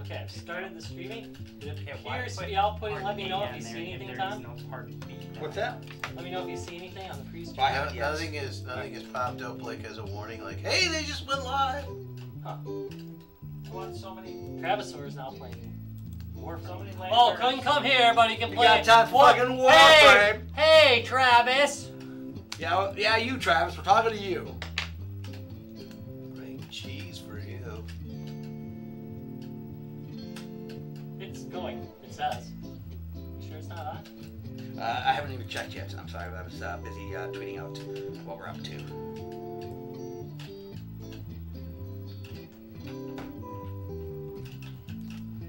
Okay, I've started the streaming. It appears to be outputting. Let me know if you see anything, Tom. What's that? Let me know if you see anything on the pre-stream. Nothing is popped up like as a warning, like, hey, they just went live. Huh. Want so many. Travisaur's now playing Warframe. So oh, come here, everybody can play. You got time for fucking Warframe. Hey, Travis. Yeah, you, Travis. We're talking to you. Bring cheese for you. It's going. It says. You sure it's not on? I haven't even checked yet. I'm sorry. I was busy tweeting out what we're up to.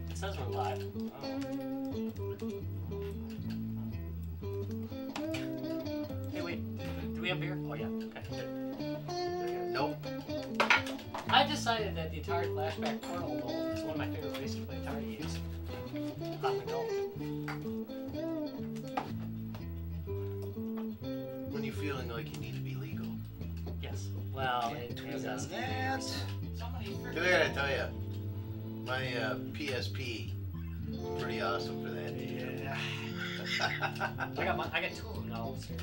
It says we're live. Oh. Hey, wait. Do we have beer? Oh, yeah. Okay, good. Nope. I decided that the Atari Flashback Portal mode is one of my favorite ways to play Atari games. On the go. When you're feeling like you need to be legal. Yes. Well, it is us. That. I gotta tell you, my PSP, pretty awesome for that. Yeah. I got two of them now upstairs.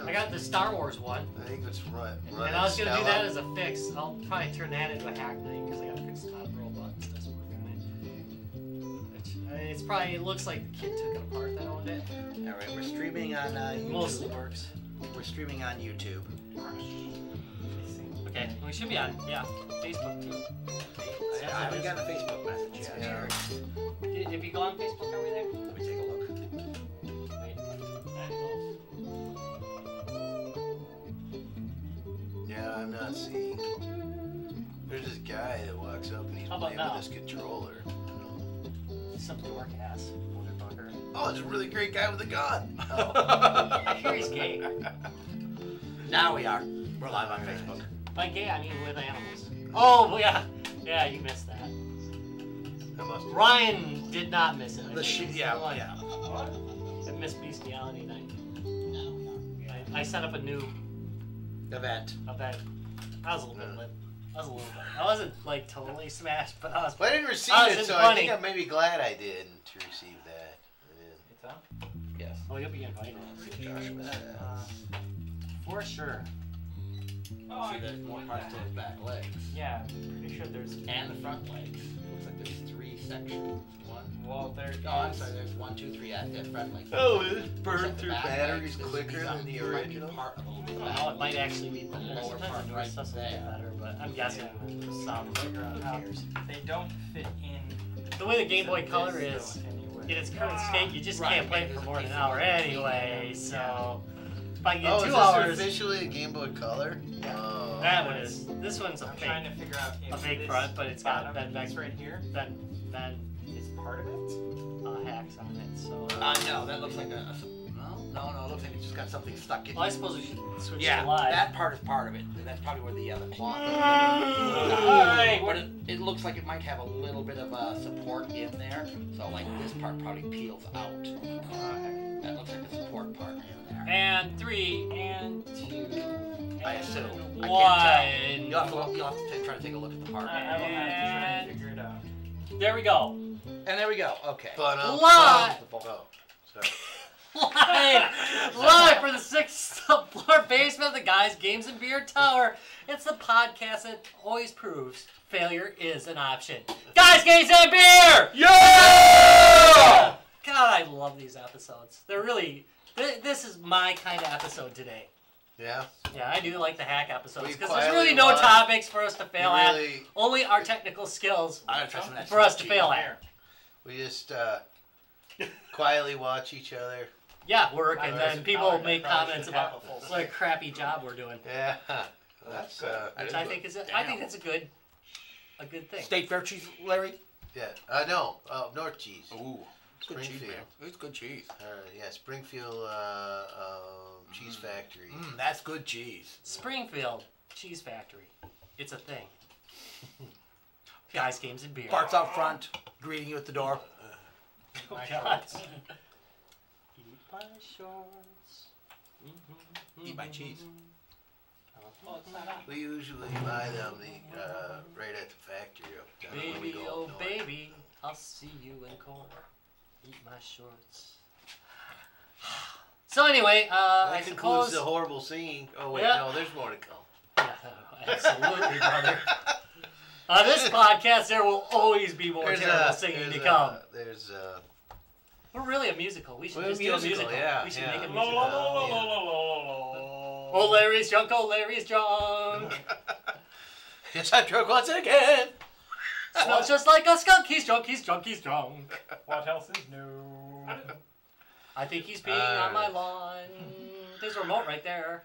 I got the Star Wars one. I think it's right. And I was gonna do that as a fix. I'll probably turn that into a hack thing because I gotta fix the top row buttons. Doesn't work on it. Which, it's probably, it looks like the kid took it apart that owned it. All right, we're streaming on YouTube. Mostly works. We're streaming on YouTube. Okay, we should be on, yeah, Facebook too. I haven't gotten a Facebook message yet. Yeah. If you go on Facebook, are we there? Let me take a look. Wait. Yeah, I'm not seeing. There's this guy that walks up and he's How about playing now? with his controller. Something to work ass, motherfucker. Oh, it's a really great guy with a gun. Oh. I hear he's gay. Now we are. We're live on Facebook. By gay, I mean with animals. Oh, yeah. Yeah, you missed that. I must have. Ryan did not miss it. The shit, yeah. I missed Bestiality Night. I set up a new Event. event. I was a little bit lit. I wasn't like totally smashed, but I was. Well, I didn't receive Oh, it, it's so funny. I think I'm maybe glad I didn't receive that. It's on? Yes. Oh, you'll be invited. For sure. Oh, See, there's more parts to his back legs. yeah, pretty sure there's. And the front legs. Looks like there's 3 sections. Well, there. Oh, I'm sorry. There's 1, 2, 3 at the front legs. Oh, this Looks burned like the through back batteries legs. quicker than the original. Part of I don't know, it might actually be better. Lower Sometimes part the right stuff's a little there. better, but I'm guessing there's some. Who cares? They don't fit in. The way the Game Boy to Color this, is, though, anywhere. in its current state, you just Right, can't play it there's for a more than piece an of hour it. anyway, so if I get Oh, 2 is this hours, officially a Game Boy Color? Yeah. Oh. that one is. This one's a I'm trying fake. to figure out if A fake this front, but it's got bottom BennVenn. piece right here BennVenn is part of it. hacks on it, so. No, that looks like a no, it looks like it's just got something stuck in Well, I it. suppose we should switch Yeah, to live. that part is part of it. That's probably where the cloth is. Alright, But it looks like it might have a little bit of support in there. So like this part probably peels out. That looks like the support part in there. And 3, and 2, I assume. and I 1. can't tell. You'll have to try to take a look at the part. I will have to try and figure it out. There we go. And there we go. Okay. But, Live! oh, sorry. Live for the 6th floor basement of the Guys, Games, and Beer Tower. It's the podcast that always proves failure is an option. Guys, Games, and Beer! Yeah! God, I love these episodes. They're really... This is my kind of episode today. Yeah. Yeah, I do like the hack episodes We because there's quietly really no watch- topics for us to fail at. Really, Only our technical skills I gotta try some of that for us to cheese. fail at. we just quietly watch each other. Yeah, work, and There's then a people power make that probably comments should have about a full what a crappy job we're doing. Yeah. That's Which I think is I think that's a good thing. State Fair cheese, Larry? yeah. No. North Cheese. Ooh. Good cheese, Springfield. man. It's good cheese. Yeah, Springfield Cheese Factory. That's good cheese. Springfield Cheese Factory. It's a thing. Guys, Games, and Beer. Parts out front, greeting you at the door. Oh, God. Eat my shorts. Eat my cheese. I Well, it's not on. We usually buy them right at the factory. When we Baby, go oh up north. baby, I'll see you in court. Eat my shorts. So anyway, That I concludes suppose. the horrible singing. Oh wait, Yeah. no, there's more to come. Yeah, absolutely, brother. On this podcast, there will always be more terrible singing to come. We're really a musical. We should We're just a do a musical, musical. yeah, We should yeah. make a La, la, musical. la, la, la, la, la. Oh, Larry's drunk. Oh, Larry's drunk. Yes, I'm drunk once again. Smells just like a skunk. He's drunk. He's drunk. He's drunk. What else is new? I think he's peeing on my lawn. There's a remote right there.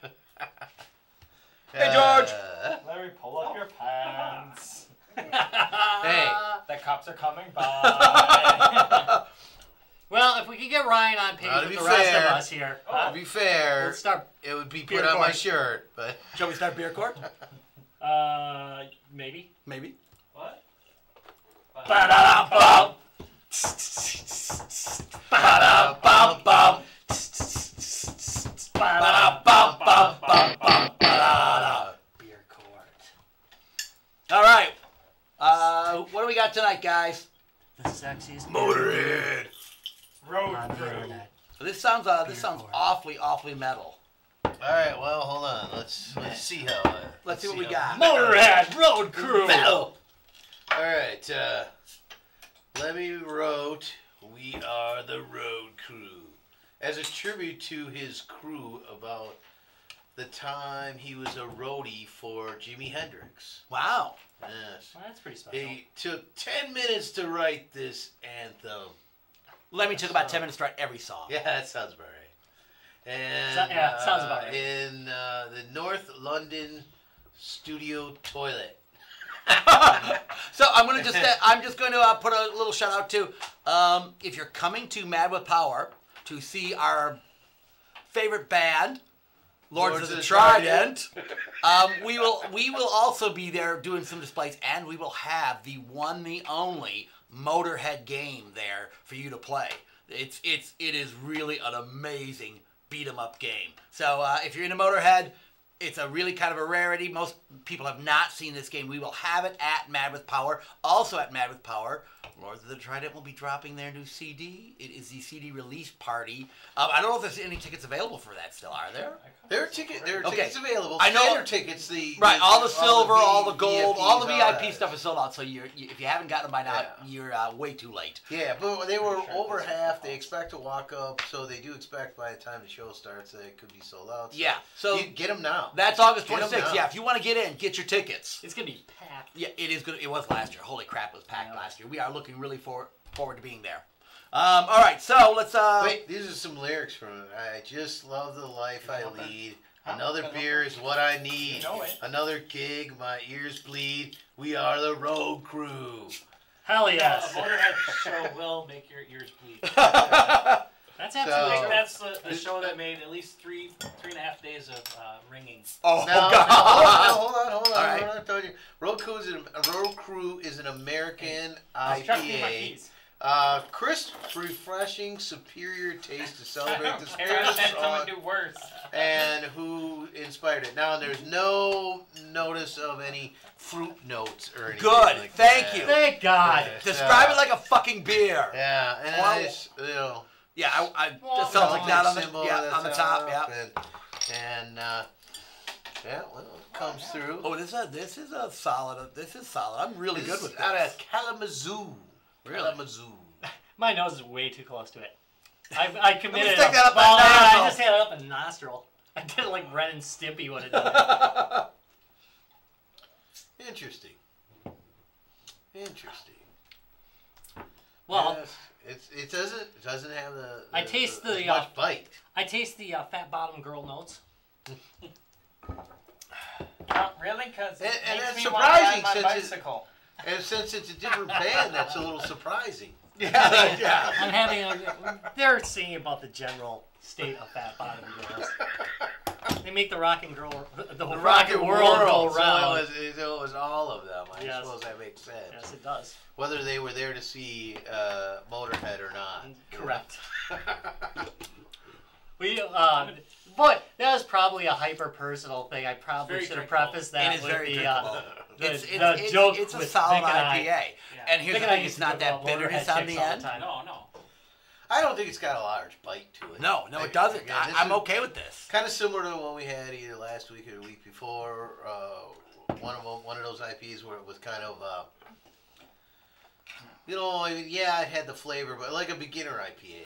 Hey, George. Larry, pull up your pants. Hey. The cops are coming by. Well, if we could get Ryan on page Now, to with be the rest fair- of us here, To be fair, let's start. it would be Beer put on my court. shirt, but Shall we start beer court? Maybe. Maybe. What? Ba-da-bum. Ba-da-bum-bum. Beer court. All right. What do we got tonight, guys? The sexiest Motorhead. Road on the crew. internet. This sounds court. awfully metal. All right, well, hold on. Let's see how. Let's see what we got. Motorhead Road Crew. Metal. All right, Lemmy wrote, "We are the Road Crew," as a tribute to his crew about the time he was a roadie for Jimi Hendrix. Wow. Yes. Well, that's pretty special. He took 10 minutes to write this anthem. Lemmy took about 10 minutes to write every song. Yeah, that sounds about right. And Yeah, sounds about right. In the North London studio toilet. So I'm just going to put a little shout out to if you're coming to Mad with Power to see our favorite band, Lords of the Trident. We will also be there doing some displays, and we will have the one, the only Motorhead game there for you to play. It is really an amazing beat 'em up game. So if you're into Motorhead, it's a really kind of a rarity. Most people have not seen this game. We will have it at Mad with Power. Also at Mad with Power, Lords of the Trident will be dropping their new CD. It is the CD release party. I don't know if there's any tickets available for that still. Are there? There are tickets Okay. available. I know- Standard tickets. All the silver, all the gold, all the VIP that. stuff is sold out. So if you haven't gotten them by now, Yeah. you're way too late. Yeah, but they were Sure, over that's half. awesome. They expect to walk up, so they do expect by the time the show starts that it could be sold out. So Yeah, so you get them now. that's August Get 'em 26th. now. Yeah, if you want to get in, get your tickets. It's gonna be packed. Yeah, it is good. It was last year. Holy crap, it was packed Yeah. last year. We are looking really forward to being there. All right, so let's. Wait, these are some lyrics from it. I just love the life I lead. Another beer is what I need. You know it. Another gig, my ears bleed. We are the Road Crew. Hell A yes. Motorhead show will make your ears bleed. That's So- I absolutely think true. that's the show that made at least three and a half days of ringing. Oh Now, God! hold on. All right. I told you. Road Crew is an American Struck me in my IPA. keys. Crisp, refreshing, superior taste to celebrate the Harry spirit of had someone song do worse. and who inspired it. Now, there's no notice of any fruit notes or anything. Good, like thank that. you. Thank God. Yeah. Describe it like a fucking beer. Yeah, and Well- I just, Yeah, I Well, just sounds like that on the symbol on the that's top. up Yeah. Yeah, well, it comes through. Oh, this is a solid. This is solid. I'm really This good is with out this. of Kalamazoo. Really? Kalamazoo. My nose is way too close to it. I committed. stick that up well, my I nostril. just had it up a nostril. I did it like Ren and Stimpy would have done. Interesting. Well, Yes, it doesn't have the. I taste the, as much bite. I taste the fat bottom girl notes. Not really, because it And makes that's me want to ride surprising my since bicycle. And since it's a different band, that's a little surprising. Yeah. I'm having they're singing about the general state of fat bottom girls. They make the rock and world go round. So it was all of them. I Yes. suppose that makes sense. Yes, it does. Whether they were there to see Motorhead or not. Correct. Boy, that was probably a hyper-personal thing. I probably Very should have drinkable. prefaced that It is with very the, drinkable. the joke It's a with solid Vic and I. IPA. Yeah. And here's Vic the and I thing, used it's to not joke that about Motorhead bitterness on chicks the all end. time. No. I don't think it's got a large bite to it. No, it doesn't. I'm okay with this. Kind of similar to what we had either last week or the week before. One of those IPs where it was kind of, it had the flavor, but like a beginner IPA,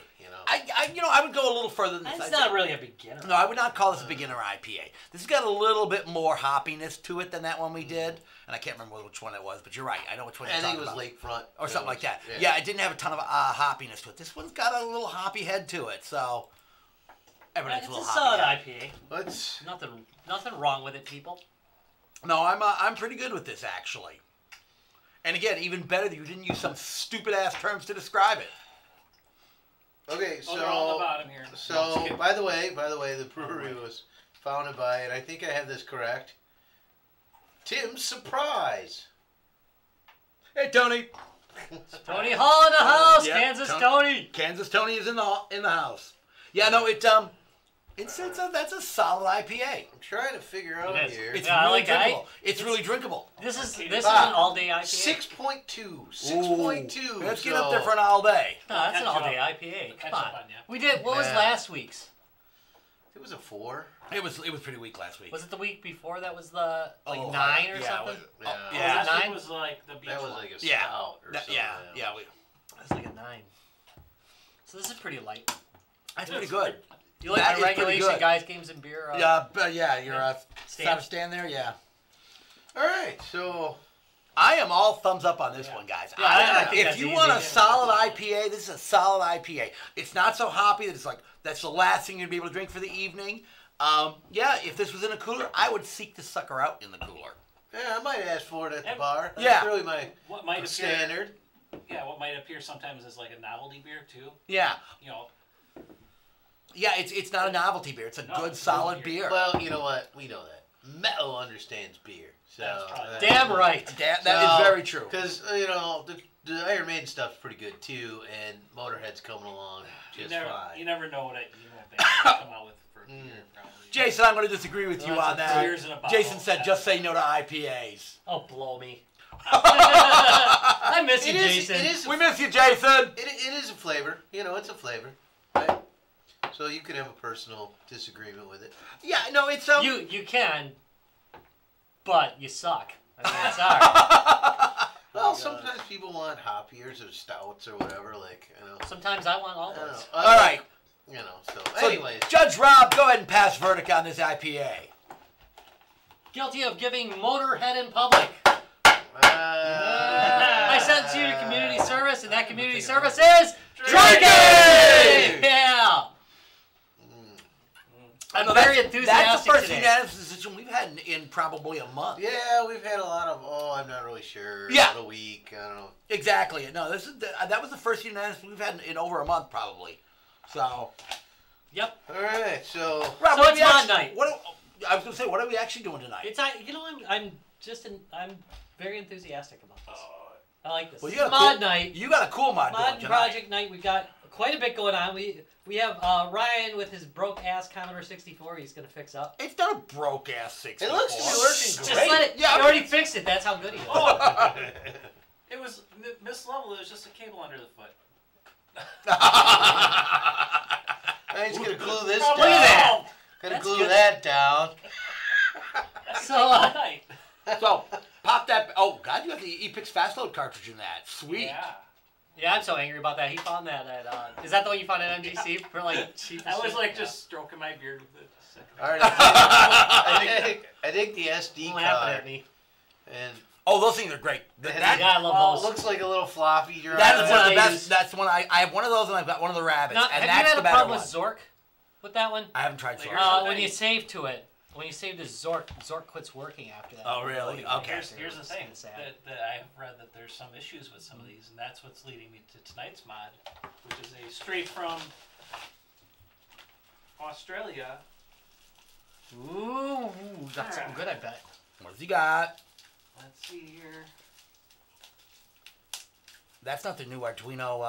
I would go a little further than this. That's I'd not say- really a beginner. No, I would not call this a beginner IPA. This has got a little bit more hoppiness to it than that one we did, and I can't remember which one it was, but you're right. I know which one you're I think talking it was about. Lakefront. Or something like that. Yeah. Yeah, it didn't have a ton of hoppiness to it. This one's got a little hoppy head to it, so everything's It's a a little solid hoppy. IPA. Let's. Nothing wrong with it, people. No, I'm pretty good with this actually. And again, even better that you didn't use some stupid ass terms to describe it. Okay, Oh, they're on the bottom here. So, by the way, the brewery was founded by, and I think I have this correct, Tim's Surprise. Hey, Tony. Tony Hall in the house, Yeah, Kansas Tony. Kansas Tony is in the house. Yeah, no, that's a solid IPA. I'm trying to figure out It is. here. It's Yeah, I really like that. drinkable. It's really drinkable. This is an Ah, all-day IPA. 6.2. 6.2. Let's get up there for an all day. No, that's Catch an you all-day up. IPA. Catch Come up on. on ya. We did. What was Yeah. last week's? It was a 4. It was pretty weak last week. Was it the week before? That was the 9 or yeah, something. Yeah. Yeah. Was it This 9? was like the beach That was one. like a Yeah. stout or something. Yeah. That's like a 9. So this is pretty light. That's pretty good. You like That my is pretty regulation good. guys, games, and beer? You're Stand? stand there. Yeah. All right, so I am all thumbs up on this one, guys. Yeah, I think if that's you easy. want a Yeah. solid IPA, this is a solid IPA. It's not so hoppy that it's like that's the last thing you'd be able to drink for the evening. If this was in a cooler, I would seek this sucker out in the cooler. yeah, I might ask for it at the And- bar. That's Yeah. really my What might appear, standard. what might appear sometimes as like a novelty beer too. Yeah. You know, Yeah, it's not a novelty beer. It's a No, good, it's solid beer. beer. Well, you know what? We know that. Metal understands beer. So That's probably- Damn right. That is very true. Because, the Iron Maiden stuff's pretty good too, and Motorhead's coming along just you fine. never know what they come out with for beer. Probably. Jason, I'm going to disagree with you Lots on of that. beers in a bottle. Jason said, just say no to IPAs. Oh, blow me. I miss you, It is- Jason. it is- We miss you, Jason. It is a flavor. It's a flavor. Right? So you could have a personal disagreement with it. Yeah, no, it's You can, but you suck. I mean, sorry. Well, sometimes people want hoppiers or stouts or whatever, Sometimes I want all I don't know. those. all right. So So, anyways. Judge Rob, go ahead and pass verdict on this IPA. Guilty of giving Motorhead in public. I sent you to community service, and that community service is drinking! Yeah! I'm very enthusiastic That's the first today. unanimous decision we've had in probably a month. Yeah, we've had a lot of, I'm not really sure. Yeah. About a week, I don't know. Exactly. No, that was the first unanimous we've had in over a month, probably. So, Yep. All right, so Rob, So what it's are we mod night. I was going to say, what are we actually doing tonight? It's I'm very enthusiastic about this. I like this. Well, This is mod cool, night. You got a cool mod Mod going and tonight. project night. We got quite a bit going on. We have Ryan with his broke ass Commodore 64. He's gonna fix up. It's not a broke ass 64. it looks to be working Just great. let it. Yeah, he already fixed it. That's how good he is. It was misleveled. It was just a cable under the foot. I'm just gonna glue this Probably down. Look at that. Gonna That's glue good. that down. So Night. So, pop that. Oh, God, you have the Epix Fast Load cartridge in that. Sweet. Yeah. yeah, I'm so angry about that. He found that at. Is that the one you found at MGC for like cheap? I was shit? like Yeah. just stroking my beard with it. All right. I think the SD Don't laugh card at me. and Oh, those things are great. Yeah, I love those. looks like a little floppy drive. That is one of the they best. use. That's the one I have one of those, and I've got one of the rabbits, Now, and have that's you had the a better problem one. with Zork with that one? I haven't tried Like Zork. yours? When you save to it, when you save to Zork quits working after that. Oh, really? Okay. Here's the thing It's sad. that I've read that there's some issues with some of these, and that's what's leading me to tonight's mod, which is a straight from Australia. Ooh, that's something good, I bet. What's he got? Let's see here. That's not the new Arduino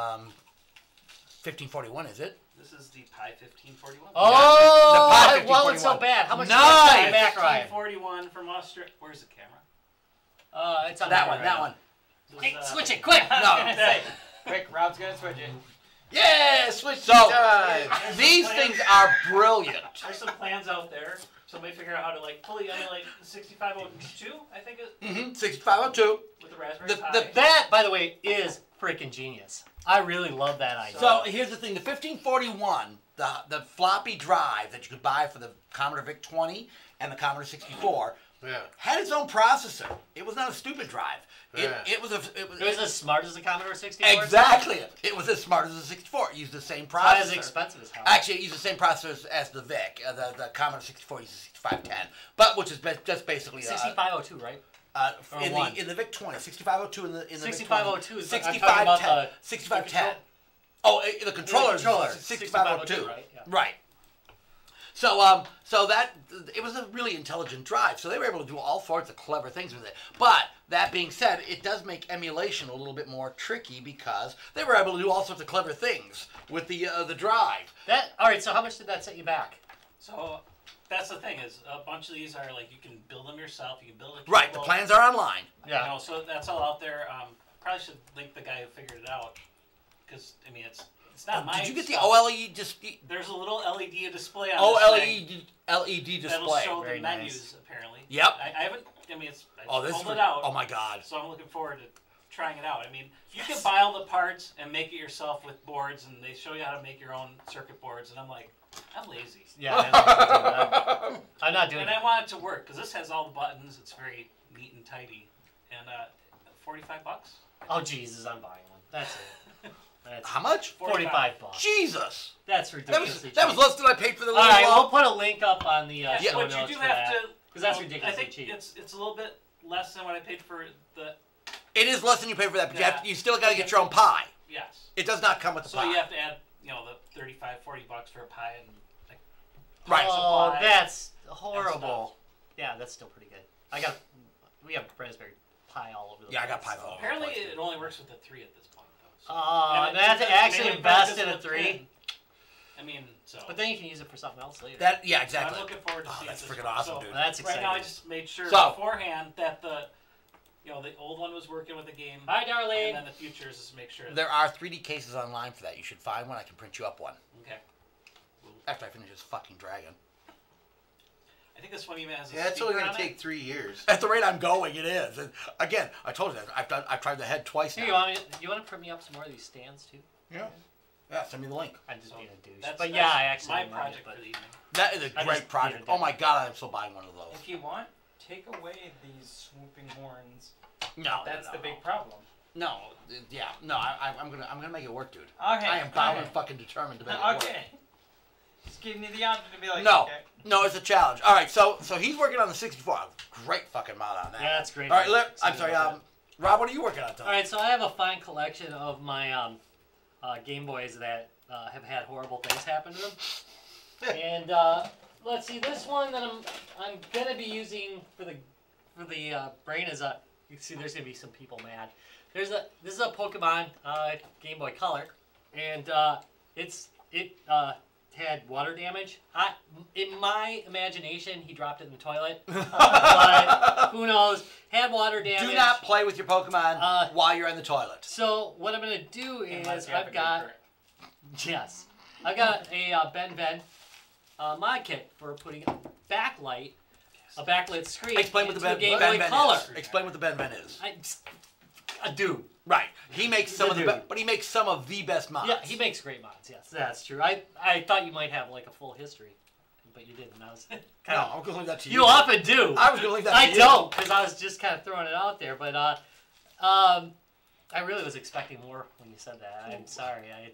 1541, is it? This is the Pi 1541. Oh, The Pi it wasn't so 1541. bad. How much Nice. did I back, Ryan? 1541 from Australia. Where's the camera? It's on That there one, right that now. one. This Hey, is, switch it, quick! No. Quick, Rob's gonna switch it. Yeah, switch So, time. these things are brilliant. There's some plans out there. Somebody figure out how to like fully emulate the 6502, I think, Mm-hmm. 6502. with the Raspberry Pi. That, by the way, is freaking genius. I really love that idea. So here's the thing: the 1541, the floppy drive that you could buy for the Commodore VIC-20 and the Commodore 64, Yeah. had its own processor. It was not a stupid drive. Yeah. It was it was as smart as the Commodore 64? exactly. It was as smart as the 64. It used the same processor. Not as expensive as how. Actually, it used the same processor as the VIC. The Commodore 64 uses 6510, but which is just basically 6502, right? Or one. in the VIC-20, 6502 in the VIC-20, 6502 is I'm talking about 6510, the 6510. Oh, the controller is controller, 6502. right? Yeah. Right. So that it was a really intelligent drive. So they were able to do all sorts of clever things with it. But that being said, it does make emulation a little bit more tricky because they were able to do all sorts of clever things with the drive. All right, so how much did that set you back? So that's the thing is a bunch of these are like you can build them yourself. You can build a Right. The plans are online. Yeah. You know, so that's all out there. Probably should link the guy who figured it out because I mean it's not my. Did you get the stuff. OLED There's a little LED display on this thing LED that'll display? show Very the nice. menus apparently. Yep. I haven't. I mean, I Oh, this pulled is it out. oh my God. So I'm looking forward to trying it out. I mean, you can buy all the parts and make it yourself with boards, and they show you how to make your own circuit boards. And I'm like, I'm lazy. Yeah, I'm not doing And that. I want it to work because this has all the buttons. It's very neat and tidy. And $45. Oh, Jesus, I'm buying one. That's it. That's How much? 45 bucks. Jesus. That's That ridiculously was that was cheap. less than I paid for the All little. right, we'll put a link up on the Yeah, show but you notes do for have that. to. Because that's I ridiculously think cheap. it's a little bit less than what I paid for the. It is less than you pay for that, but Yeah. you still got to get your own pie. Yes. It does not come with the So pie. you have to add, the $35-40 for a pie and like. Right. Oh, supply that's and horrible. Yeah, that's still pretty good. We have Raspberry Pi all over the Yeah, I place. got pies all over. Apparently, the place. it only works with the 3 at this point, though. So. Oh, And I have to it's actually mainly invest because in a of the 3. pin. I mean, so. But then you can use it for something else later. That yeah, So exactly. I'm looking forward to Oh, seeing that's this freaking one. awesome, So dude. That's right now, I exciting. just made sure So- beforehand that the old one was working with the game. Bye, darling. And then the futures is to make sure. There are 3D cases online for that. You should find one. I can print you up one Okay. after I finish this fucking dragon. I think this one even has a Yeah, it's only speaker going to on it. take 3 years. At the rate I'm going, it is. And again, I told you that I've tried the head twice Here, now. you want to print me up some more of these stands too? Yeah. Yeah. Send me the link. I'm just being a douche. That's, But that's yeah, I actually my didn't mind project it, but for the evening. That is a I great just project. needed Oh that. my God, I'm still buying one of those. If you want, take away these swooping horns. No, That's no, the big problem. No, yeah, no. I'm gonna make it work, dude. Okay. I am bound okay. and fucking determined to make it work. Okay. Just giving you the option to be like, No, okay. no, it's a challenge. All right, so he's working on the 64. Great fucking mod on that. Yeah, that's great. All right, I'm sorry. Rob, what are you working on, Tom? All right, so I have a fine collection of my Game Boys that have had horrible things happen to them. And let's see, this one that I'm gonna be using for the brain is you can see there's gonna be some people mad. This is a Pokemon Game Boy Color, and it had water damage. In my imagination, he dropped it in the toilet, but who knows? Had water damage. Do not play with your Pokemon while you're in the toilet. So what I'm gonna do Unless is you have a I've good got grip. a BennVenn mod kit for putting a backlight screen Explain what the into a Game Boy BennVenn Color. is. Explain what the BennVenn is. A dude. Right. He makes some of the, dude. but he makes some of the best mods. Yeah, he makes great mods. Yes, that's true. I thought you might have like a full history, but you didn't. I was kind No, of. I'm gonna leave that to you. You often do. I was gonna leave that to I you. don't, because I was just kind of throwing it out there. But I really was expecting more when you said that. I'm sorry. I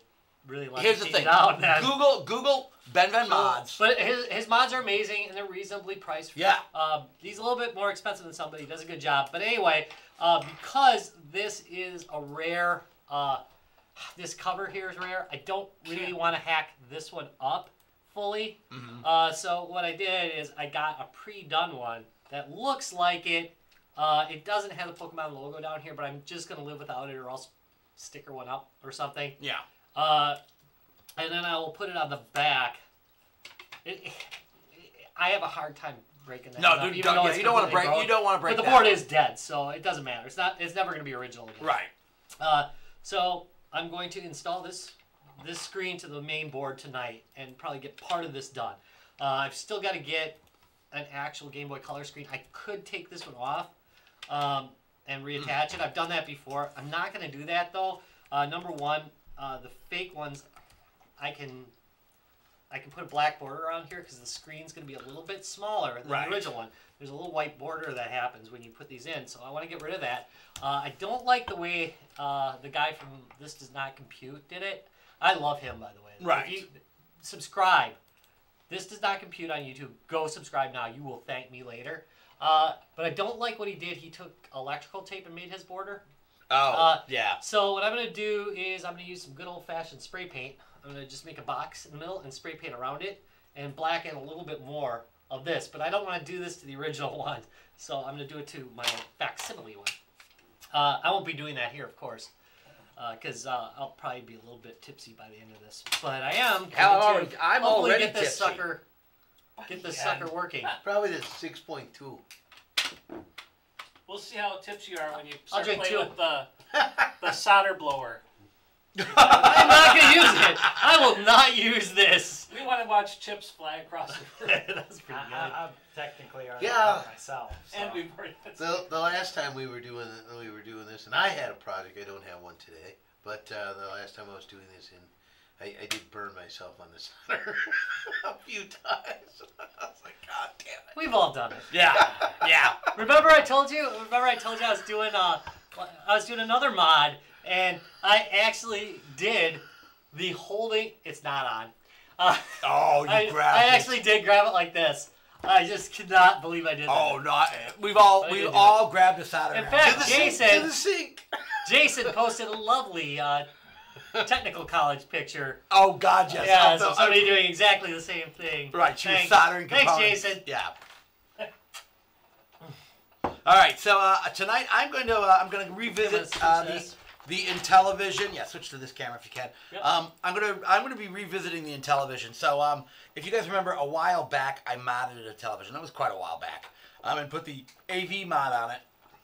really wanted Here's to the tease thing. it out, man. Google BennVenn mods. But his mods are amazing and they're reasonably priced. Yeah. He's a little bit more expensive than some, but he does a good job. But anyway, because this is a rare, this cover here is rare. I don't really want to hack this one up fully. Mm-hmm. So what I did is I got a pre-done one that looks like it. It doesn't have the Pokemon logo down here, but I'm just gonna live without it, or else sticker one up or something. Yeah. and then I will put it on the back. I have a hard time breaking that. No, up, dude, even though it's you don't want to break. completely You don't want to break. But the board is dead, so it doesn't matter. It's never going to be original again. Right. So I'm going to install this screen to the main board tonight and probably get part of this done. I've still got to get an actual Game Boy Color screen. I could take this one off and reattach it. I've done that before. I'm not going to do that though. Number one, the fake ones, I can put a black border around here because the screen's going to be a little bit smaller than the original one. There's a little white border that happens when you put these in, so I want to get rid of that. I don't like the way the guy from This Does Not Compute did it. I love him, by the way. Right. If you subscribe. This Does Not Compute on YouTube. Go subscribe now. You will thank me later. But I don't like what he did. He took electrical tape and made his border. Oh, yeah. So what I'm going to do is I'm going to use some good old-fashioned spray paint. I'm going to just make a box in the middle and spray paint around it and blacken a little bit more of this. But I don't want to do this to the original one. So I'm going to do it to my facsimile one. I won't be doing that here, of course, because I'll probably be a little bit tipsy by the end of this. But I am going to I'm hopefully already get this tipsy. sucker working. Probably the 6.2. We'll see how tips you are when you I'll start drink playing two. with the solder blower. I'm not going to use it. I will not use this. We want to watch chips fly across the room. That's pretty good. I'm technically already Yeah. myself. So. And we've already... The last time we were doing this, and I had a project. I don't have one today, but the last time I was doing this, I did burn myself on the solder a few times. I was like, God damn it! We've all done it. Yeah. Yeah. Remember I told you I was doing another mod, and I actually did the holding. It's not on. Oh, you grabbed I it. actually did grab it like this. I just could not believe I did that. Oh no! We've all grabbed a solder. In iron. fact, To the sink. Jason posted a lovely technical college picture. Oh God, yes. Yeah, so somebody doing exactly the same thing. Right, she was Thanks. soldering Thanks, components. Jason. Yeah. All right, so tonight I'm going to revisit the Intellivision. Yeah, switch to this camera if you can. Yep. I'm gonna be revisiting the Intellivision. So if you guys remember, a while back I modded a television. That was quite a while back. And put the AV mod on it.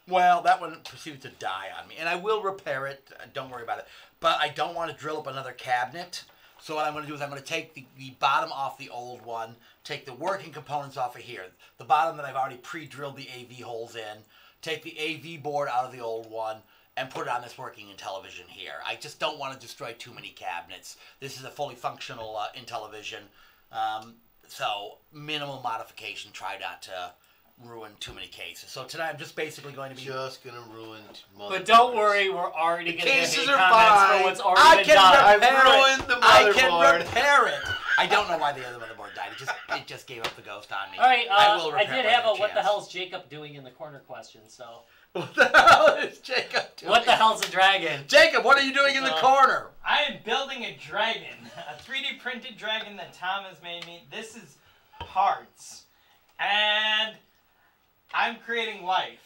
Well, that one proceeded to die on me, and I will repair it. Don't worry about it. But I don't want to drill up another cabinet. So what I'm going to do is I'm going to take the bottom off the old one, take the working components off of here, the bottom that I've already pre-drilled the AV holes in, take the AV board out of the old one, and put it on this working Intellivision here. I just don't want to destroy too many cabinets. This is a fully functional Intellivision, so minimal modification. Try not to ruin too many cases. So tonight I'm just basically going to be... Just gonna ruin. But don't worry, we're already going to get cases any are comments fine. for what's already been done. I've ruined the I can motherboard. repair it. I don't know why the other motherboard died. It just gave up the ghost on me. All right, I will I repair did it have when a I what the chance. hell's Jacob doing in the corner question, so... What the hell is Jacob doing? What the hell's a dragon? Jacob, what are you doing in the corner? I am building a dragon, a 3D printed dragon that Tom has made me. This is parts, and I'm creating life.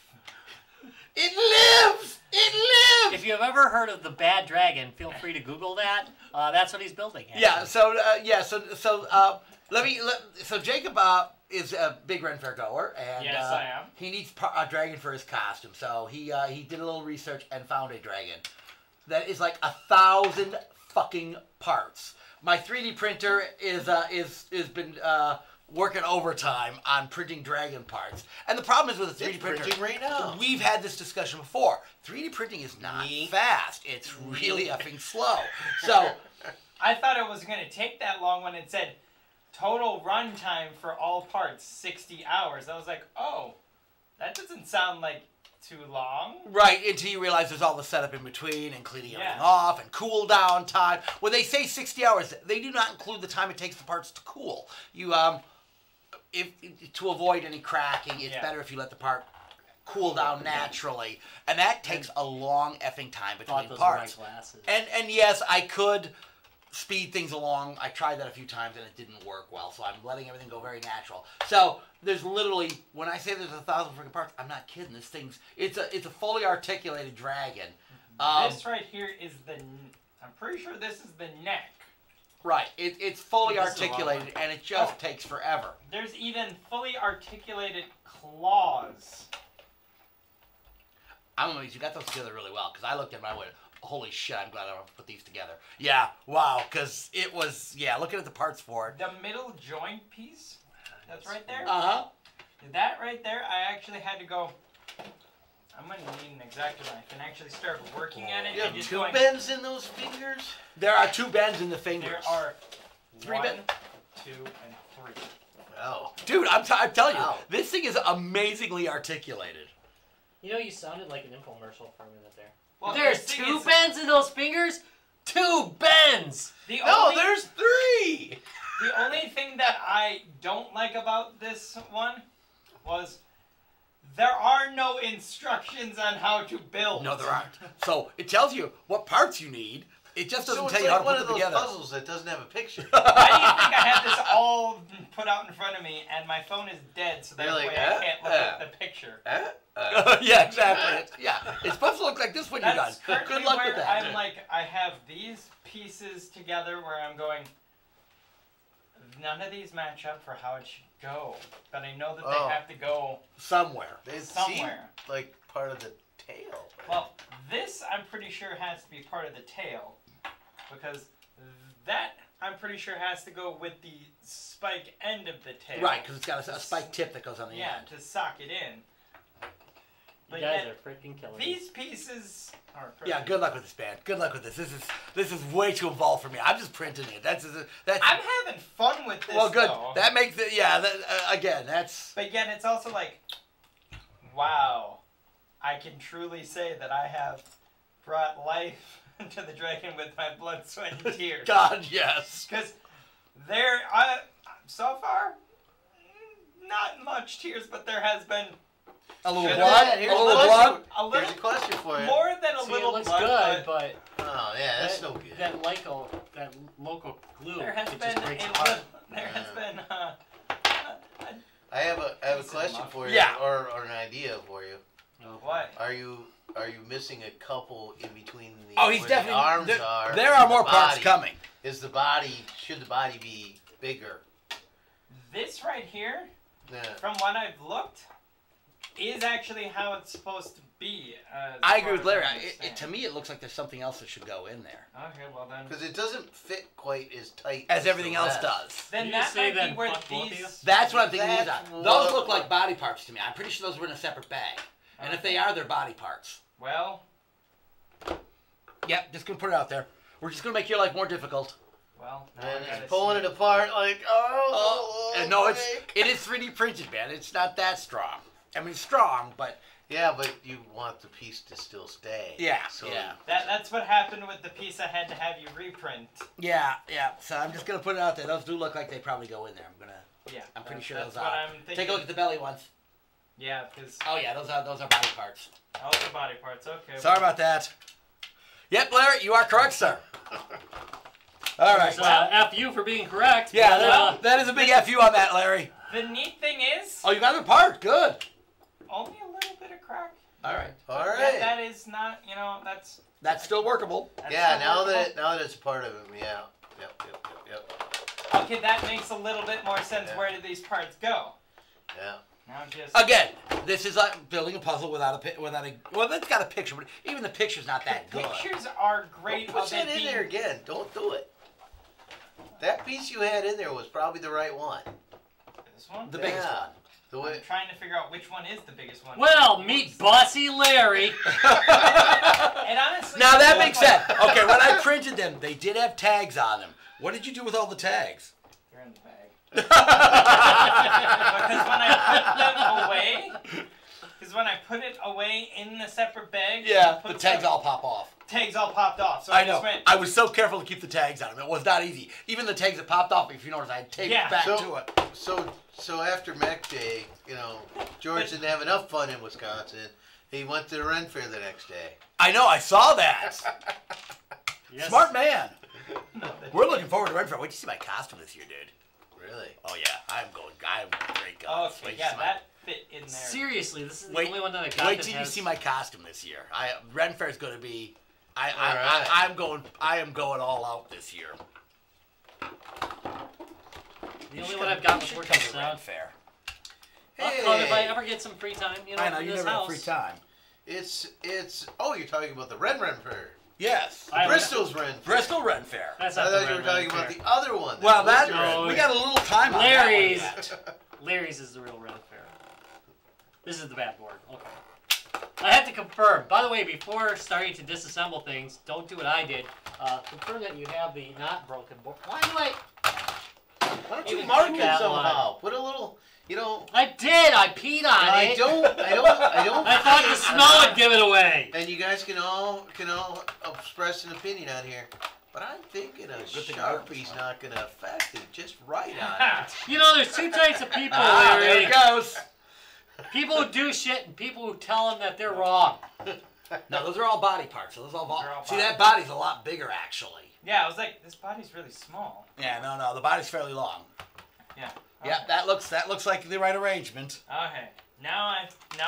It lives. It lives. If you've ever heard of the bad dragon, feel free to Google that. That's what he's building. Actually. Yeah. So Jacob is a big Ren Fair goer, and Yes, I am. he needs a dragon for his costume. So he did a little research and found a dragon that is like 1,000 fucking parts. My 3D printer is been working overtime on printing dragon parts, and the problem is with a 3D It's printer. printing right now. We've had this discussion before. 3D printing is not fast. It's really effing slow. So. I thought it was going to take that long when it said total runtime for all parts 60 hours. I was like, oh, that doesn't sound like too long. Right, until you realize there's all the setup in between and cleaning everything Yeah. off and cool down time. When they say 60 hours, they do not include the time it takes the parts to cool. You to avoid any cracking, it's better if you let the part cool down naturally, and that takes a long effing time between Those parts. were my glasses. And yes, I could speed things along. I tried that a few times and it didn't work well, so I'm letting everything go very natural. So there's literally, when I say there's 1,000 freaking parts, I'm not kidding. This thing's it's a fully articulated dragon. This right here is I'm pretty sure this is the neck. Right. It's fully This is a long articulated, and it just takes forever. There's even fully articulated claws. I'm amazed you got those together really well, because I looked at them and I went, holy shit, I'm glad I put these together. Yeah, wow, because it was, looking at the parts for it. The middle joint piece, that's right there. Uh-huh. That right there, I actually had to go, I'm going to need an X-Acto knife and actually start working at it. You and have just two going, bends in those fingers? There are 2 bends in the fingers. There are 3 1, bends. 2, and 3. Oh. Dude, I'm telling you, Wow. this thing is amazingly articulated. You know, you sounded like an infomercial for a minute there. Well, There's this thing 2 is- bends in those fingers? 2 bends! No, there's 3! The only thing that I don't like about this one was there are no instructions on how to build. No, there aren't. So it tells you what parts you need. It just doesn't So it's tell you how like to one put of them those together. puzzles that doesn't have a picture. Why do you think I have this all put out in front of me and my phone is dead, so that You're way like, I can't look at the picture? Yeah, exactly. It's supposed to look like this when you're done. That's currently Good luck where with that. I'm like, I have these pieces together where I'm going, none of these match up for how it should go. But I know that Oh. they have to go Somewhere. They seem somewhere. like part of the tail. Well, this I'm pretty sure has to be part of the tail. Because that I'm pretty sure has to go with the spike end of the tail. Right, because it's got a spike tip that goes on the Yeah, end. to sock it in. You But guys yet, are freaking killing me. these pieces are Yeah, good luck with this, man. Good luck with this. This is way too involved for me. I'm just printing it. That's I'm having fun with this. well, good. Though. That makes it. Yeah. Again, that's. But yet it's also like, wow, I can truly say that I have brought life to the dragon with my blood, sweat, and tears. God, yes. Because so far, not much tears, but there has been A little Good blood. lad, A here's little a blood. a little Here's a question for you. more than a See, little it looks blood. good, but Oh, yeah, that's that, no good. that local glue, There has it been just breaks a apart. little, there has been I have a Piece of question muff. for you, Yeah. or an idea for you. what? Are you missing a couple in between the, Oh, he's where definitely. the arms there, are? there and are more the parts body? coming. Should the body be bigger? This right here, Yeah. from what I've looked, is actually how it's supposed to be. I agree with Larry. I To me, it looks like there's something else that should go in there, Okay, well then. Because it doesn't fit quite as tight as the everything else rest. does. Then You that say might be then where fuck both of you? these. That's what I'm thinking. These That's are. what- Those look like body parts to me. I'm pretty sure those were in a separate bag, and if they are, they're body parts. Well, Yep, just gonna put it out there. We're just gonna make your life more difficult. now And I gotta it's pulling see. it apart like, And no, it is 3D printed, man. It's not that strong. I mean, it's strong, but Yeah, but you want the piece to still stay. yeah, So yeah, That's what happened with the piece I had to have you reprint. yeah. So I'm just gonna put it out there. Those do look like they probably go in there. Yeah. I'm pretty sure that's those what are. I'm thinking. Take a look at the belly ones. Yeah, because Oh yeah, those are body parts. also body parts. Okay. Sorry about that. Yep, Larry, you are correct, sir. All right. So, F you for being correct. Yeah, but, that is a big F you on that, Larry. The neat thing is, Oh, you got it apart. Good. only a little bit of crack. All right. All That- right. that is not, that's. That's still workable. that's Yeah, still now workable. that it's a part of it, yeah. Yep. Okay, that makes a little bit more sense. Yeah. Where did these parts go? Yeah. Now just. Again, this is like building a puzzle without a well, it's got a picture, but even the picture's not that good. Pictures are great. Put of that it in being- there again. Don't do it. That piece you had in there was probably the right one. This one. The biggest Yeah. one. The I'm way. trying to figure out which one is the biggest one. well, meet Bossy Larry. And honestly, Now that they makes look sense. like- Okay, when I printed them, they did have tags on them. What did you do with all the tags? They're in the bag. Because when I put it away in the separate bag, Yeah, put the tags some- all pop off. tags all popped off. So I I know. just went. I was so careful to keep the tags on them. It was not easy. Even the tags that popped off, if you notice, I had taped Yeah. back So- to it. So after Mech Day, George didn't have enough fun in Wisconsin. He went to the Ren Fair the next day. I know. I saw that. Yes. Smart man. We're looking forward to Ren Fair. Wait till you see my costume this year, dude. Really? Oh yeah, I'm great guns. Okay, yeah, that fit in there. Seriously, this is the Wait- only one that I got. Wait that till you has- see my costume this year. Ren Fair is going to be. Alright. I am going all out this year. The only one I've got was working sound. Fair. I'll come if I ever get some free time, you know, I know, in you this never house. have free time. It's. Oh, you're talking about the Ren Fair. Yes. Bristol's Ren Fair. Bristol Ren Fair. That's I not the thought you were Ren talking Fair. about the other one. Well, that No, we got a little time on that one Larry's. yet. Larry's is the real Ren Fair. This is the bad board. Okay. I have to confirm. By the way, before starting to disassemble things, don't do what I did. Confirm that you have the not broken board. Why do I? Why don't You you can mark click it that somehow? Put a little. You know. I did. I peed on I it. don't. I thought the smell would give it away. And you guys can all express an opinion on here. But I'm thinking a Sharpie's not going to affect it just right on it. You know, there's two types of people, There Larry. it goes. People who do shit and people who tell them that they're wrong. No, those are all body parts. So those all They're all See, body that body's a lot bigger, actually. Yeah, I was like, this body's really small. Yeah, no, the body's fairly long. Yeah. Yeah, that looks like the right arrangement. Okay. Now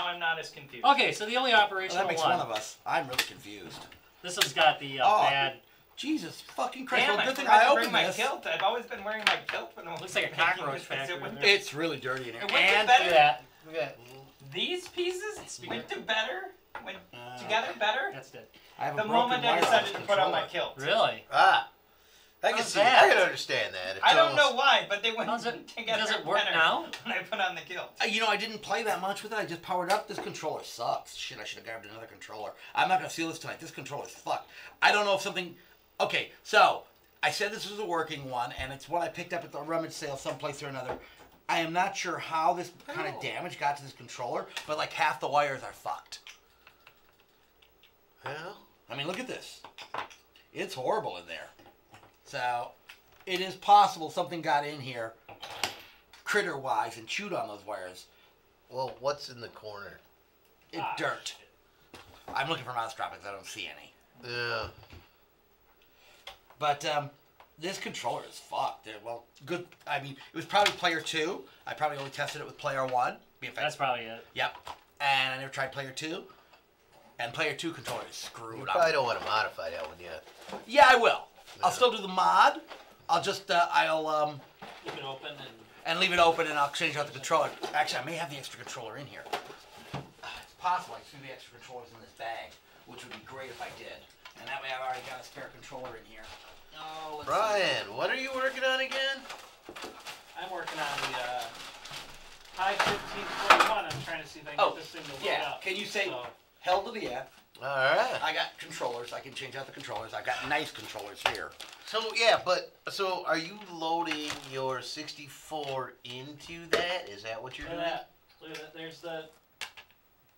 I'm not as confused. Okay, so the only Well, operational that makes one of us. I'm really confused. This one's got the Oh. bad. Jesus fucking Christ! Damn, Well, I good thing forgot I to bring opened my this. kilt. I've always been wearing my kilt when I'm Looks like a making cockroach this, factory it wouldn't in there. It's really dirty in here. It wouldn't And get Look better. at that. Look at that. These pieces went to better, went Uh, together better. That's dead. I have a The broken moment wire I on decided this to put on my controller. kilt. Really? I can How's see. that? I can understand that. I don't know why, but they went Does it, together does it work better now? when I put on the kilt. You know, I didn't play that much with it. I just powered up. This controller sucks. Shit, I should have grabbed another controller. I'm not going to seal this tonight. This controller's fucked. I don't know if something... Okay, so, I said this was a working one, and it's one I picked up at the rummage sale someplace or another. I am not sure how this kind of damage got to this controller, but like half the wires are fucked. Well, I mean, look at this. It's horrible in there. So, it is possible something got in here, critter-wise, and chewed on those wires. well, what's in the corner? It's dirt. I'm looking for mouse droppings. I don't see any. Yeah. But this controller is fucked. Well, good. I mean, it was probably player 2. I probably only tested it with player 1. That's probably it. Yep. And I never tried player 2. And player 2 controller is You screwed probably up. don't want to modify that one yet. Yeah, I will. I'll Yeah. still do the mod. I'll just I'll Keep it open and leave it open, and I'll change out the controller. Actually, I may have the extra controller in here. It's possible I threw the extra controllers in this bag, which would be great if I did. And that way I've already got a spare controller in here. Oh, let's see. Brian, what are you working on again? I'm working on the High 1541. I'm trying to see if I can get this thing to load yeah. up. Can you say So, hell to the F? All right. I got controllers. I can change out the controllers. I got nice controllers here. So yeah, so are you loading your 64 into that? Is that what you're look doing? at that. Look at that. There's the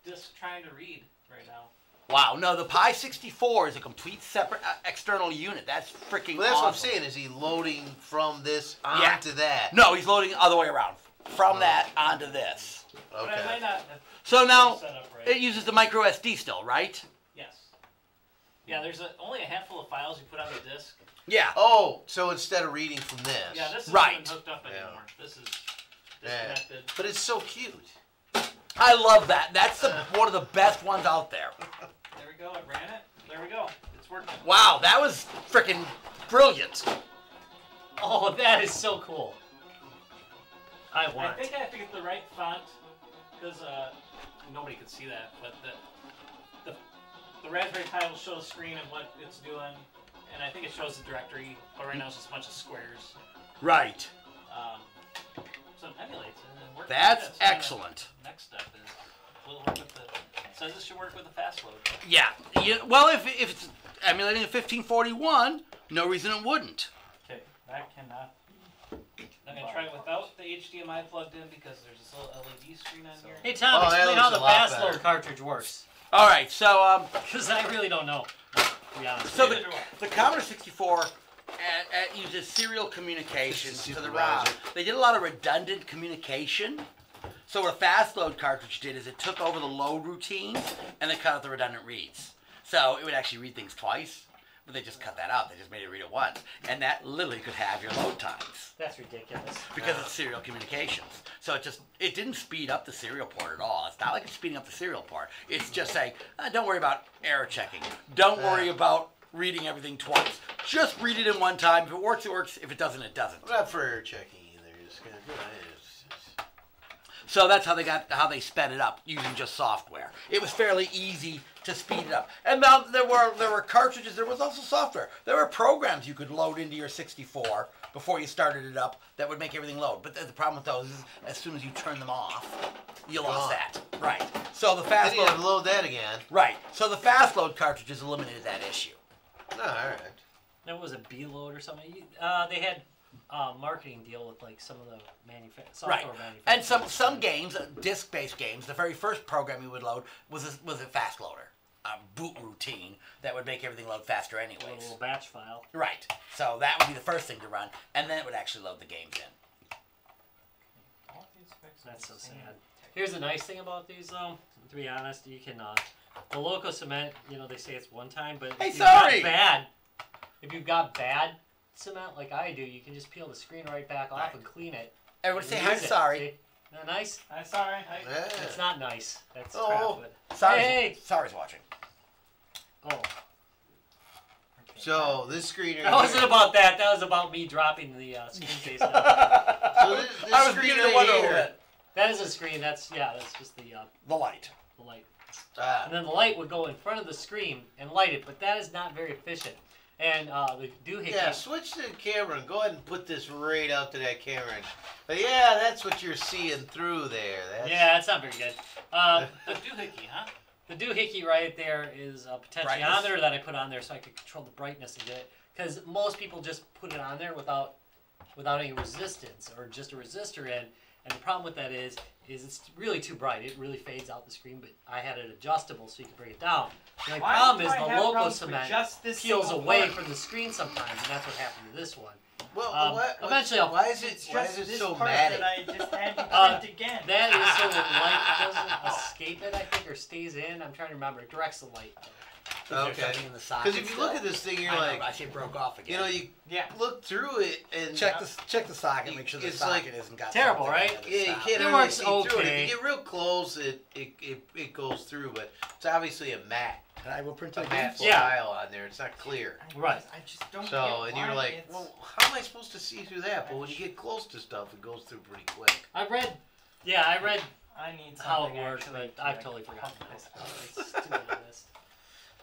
disc trying to read right now. Wow. No, the Pi 64 is a complete separate external unit. That's freaking Well, that's what I'm awesome. saying. Is he loading from this Yeah. onto that? No, he's loading the other way around. From that onto this. But I Okay. might not have So now set up right. it uses the micro SD still, right? Yes. Yeah, there's only a handful of files you put on the disc. Yeah. Oh, so instead of reading from this. Yeah, this isn't Right. even hooked up Yeah. anymore. This is Yeah. disconnected. But it's so cute. I love that. That's one of the best ones out there. There we go. It ran it. There we go. It's working. Wow, that was freaking brilliant. Oh, that is so cool. I I want. think I have to get the right font because nobody could see that, but the Raspberry Pi will show the screen of what it's doing, and I think it shows the directory, but right now it's just a bunch of squares. Right. So it emulates and it works. That's like this. And excellent. the next step is we'll work with it says it should work with the fast load. Yeah. Well, if it's emulating a 1541, no reason it wouldn't. Okay, that cannot. I'm gonna try it without the HDMI plugged in because there's this little LED screen on here. Hey Tom, Oh, that explain how looks the a lot fast better. load cartridge works. All right. So Because I really don't know, to be honest. So with you. the Commodore 64 uses serial communication Just to to the supervise ROM. it. They did a lot of redundant communication. So what a fast load cartridge did is it took over the load routines and they cut out the redundant reads. So it would actually read things twice, but they just cut that out. They just made it read it once. And that literally could have your load times That's ridiculous. because it's serial communications. So it didn't speed up the serial port at all. It's not like it's speeding up the serial port. It's just saying, don't worry about error checking. Don't worry about reading everything twice. Just read it in one time. If it works, it works. If it doesn't, it doesn't. I'm not for error checking either. it's kind of good. So that's how they sped it up using just software. It was fairly easy to speed it up. And now there were cartridges. There was also software. There were programs you could load into your 64 before you started it up that would make everything load. But the problem with those is as soon as you turn them off, you lost that. Right. So the fast Then you have to load that again. Right. So the fast load cartridges eliminated that issue. Oh, all right. There was a B load or something. They had marketing deal with like some of the software manufacturers. And some games, disc-based games, the very first program you would load was a fast loader, a boot routine that would make everything load faster anyways. A little batch file. Right. So that would be the first thing to run, and then it would actually load the games in. That's so sad. Here's the nice thing about these, though. To be honest, you can the local cement. They say it's one time, but if you've got bad cement like I do, you can just peel the screen right back off and clean it. Everybody say hi. Sorry. See? Not nice? I'm sorry. It's not nice. That's Oh. crap. But Sorry's watching. Oh. So this screen. That wasn't about that. That was about me dropping the screen case. So this I was screen beginning to wonder right over here. it. That is a screen. That's just the light. The light. Ah. And then the light would go in front of the screen and light it, but that is not very efficient. And the doohickey. Yeah, switch to the camera and go ahead and put this right out to that camera. But yeah, that's what you're seeing through there. That's not very good. The doohickey, huh? The doohickey right there is a potentiometer that I put on there so I could control the brightness and get it. Because most people just put it on there without any resistance or just a resistor in. And the problem with that is it's really too bright. It really fades out the screen, but I had it adjustable so you can bring it down. The only problem is the local cement peels away from the screen sometimes, and that's what happened to this one. Well, eventually why is it so matte? That I just had you print again. That is so the light doesn't escape it, I think, or stays in. I'm trying to remember. It directs the light. Okay. Because if you look at this thing, you're like, I see it broke off again. you look through it and check the socket, make sure the socket isn't got terrible, something right? on the Yeah, you side. can't It really works see through it. okay. If you get real close, it goes through, but it's obviously a matte And I will print a it matte again. style on there. It's not clear. Right. I just don't So, get and you're why like, it's- well, how am I supposed to see through that? But when you get close to stuff, it goes through pretty quick. I read I need how something it works, actually but I've to, totally like, forgotten cover this. this. It's to be honest.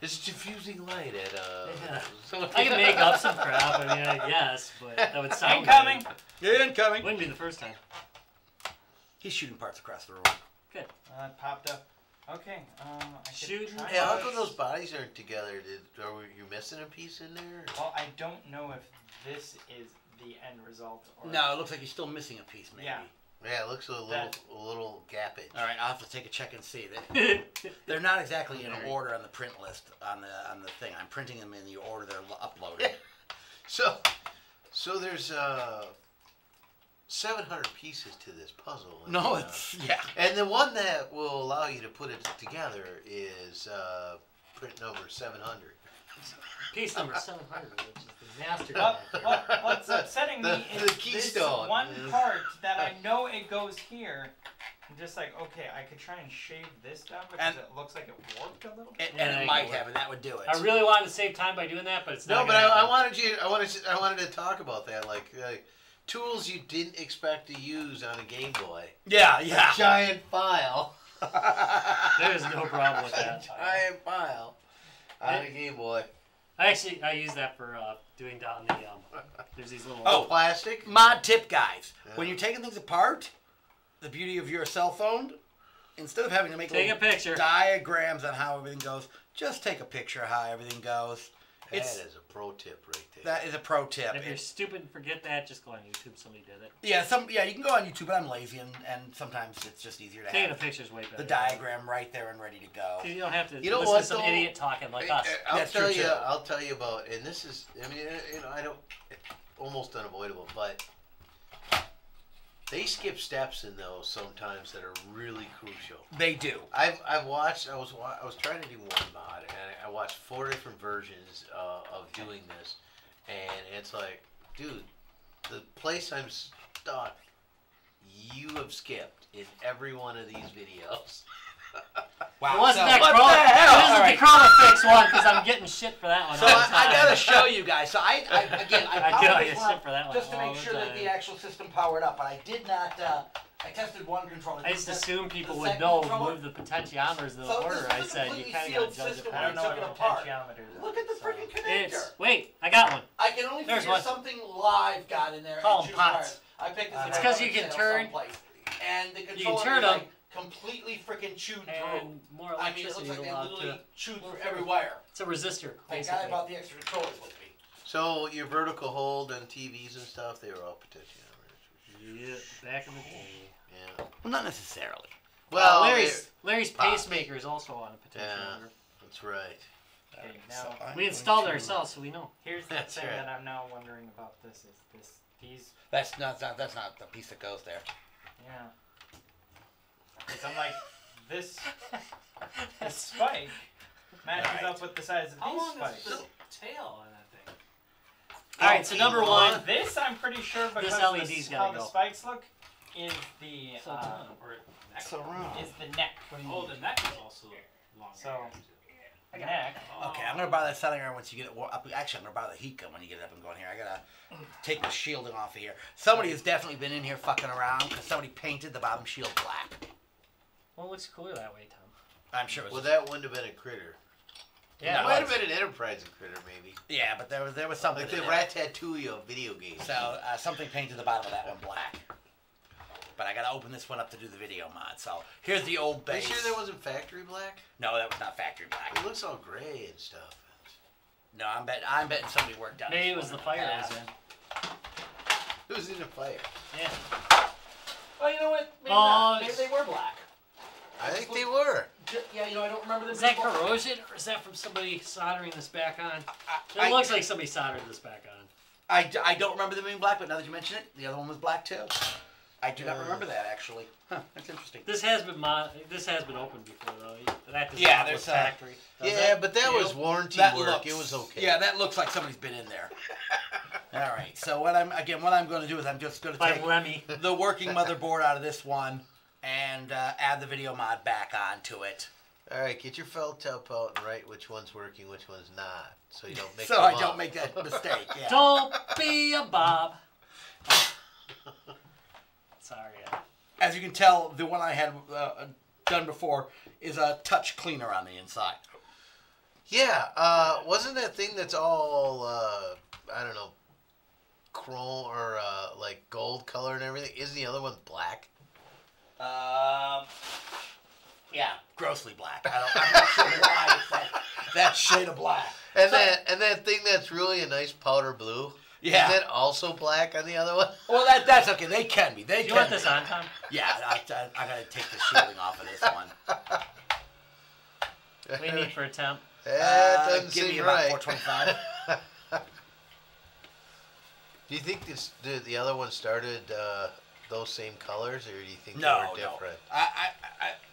It's diffusing light at Yeah. so I can make up some crap, I mean, I guess, but that would sound Incoming! good. Incoming. Wouldn't be the first time. He's shooting parts across the room. Good. It popped up. Okay. I could Shooting try Hey, how this. come those bodies aren't together? Are you missing a piece in there? Well, I don't know if this is the end result or No, it looks like he's still missing a piece, maybe. Yeah. Yeah, it looks a little gappage. All right, I'll have to take a check and see. They're not exactly in order on the print list on the thing. I'm printing them in the order they're uploaded. So there's 700 pieces to this puzzle. And, No, it's and the one that will allow you to put it together is print number 700. Piece number 700, which is the master. What's upsetting The me is this keystone. one part that I know it goes here. I'm just like, okay, I could try and shave this down because And- it looks like it warped a little. and it might have, and that would do it. I really wanted to save time by doing that, but it's No, not but gonna happen. I wanted to talk about that, like tools you didn't expect to use on a Game Boy. Yeah. Giant file. There's no problem with that. Giant file on a Game Boy. I use that for doing down the there's these little Oh, plastic. Mod tip, guys. Yeah. When you're taking things apart, the beauty of your cell phone, instead of having to make take a little picture. diagrams on how everything goes, just take a picture of how everything goes. That is a pro tip right there. That is a pro tip. If you're stupid and forget that, just go on YouTube. Somebody did it. Yeah, you can go on YouTube, but I'm lazy, and sometimes it's just easier to Taking a have picture's way better. the diagram right there and ready to go. 'Cause you don't have to You know listen what, to some though? idiot talking like us. I'll tell you. too. I'll tell you about, and this is. I mean, I don't. It's almost unavoidable, but they skip steps in those sometimes that are really crucial. They do. I've watched. I was trying to do one mod, and I watched 4 different versions of doing this, and it's like, dude, the place I'm stuck, you have skipped in every one of these videos. Wow. It wasn't that what Chroma. the hell? It isn't All the Chroma Fix one because I'm getting shit for that one. So all the I time. gotta show you guys. So I I powered get this one shit for that up one just to all make the sure that time. the actual system powered up, but I did not. I tested one controller. I just assumed people the would second know controller. move the potentiometers in the So order. this I is a said you completely kind of gotta sealed judge system. it. I don't know Took what it a apart. potentiometer is. Look at the so. freaking connector. It's wait, I got one. I can only There's figure one. something live got in there. Call and them choose pots. wires. I picked this. It's up 'cause on you can sale turn- someplace. And the You can controller turn is them. like completely freaking chewed through. And more I mean, it looks electricity like they allowed literally to. chewed through every wire. It's a resistor, Thank God I basically. bought the extra controllers with me. So your vertical hold on TVs and stuff, they were all potentiometers. Yeah, back in the day. Yeah. Well, not necessarily. Well, Larry's pacemaker is also on a Yeah. potentiometer. that's right. Okay, now We installed it ourselves, so we know. here's the That's thing right. that I'm now wondering about this is these That's not the piece that goes there. yeah. Because I'm like this spike matches up with the size of How these long is spikes. the tail on that thing? All right, so number one. This I'm pretty sure because LED's this, gotta how the go. spikes look is the Or neck? is the neck. When you, Oh, the neck is also longer. So- neck. Okay, I'm gonna borrow that setting iron once you get it up. Actually, I'm gonna borrow the heat gun when you get it up and going here. I gotta take the shielding off of here. Somebody has definitely been in here fucking around because somebody painted the bottom shield black. Well, it looks cooler that way, Tom. I'm sure it Well, was. that wouldn't have been a critter. Yeah, It might have been an Enterprise critter, maybe. Yeah, but there was something. Like the in Ratatouille of video games. So something painted the bottom of that one black. But I gotta open this one up to do the video mod. So here's the old Are you base. sure that wasn't factory black? No, that was not factory black. It looks all gray and stuff. No, I'm betting somebody worked on maybe this it was one the in fire it past. was in. It was in a fire. Yeah. Well, you know what? Maybe Oh, not. Maybe it's- they were black. I think they were. Yeah, you know, I don't remember them. Is that being black. corrosion, or is that from somebody soldering this back on? I- It looks like somebody soldered this back on. I don't remember them being black, but now that you mention it, the other one was black too. I do not remember that actually. Huh, that's interesting. This has been opened before though. That does Yeah, not there's look a- factory. Does Yeah, it? but that was warranty That work. looks, It was okay. Yeah, that looks like somebody's been in there. All right. So what I'm going to do is I'm just going to by take Remy. the working motherboard out of this one and add the video mod back onto it, All right, get your felt tip out and write which one's working, which one's not, so you don't make. so them I up. don't make that mistake. Yeah. Don't be a Bob. Sorry. As you can tell, the one I had done before is a touch cleaner on the inside. Yeah, wasn't that thing that's all I don't know, chrome or like gold color and everything? Isn't the other one black? Yeah, grossly black. I'm not sure why it's that shade of black. And that thing that's really a nice powder blue. Yeah. Isn't that also black on the other one? Well, that's okay. They can be. They Do can you want be. this on, Tom? Yeah, I gotta take the shielding off of this one. What do you need for a temp? That doesn't give me seem about right. 425. Do you think the other one started those same colors, or do you think No, they were different? no.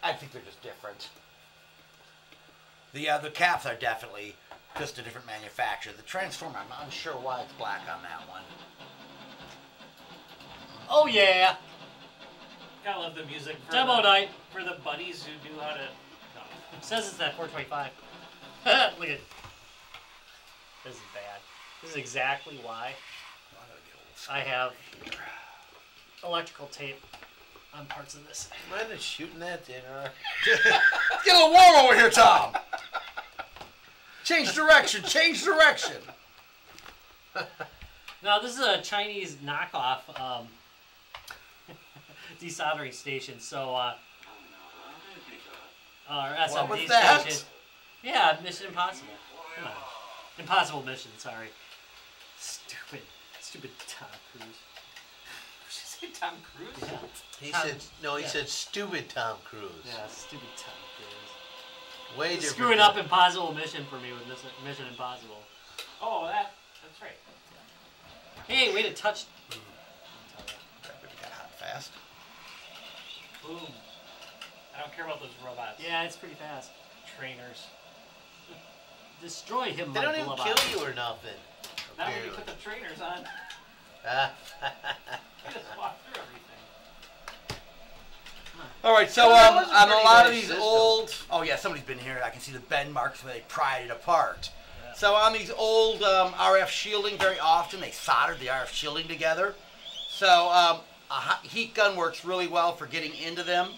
I think they're just different. The caps are definitely just a different manufacturer. The transformer, I'm unsure why it's black on that one. Oh yeah, Gotta love the music for demo night. for the buddies who knew how to. No. It says it's at 425. Look at. This is bad. This is exactly why I have electrical tape on parts of this. Mind us shooting that thing, huh? It's getting a little warm over here, Tom. Change direction. Change direction. Now this is a Chinese knockoff desoldering station. So or SMD What was that? station. Yeah, Mission Impossible. Come on. Impossible Mission. Sorry. Stupid Tom Cruise. Did you say Tom Cruise? Yeah. He Tom- said no. He yeah. said stupid Tom Cruise. Yeah, stupid Tom Cruise. Way different. Screwing up Impossible Mission for me with Mission Impossible. Oh, that's right. Hey, way to touch. That really got hot fast. Boom. I don't care about those robots. Yeah, it's pretty fast. Trainers. Destroy him, They my don't even beloved. kill you or nothing. Not when you Apparently. put the trainers on. You just walk through everything. All right, so Well, that was a on a pretty lot of nice these system. old, oh yeah, somebody's been here. I can see the bend marks where they pried it apart. Yeah. So on these old RF shielding, very often they soldered the RF shielding together. So a heat gun works really well for getting into them.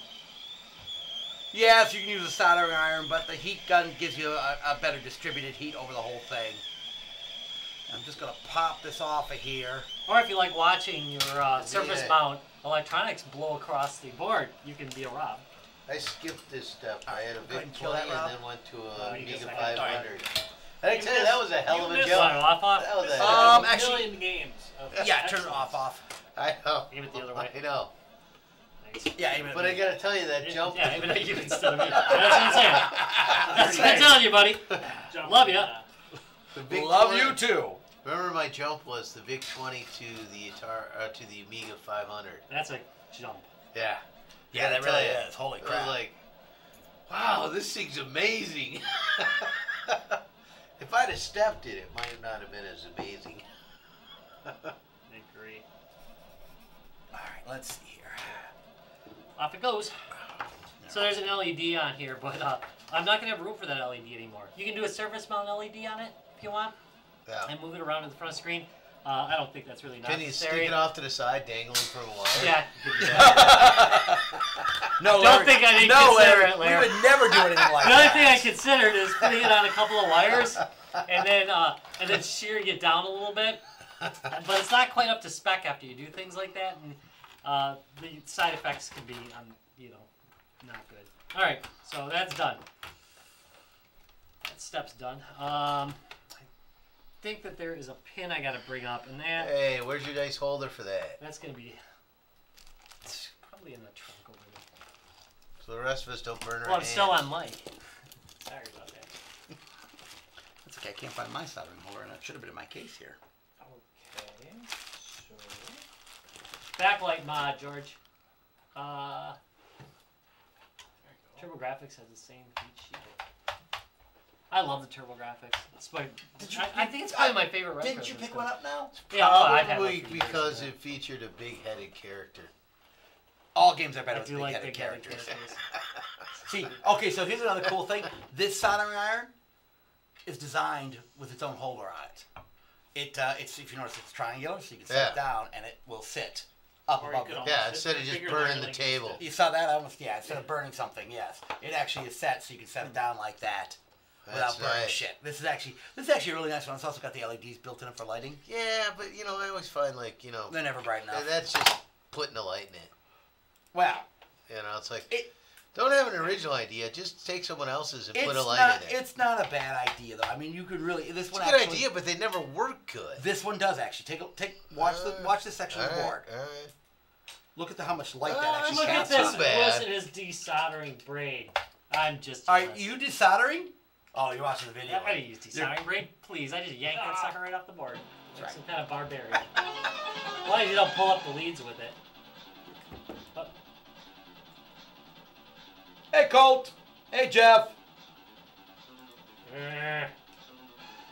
Yes, you can use a soldering iron, but the heat gun gives you a better distributed heat over the whole thing. I'm just gonna pop this off of here. Or if you like watching your surface mount electronics blow across the board, you can be a Rob. I skipped this step. I had a Go ahead VIC and kill 20 that, Rob. and then went to a you Amiga just- 500. And I tell you, that was a hell of a missed jump. Off. That was a actually- million games. Of Yeah, turn it excellence. off. I know. Aim it the other way. I know. Nice. Yeah, aim it. But I gotta tell you, that jump. Yeah, aim it at you instead of me. That's what I'm saying. That's what I'm telling you, buddy. Jump Love in, ya. The VIC Love 20 you too. Remember, my jump was the VIC 20 to the to the Amiga 500. That's a jump. Yeah. Yeah, that Gotta tell really ya. is. Holy It was crap. like, wow, this thing's amazing. If I'd have stepped it, it might not have been as amazing. I agree. All right, let's see here. Off it goes. So there's an LED on here, but I'm not going to have room for that LED anymore. You can do a surface mount LED on it if you want, Yeah. and move it around to the front of the screen. I don't think that's really Can you necessary. stick it off to the side, dangling from a wire? Yeah. You can do that. No, Don't think I didn't consider it, Larry. We would never do anything like The that. other thing I considered is putting it on a couple of wires, and then shearing it down a little bit. But it's not quite up to spec after you do things like that, and the side effects can be, not good. All right, so that's done. That step's done. I think that there is a pin I got to bring up, and Hey, where's your nice holder for that? that's gonna be it's probably in the trunk over there. So the rest of us don't burn our Well, I'm hands. still on mic. Sorry about that. That's okay. I can't find my soldering holder, and it should have been in my case here. Okay. So. Backlight mod, George. There you go. TurboGrafx has the same heat sheet. I love the TurboGrafx. It's my, I think it's probably my favorite retro Didn't you pick system. one up now? Yeah, I've had one Probably for years, because yeah. it featured a big-headed character. All games are better I with do like big-headed big-headed characters. characters. See, okay, so here's another cool thing. This soldering iron is designed with its own holder on it. It's if you notice, it's triangular, so you can set it down, and it will sit up Or you above could the. almost Yeah, sit instead of just bigger burning than the like table. You saw that? Instead of burning something, yes. It actually is set so you can set it down like that without That's burning nice. shit. This is actually a really nice one. It's also got the LEDs built in it for lighting. Yeah, but I always find They're never bright enough. that's just putting a light in it. Wow. It's like, don't have an original idea. Just take someone else's and put a light not, in it. It's not a bad idea though. I mean, you could really this It's one a good actually, idea, but they never work good. This one does actually. Watch this section of the board. All right. Look at how much light Oh, that actually Look at casts this. on. Too bad. Listen, his desoldering braid. I'm just. Are impressed. you desoldering? Oh, you're watching the video. I didn't use desoldering braid. Please, I just yanked that sucker right off the board. Like some kind of barbarian. Why you don't pull up the leads with it? Oh, Hey, Colt. Hey, Jeff.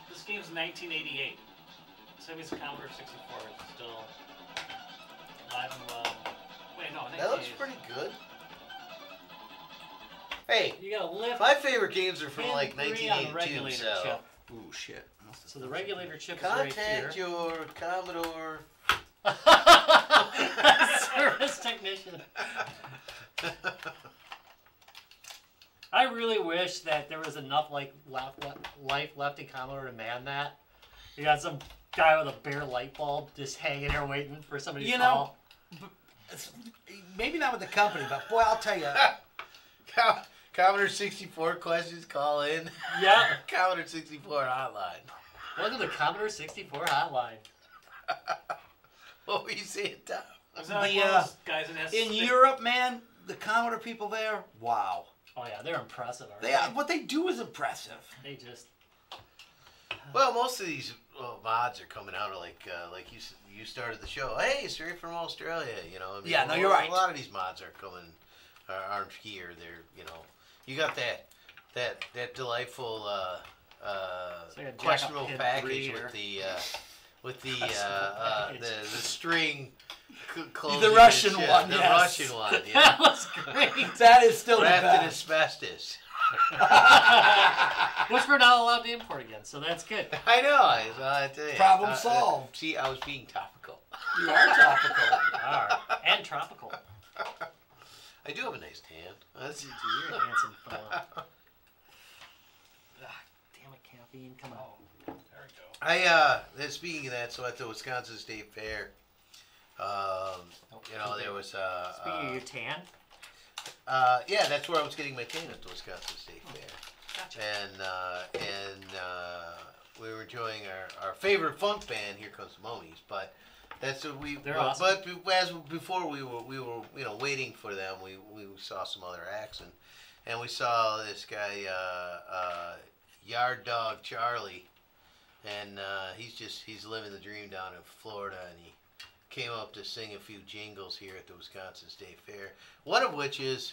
This game's 1988. So it's a Commodore 64. It's still alive and well. Wait, no, That looks 1988. pretty good. Hey, you gotta lift. my favorite games are from pin like 3 on the 1982. regulator So chip. Ooh, shit. So the regulator chip is right here. contact your Commodore. Service technician. I really wish that there was enough life left in Commodore to man that. You got some guy with a bare light bulb just hanging there waiting for somebody to call. Maybe not with the company, but boy, I'll tell you. Commodore 64 questions, call in. Yeah. Commodore 64 hotline. Welcome to Commodore 64 Hotline. What were you saying, Tom? Was that like The, one of those guys in In Europe, man, the Commodore people there, wow. Oh yeah, they're impressive, aren't They what they do is impressive. They just. Well, most of these mods are coming out of like you started the show. Hey, straight from Australia, I mean, Yeah, no, you're right. A lot of these mods are coming, aren't here. They're, you got that delightful like a questionable jack-up package pin with breeder. with the string. The Russian one, The yes. Russian one, That yeah. was great. That is still the Wrapped in best. asbestos. Which we're not allowed to import again, so that's good. I know. I tell you. Problem solved. See, I was being topical. You are topical. And tropical. I do have a nice tan. That's You're a handsome fellow. Damn it, caffeine, come on. There we go. Speaking of that, so at the Wisconsin State Fair, there was Speaking of your tan, yeah, that's where I was getting my tan at the Wisconsin State Fair. gotcha. And we were enjoying our favorite funk band, Here Comes the Monies, but that's what we. They're awesome. But before we were waiting for them, we saw some other acts, and we saw this guy Yard Dog Charlie, and he's living the dream down in Florida, and he came up to sing a few jingles here at the Wisconsin State Fair. One of which is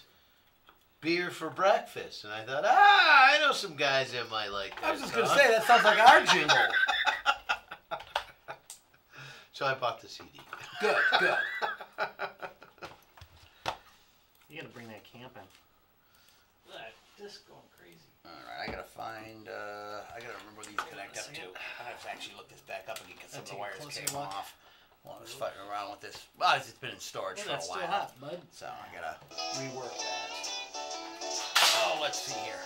beer for breakfast, and I thought, I know some guys that might like that. I was just going to say, that sounds like our jingle. So I bought the CD. Good. You gotta bring that camp in. That disc going crazy. All right, I got to find, I got to remember where these connect up to. I have to actually look this back up again because some of the Take a wires closer came look. off while I was fighting around with this. Well, it's been in storage Yeah, for a that's while. still hot, bud. So I got to rework that. Oh, let's see here.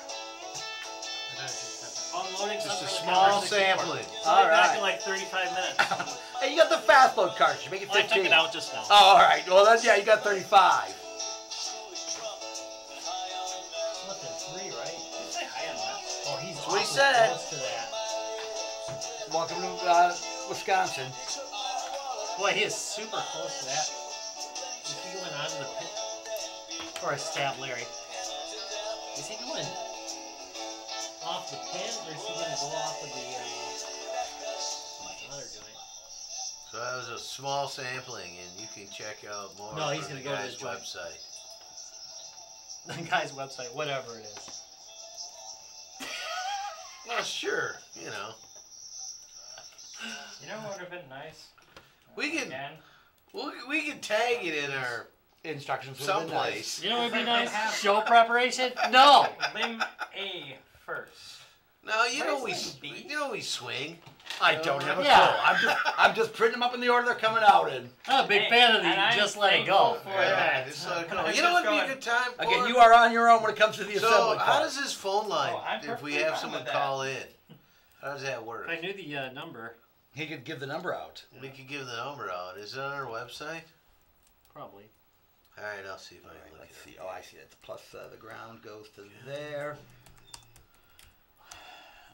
Unloading Just a something small with sampling. I'll be back Alright. in like 35 minutes. Hey, you got the fast load cartridge. Make it I 15. took it out just now. Oh, all right. Well, then, yeah, you got 35. Nothing, 3, right? Did you say high on that? Oh, he's what he awful said. close to that. Welcome to Wisconsin. Boy, he is super close to that. Is he going onto the pit? Or a stab Larry? Is he going off the pin, or is he going to go off of the other joint? So that was a small sampling, and you can check out more No, he's from the gonna go to guy's the joint. website. The guy's website, whatever it is. Well, sure, you know. You know what would have been nice? We can Again? we can tag it in our Instructions would have been someplace. You know what would be nice? Show preparation? No! Limb A first. No, you know Where's we Limb B? we swing. I don't have a Yeah. clue. I'm just printing them up in the order they're coming out in. I'm a big Hey, fan of the and I'm just let it go. thankful for that. just let it go. I'm You know what just would be a going- good time for? Again, you are on your own when it comes to the So assembly how part. does this phone line, Oh, I'm if we perfectly have fine someone with that. call in, how does that work? If I knew the number, He could give the number out. We could give the number out. Is it on our website? probably. All right, I'll see if All I right, can look let's it see. up. Oh, I see. It's plus the ground goes to there.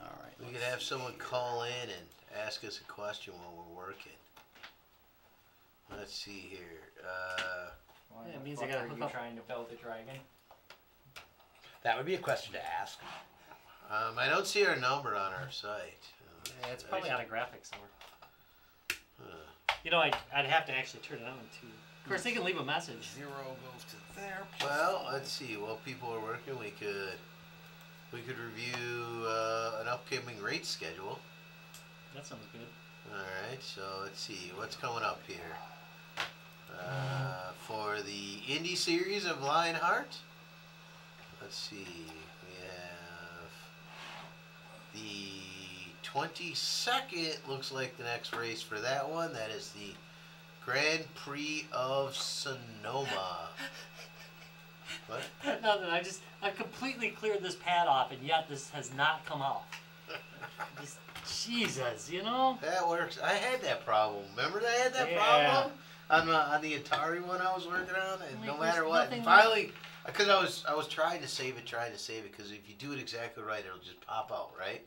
All right. We let's could have see someone here. call in and ask us a question while we're working. Let's see here. Why Yeah, it the means I fuck gotta are hook you up. trying to build a dragon? That would be a question to ask. I don't see our number on our site. Yeah, it's probably out of graphics somewhere. Huh. You know, I'd have to actually turn it on too. Of course, they can leave a message. 0 goes to there. plus Well, 1. let's see. While people are working, we could review an upcoming rate schedule. That sounds good. All right. So let's see what's coming up here. For the indie series of Lionheart, let's see. We have the 22nd. Looks like the next race for that one. That is the Grand Prix of Sonoma. What? Nothing. I completely cleared this pad off, and yet this has not come off. Just Jesus, you know. That works. I had that problem. Remember that I had that Yeah. problem on the Atari one I was working on, and Like, no there's matter what, nothing- finally, because I was trying to save it, because if you do it exactly right, it'll just pop out, right?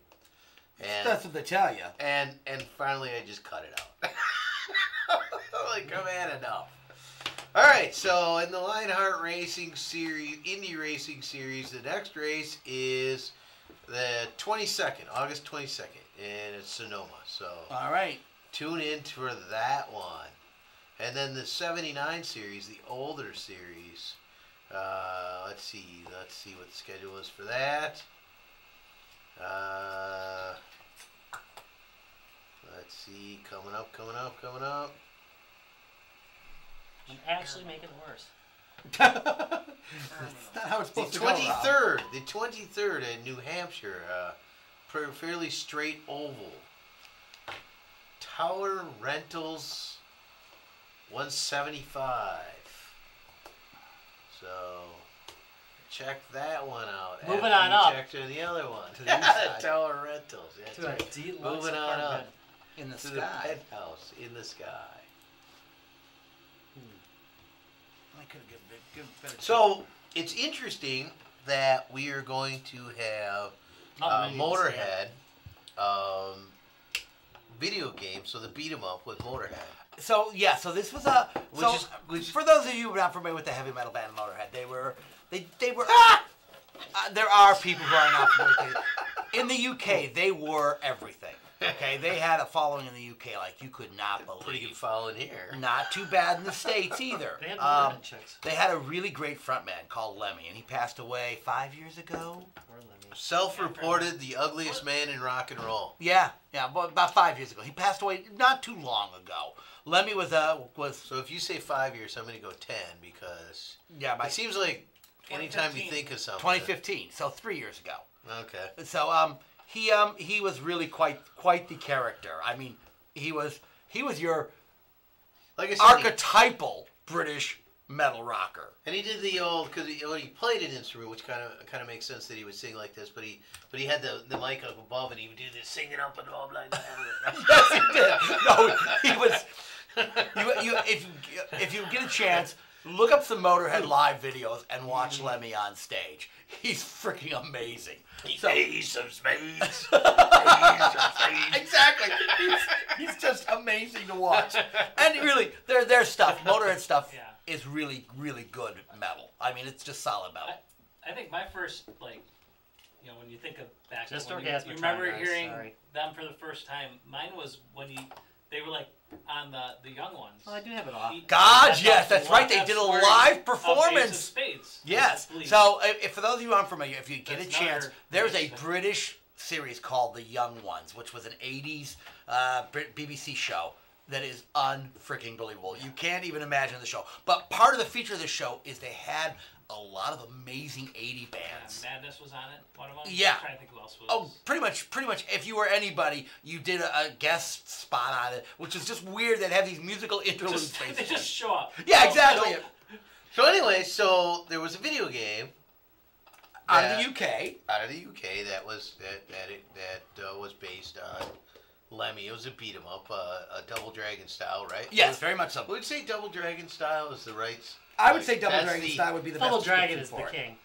And That's what they tell you. and finally, I just cut it out. Like, I've had enough. All right, so in the Lionheart Racing Series, Indy Racing Series, the next race is the 22nd, August 22nd, and it's Sonoma. So All right. tune in for that one. And then the 79 series, the older series. Let's see what the schedule is for that. Let's Let's see. Coming up, coming up, coming up. I'm actually making it worse. That's not how it's The supposed to go. Rob. 23rd. The 23rd in New Hampshire. Fairly straight oval. Tower Rentals 175. So check that one out. Moving after on you up. Check to the other one. To the east side. Tower Rentals. That's To a right. deluxe Moving on apartment. up In the to the sky. penthouse in the sky. I could have given better. So it's interesting that we are going to have Motorhead video game, so the beat 'em up with Motorhead. So yeah, so this was a Which for those of you who are not familiar with the heavy metal band Motorhead, they were there are people who are not familiar with it. In the UK, they were everything. Okay, they had a following in the UK like you could not believe. pretty good following here. Not too bad in the States either. They had Motorhead chicks. They had a really great frontman called Lemmy, and he passed away 5 years ago. Poor Lemmy. Self-reported the ugliest man in rock and roll. Yeah, about 5 years ago. He passed away not too long ago. Lemmy was So if you say 5 years, I'm going to go 10 because yeah, by it seems like anytime you 2015. think of something. 2015, so 3 years ago. Okay. So he was really quite the character. I mean, he was your Like I said, archetypal British metal rocker. and he did the old because he played an instrument, which kind of makes sense that he would sing like this. But he had the mic up above, and he would do this singing up and all like that. Yes, he did. No, he was. If you get a chance, look up some Motorhead live videos and watch Lemmy on stage. He's freaking amazing. So, He's some spades. exactly. He's just amazing to watch. And really, their stuff, Motorhead stuff, Yeah. is really, really good metal. I mean, it's just solid metal. I think my first, like, you know, when you think of back Just when orgasmic you remember time, guys, hearing sorry. them for the first time. Mine was when they were like on the young ones. Well, I do have it off. God, yes, that's right. They did a live Of Ace performance. of Spades. Yes. I believe. So, if for those of you who aren't familiar, if you get That's a chance, another there's a interesting- British series called The Young Ones, which was an 80s BBC show that is unfreaking believable. You can't even imagine the show. But part of the feature of the show is they had a lot of amazing 80 bands. Madness was on it. One of them. Yeah. I'm trying to think who else was. Oh, pretty much. If you were anybody, you did a guest spot on it, which is just weird. That have these musical interludes. they basically. just show up. Yeah, exactly. So anyway, so there was a video game Out of the UK. out of the UK that was based on Lemmy. It was a beat 'em up, a Double Dragon style, right? Yes, very much so. Would say Double Dragon style is the right. I would say Double That's Dragon the- style would be the Double best Dragon description is the for it. king.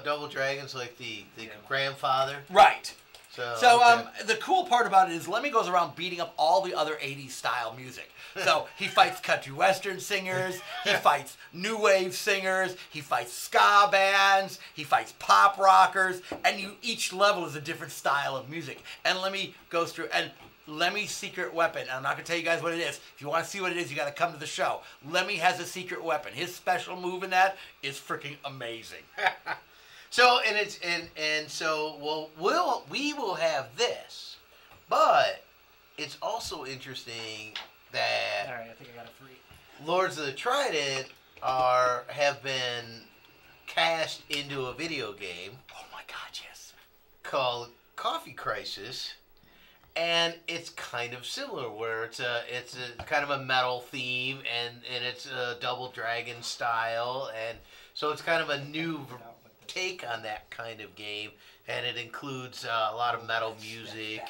Double Dragon's like the grandfather. Right. So So the cool part about it is Lemmy goes around beating up all the other 80s style music. So he fights country western singers, he fights new wave singers, he fights ska bands, he fights pop rockers, and each level is a different style of music. And Lemmy goes through, and Lemmy's secret weapon, and I'm not going to tell you guys what it is. If you want to see what it is, you got to come to the show. Lemmy has a secret weapon. His special move in that is freaking amazing. So we will have this, but it's also interesting that All right, I think I got it free. Lords of the Trident have been cast into a video game Oh my God, yes. called Coffee Crisis, and it's kind of similar where it's a kind of a metal theme and it's a Double Dragon style, and so it's kind of a new take on that kind of game, and it includes a lot of metal music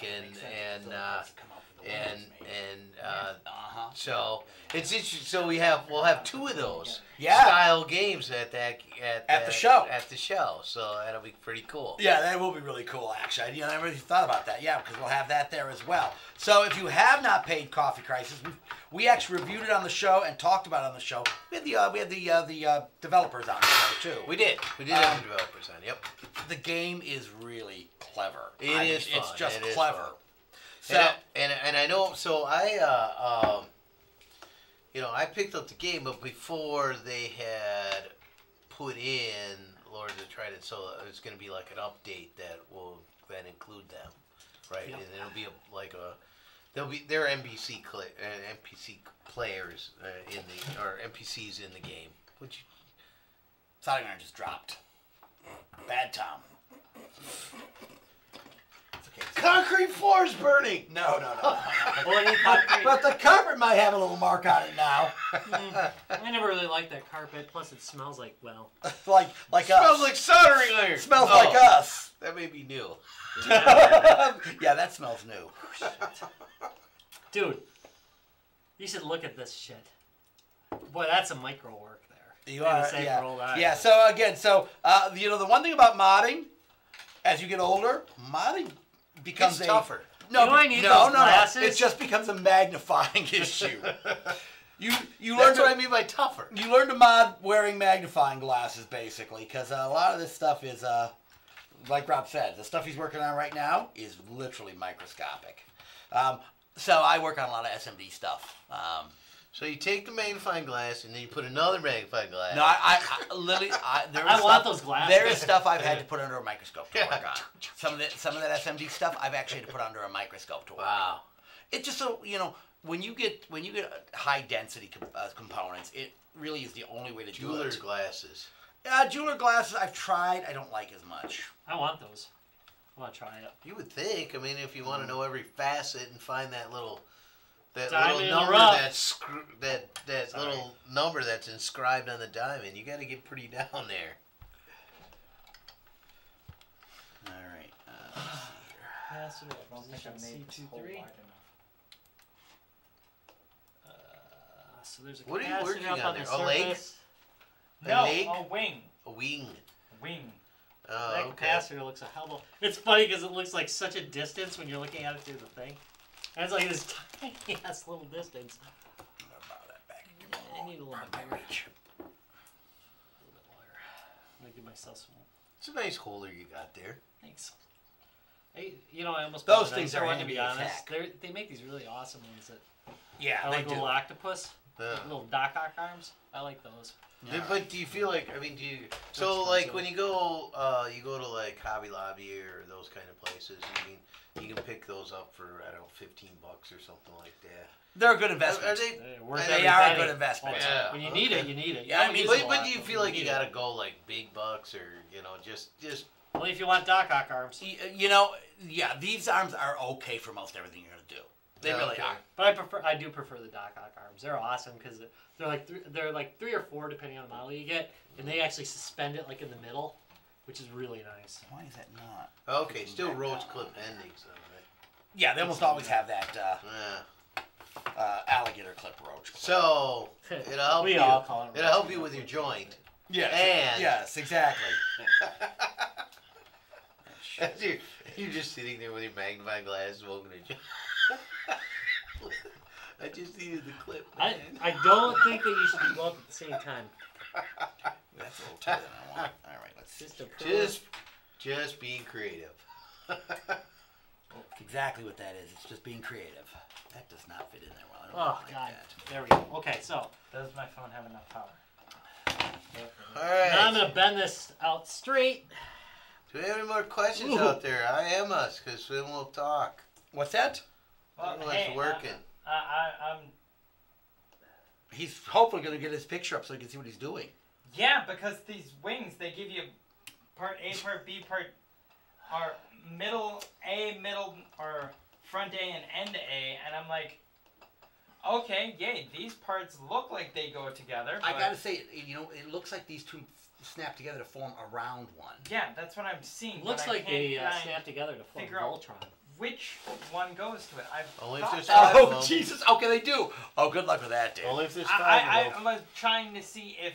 so it's interesting. So we'll have two of those style games at the show. At the show, so that'll be pretty cool. Yeah, that will be really cool, actually. I never really thought about that. Yeah, because we'll have that there as well. So if you have not paid Coffee Crisis, we actually reviewed it on the show and talked about it on the show. We had the developers on the show too. We did have the developers on. Yep. The game is really clever. It is fun. It's just It is clever. fun. So And I know. So I picked up the game, but before they had put in Lord of the Trident, so it's going to be like an update that will then include them, right? Yep. And it'll be There are NPC players or NPCs in the game. Which Sounding iron just dropped. Bad Tom. It's okay. concrete floors burning. No. But But the carpet might have a little mark on it now. I never really liked that carpet. Plus, it smells like, well. like Smells us. like soldering iron. Smells like us. That may be new. Yeah, that smells new. Dude, you should look at this shit. Boy, that's some micro work there. You are, Say yeah. for old eyes. Yeah. So again, the one thing about modding, as you get older, modding becomes It's tougher. No, You know I need no, those no. glasses? It just becomes a magnifying issue. You learn That's to what I mean by tougher. you learn to mod wearing magnifying glasses basically, because a lot of this stuff is like Rob said, the stuff he's working on right now is literally microscopic. So I work on a lot of SMD stuff. So you take the magnifying glass and then you put another magnifying glass. No, I literally, I want those glasses. There is stuff I've had to put under a microscope to work on. Some of that SMD stuff I've actually had to put under a microscope to work on. Wow. It just so when you get high density components, it really is the only way to do Jeweler it. glasses. Jeweler glasses I've tried. I don't like as much. I want those. I want to try it. You would think. I mean, if you want to know every facet and find that little Diamond in the number rough. that little number that's inscribed on the diamond, you got to get pretty down there. All right. Pass it I don't think I made this hole wide C23. enough. So there's a What are you capacitor working up on the there? A leg? surface. No, leg? a wing. A wing. Wing. Oh, That okay. capacitor looks a hell of a... It's funny because it looks like such a distance when you're looking at it through the thing. And it's like this tiny ass little distance. I'm gonna borrow that back. I need a little bit bigger. A little bit wider. I'm gonna give myself some more. It's a nice holder you got there. Thanks. Hey, I almost Those bought a things nicer are one, to be handy as honest. heck. They make these really awesome ones that Yeah, I like they do. little octopus, Yeah. little Doc Ock arms. I like those. Yeah. But do you feel like, I mean, so expensive. like when you go to like Hobby Lobby or those kind of places, you can pick those up for, I don't know, $15 or something like that. They're a good Are investment. they? They're worth They every are a penny. good investment. Yeah. When you need it, you need it. You Yeah, I don't mean, use it a But lot, do you but feel when like you need gotta it. go like big bucks or just Only if you want Doc Ock arms. Yeah, these arms are okay for most everything you're gonna do. They Yeah, really okay. are. But I do prefer the Doc Ock arms. They're awesome because they're like 3 or 4 depending on the model you get, and they actually suspend it like in the middle, which is really nice. Why is that not? okay? Still roach clip endings, though, right? Yeah, they almost always have that Yeah. alligator clip roach. So it'll help We you. all call them It'll help you with your joint. Yes. And- Yes, exactly. As you're just sitting there with your magnifying glass smoking a joint. I just needed the clip, man. I don't think that you should be both at the same time. That's a little tighter than I want. All right, let's Just a pearl. Just being creative. exactly what that is. It's just being creative. That does not fit in there well. I don't Oh like god. that. There we go. Okay, so Does my phone have enough power? All right. now I'm gonna bend this out straight. Do we have any more questions Ooh. out there? I am us, because then we'll talk. What's that? Well, Everyone's hey, working. I'm He's hopefully going to get his picture up so he can see what he's doing. yeah, because these wings they give you part A, part B, part or middle A, middle or front A and end A, and I'm like, okay, yay, these parts look like they go together. I but- got to say, it looks like these two snap together to form a round one. Yeah, that's what I'm seeing. Looks but I like can't they find snap together to form figure out Voltron. which one goes to it. I've Only if thought there's that. five of Oh, them. Jesus. Okay, they do. Oh, good luck with that, dude. Only if there's 5 I of them. was trying to see if,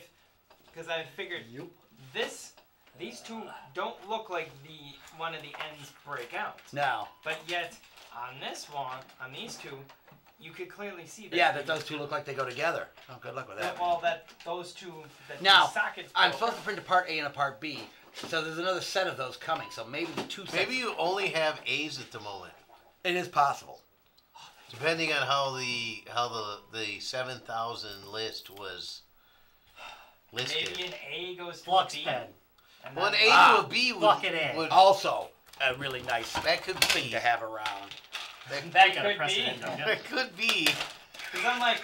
because I figured these two don't look like the one of the ends break out, Now, but yet on this one, on these two, you could clearly see that. yeah, that those two look like they go together. Oh, good luck with that. Well, that those two, that Now, the sockets. I'm broke supposed to out. print a part A and a part B, so there's another set of those coming. So maybe the two sets. Maybe you only have A's at the moment, It is possible. depending on how the 7,000 list was listed. Maybe an A goes to Flux a B. pen. And Well, an then- A Ah, to a B would, fuck it in. would Also, a really nice that could thing be. to have around. That Gotta could press be. it in, don't you? It could be. Because I'm like,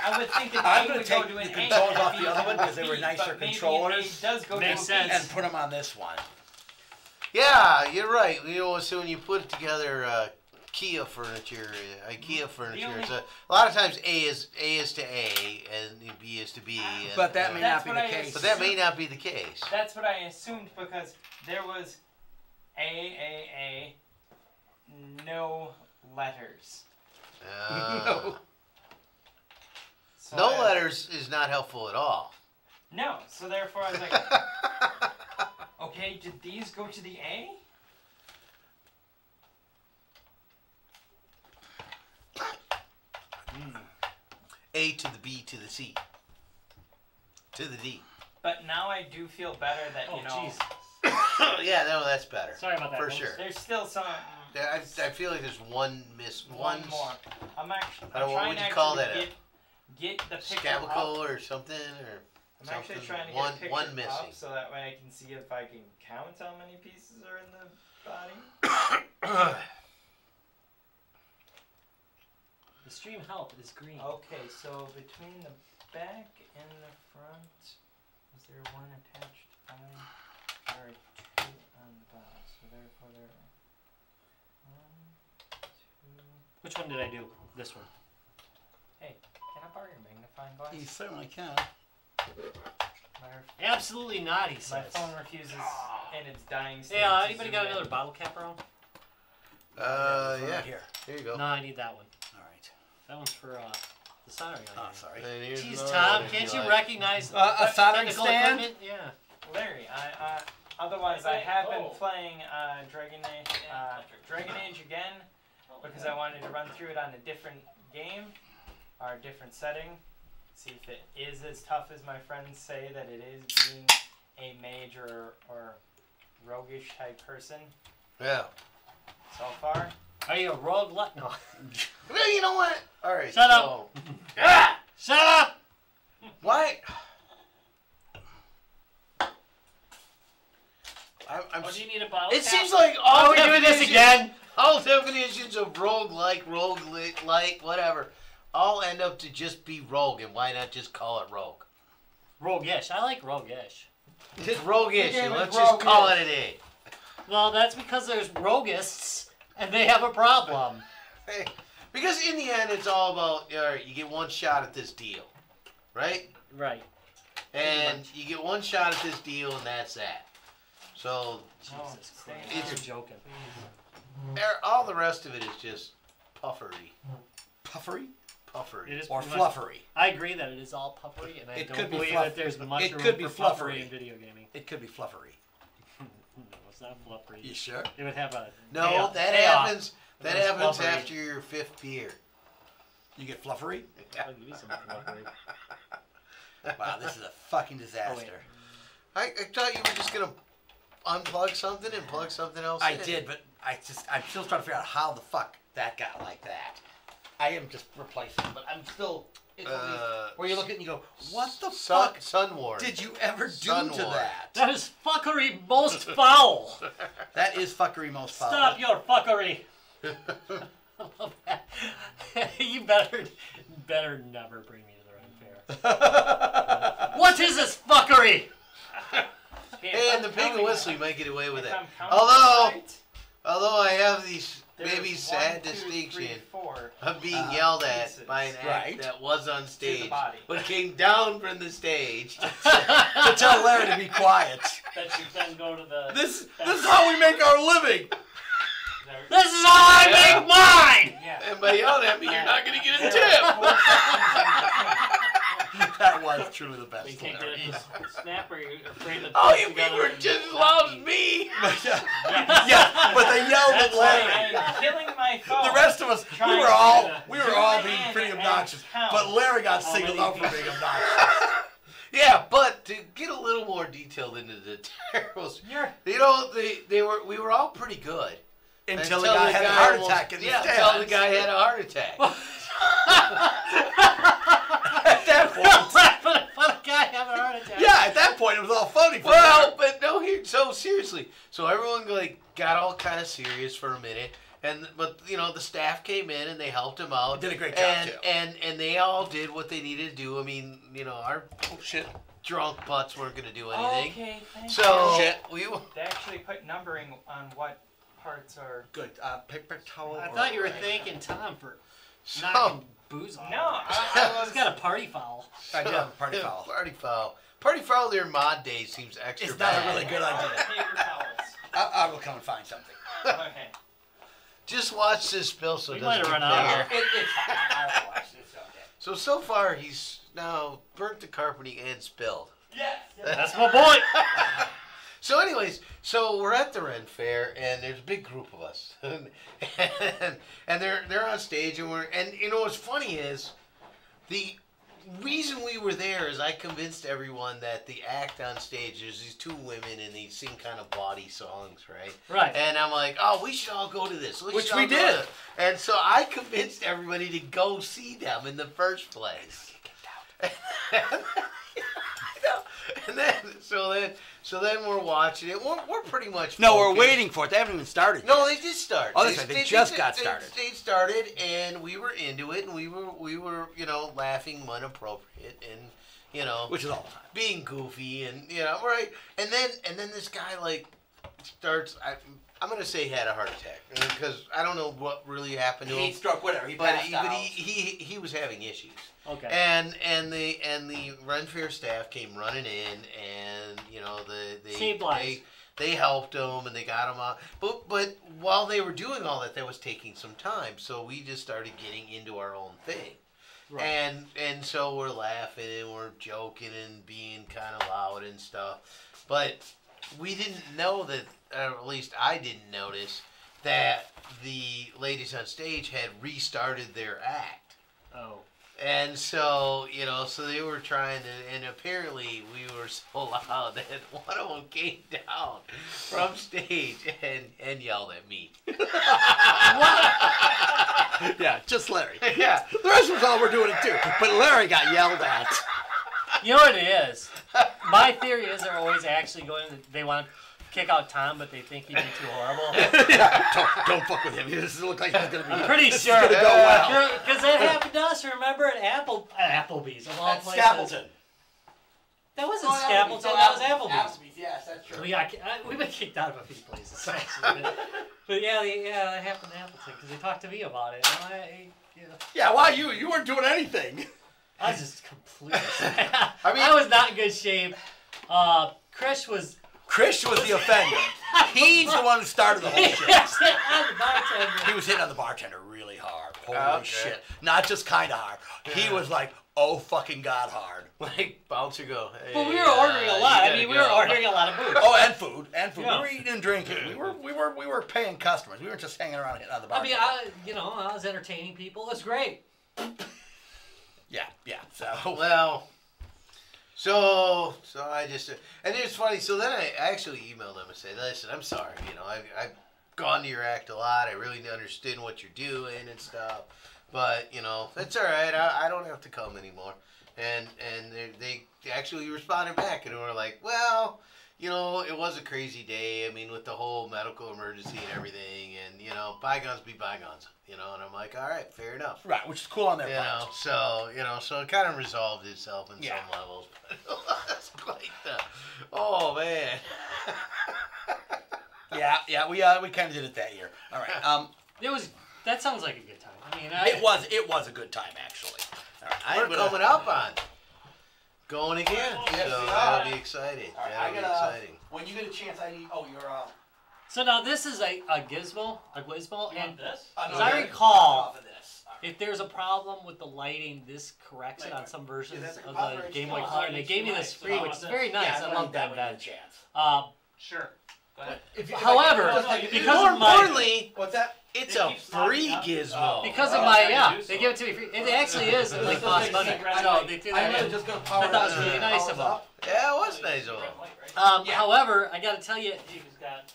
I would think an I'm A going would to go take to an the A. controls and off B the other one to a because they were B, nicer but maybe controllers. an A does go Makes to a B. sense. And put them on this one. Yeah, you're right. You know, so when you put together IKEA furniture, only- it's a lot of times A is to A and B is to B. And, But that may That's not be what the I case. But that may not be the case. That's what I assumed because there was A, no letters. No. So No I- letters is not helpful at all. No, so therefore I was like, okay, did these go to the A? A to the B to the C to the D. But now I do feel better that, Oh, you know, jeez. Yeah, no, that's better. Sorry about that. For folks. sure. there's still some. I feel like there's one One more. I'm actually I don't know, what trying would to you call actually that, get the picture scabicle up. or something or I'm actually something. trying to one get a picture one missing. up so that way I can see if I can count how many pieces are in the body. The stream help is green. Okay, so between the back and the front, is there one attached eye? There are two on the bottom, so therefore there are 1, 2. Which one did I do? This one. Hey, can I borrow your magnifying glass? You certainly can. My, Absolutely not, he my says. phone refuses in its dying state. Hey, to anybody zoom got in. another bottle cap around? Yeah. Here. Here you go. No, I need that one. All right. That one's for the soldering Oh, iron. sorry. And here's Jeez, another Tom, one if can't you you like. recognize A soldering technical stand? equipment? Yeah. Larry, otherwise I have been playing Dragon Age again because I wanted to run through it on a different game or a different setting. See if it is as tough as my friends say that it is, being a mage or roguish type person Yeah. so far. Are you a rogue? No. Well, you know what? All right. Shut so, up. Shut up! Why? I'm Oh, do you need a bottle it cap? seems like Are all we doing this definitions- again? All definitions of rogue-like, whatever, all end up to just be rogue, and why not just call it rogue? Roguish. I like roguish. Just roguish. The game is Let's just call it roguish. a day. Well, that's because there's roguists, and they have a problem. Hey, because in the end, it's all about, all right, you get one shot at this deal, right? Right. And you get one shot at this deal, and that's that. So Jesus Christ. It's- You're joking. all the rest of it is just puffery. Puffery Puffery. It is or pretty much- fluffery. I agree that it is all puffery, and I It don't could be believe fluff- that there's much it room could be for fluffery fluffery. in video gaming. It could be fluffery. No, it's not fluffery. You sure? It would have a No, payoff- that payoff. happens. That It's happens fluffery. after your 5th beer. You get fluffery? I'll give you some fluffery. Wow, this is a fucking disaster. I thought you were just gonna unplug something and plug something else I in. did, but I'm still trying to figure out how the fuck that got like that. I am just replacing, but I'm still. It's one of these where you look at it and you go, "What the fuck Sunwarn. did you ever do to Sunwarn. that?" That is fuckery most foul. That is fuckery most foul. Stop your fuckery. I love that. You better never bring me to the right fair. What is this fuckery? Hey, and the pig and whistle, you might get away with If it. I'm counting Although, right, although I have these there's maybe 1, sad 2, 3, distinction 4. of being yelled at pieces. by an act Right. that was on stage, body. but came down from the stage. To tell Larry to be quiet. That you then go to the. This is how we make our living. This is how I make mine. Yeah. And by yelling at me, you're not going to get a There tip. are 4 sections in between. That was truly the You best. can't get Larry. it to snap, or you're afraid to. All put you together people are and just as not loud as be- me. Yeah, but they yelled at That's why Larry. I'm killing my phone. The rest of us, we Trying were to all zoom being in pretty and obnoxious. count But Larry got how singled many out for being pieces. obnoxious. Yeah, but to get a little more detailed into the terribles, you know, we were all pretty good. Until the guy had a heart almost- attack in the Yeah, stands. until the guy had a heart attack. At that point, For the guy having a heart attack. yeah, at that point it was all funny. For Well, Larry. but no, so no, seriously. So everyone like got all kind of serious for a minute, but the staff came in and they helped him out. Did a great job too. And they all did what they needed to do. I mean, our drunk butts weren't gonna do anything. Okay, thank So you. They actually put numbering on what parts are good. Paper towel. I thought you were thanking Tom for So, knocking booze off. No, I He's got a party foul. I do have a party foul. Party foul. Party foul during mod days seems extra It's bad. not a really good idea. paper towels. I will come and find something. Okay. Just watch this spill so it We doesn't might have get run out. bigger. It's fine. I'll watch this. Okay. So far he's now burnt the carpeting and spilled. Yes. That's my boy. So anyways, so we're at the Ren Fair and there's a big group of us, and they're on stage and what's funny is the reason we were there is I convinced everyone that the act on stage, there's these two women and they sing kind of bawdy songs, right? Right. And I'm like, oh, we should all go to this. Which we did. And so I convinced everybody to go see them in the first place. And then we're watching it. We're pretty much No, we're focused. waiting for it. They haven't even started. No, they did start. Oh, that's right. They just got started. They started, and we were into it, and we were laughing when appropriate, and Which is all the time. being goofy, and right. And then this guy like starts. I'm gonna say he had a heart attack because I don't know what really happened to him. Heat stroke, whatever. He But passed out. he was having issues. Okay. And the Ren Fair staff came running in, and Saved lives. they helped him and they got him out. But while they were doing all that, was taking some time. So we just started getting into our own thing, Right. and so we're laughing and we're joking and being kind of loud and stuff. But we didn't know that, or at least I didn't notice that the ladies on stage had restarted their act. Oh. And so, so they were trying to, and apparently we were so loud that one of them came down from stage and yelled at me. Yeah, just Larry. Yeah. The rest of us all were doing it too, but Larry got yelled at. You know what it is? My theory is they're always actually they want to kick out Tom, but they think he'd be too horrible. Yeah, don't fuck with him. He doesn't look like he's gonna be. I'm pretty this is sure. gonna go well. Because that happened to us, remember, at Applebee's, of all At places. Stapleton. That wasn't Stapleton, that was Applebee's. Applebee's, yes, that's true. We've been kicked out of a few places, actually. But yeah, that happened to Appleton, because they talked to me about it. And Yeah, why you weren't doing anything. I was just completely I mean- I was not in good shape. Chris was the offender. He's the one who started the whole shit. on the bartender. He was hitting on the bartender really hard. Holy Okay. shit. Not just kind of hard. He was like, oh fucking god hard. Like, bouncer go, hey, But we were ordering a lot. you I mean, we gotta were go. ordering a lot of booze. Oh, and food. Yeah. We were eating and drinking. We were paying customers. We weren't just hanging around hitting on the I mean, bartender. I was entertaining people. It was great. Yeah. So Well, so I just, and it's funny. So then I actually emailed them and said, "Listen, I'm sorry. I've gone to your act a lot. I really understood what you're doing and stuff. But that's all right. I don't have to come anymore." And they actually responded back and were like, "Well, it was a crazy day. I mean, with the whole medical emergency and everything, and bygones be bygones. And I'm like, all right, fair enough. right, which is cool on their part. So it kind of resolved itself in Yeah. some levels. But it was quite oh man. Yeah, we kind of did it that year. All right. That sounds like a good time. I mean, It was a good time actually. All right, We're coming up on going again, Yes, so we that'll are. be exciting. All right, That'll be exciting. When you get a chance, I need. Oh, you're So now this is a gizmo, and This? As I recall, if there's a problem with the lighting, this corrects it on some versions that's a of Commodore the Game HD. Boy Color, and they gave me this free, which is very nice. I love BennVenn. Sure. Go ahead. However, because More of my importantly, What's that? it's It a keeps popping free up. gizmo. Oh. because of Oh, my yeah, you do they so. give it to me free. It actually is. It like costs money. So they threw that in. just gonna I thought it was really nice of them. Yeah, it was nice of Red them. light, right? However, I got to tell you, See if he's got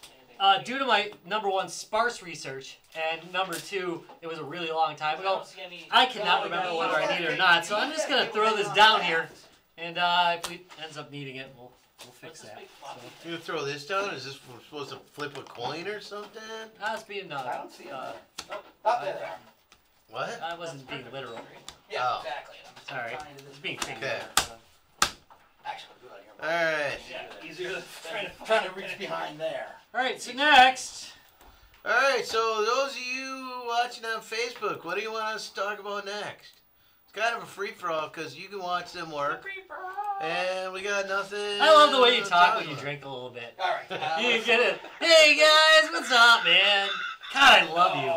anything. due to my number one sparse research and number two, it was a really long time I ago. don't see any. I cannot remember whether I need it or not, so I'm just gonna throw this down here, and if we ends up needing it, we'll We'll fix What's this that. big floppy So, thing? You throw this down? Is this supposed to flip a coin or something? I was being I don't see it. uh, Up there. What? I wasn't being literal. Yeah, Oh. exactly. Sorry. I'm trying to I do was this. being crazy. Okay. Actually, I'll do it All on your right. Yeah, easier than I'm trying to reach behind there. Alright, so next. All right. So those of you watching on Facebook, what do you want us to talk about next? It's kind of a free for all because you can watch them work, and we got nothing. I love the way you to talk when you about. drink a little bit. All right. You get it. Hey guys, what's up, man? God, I love you.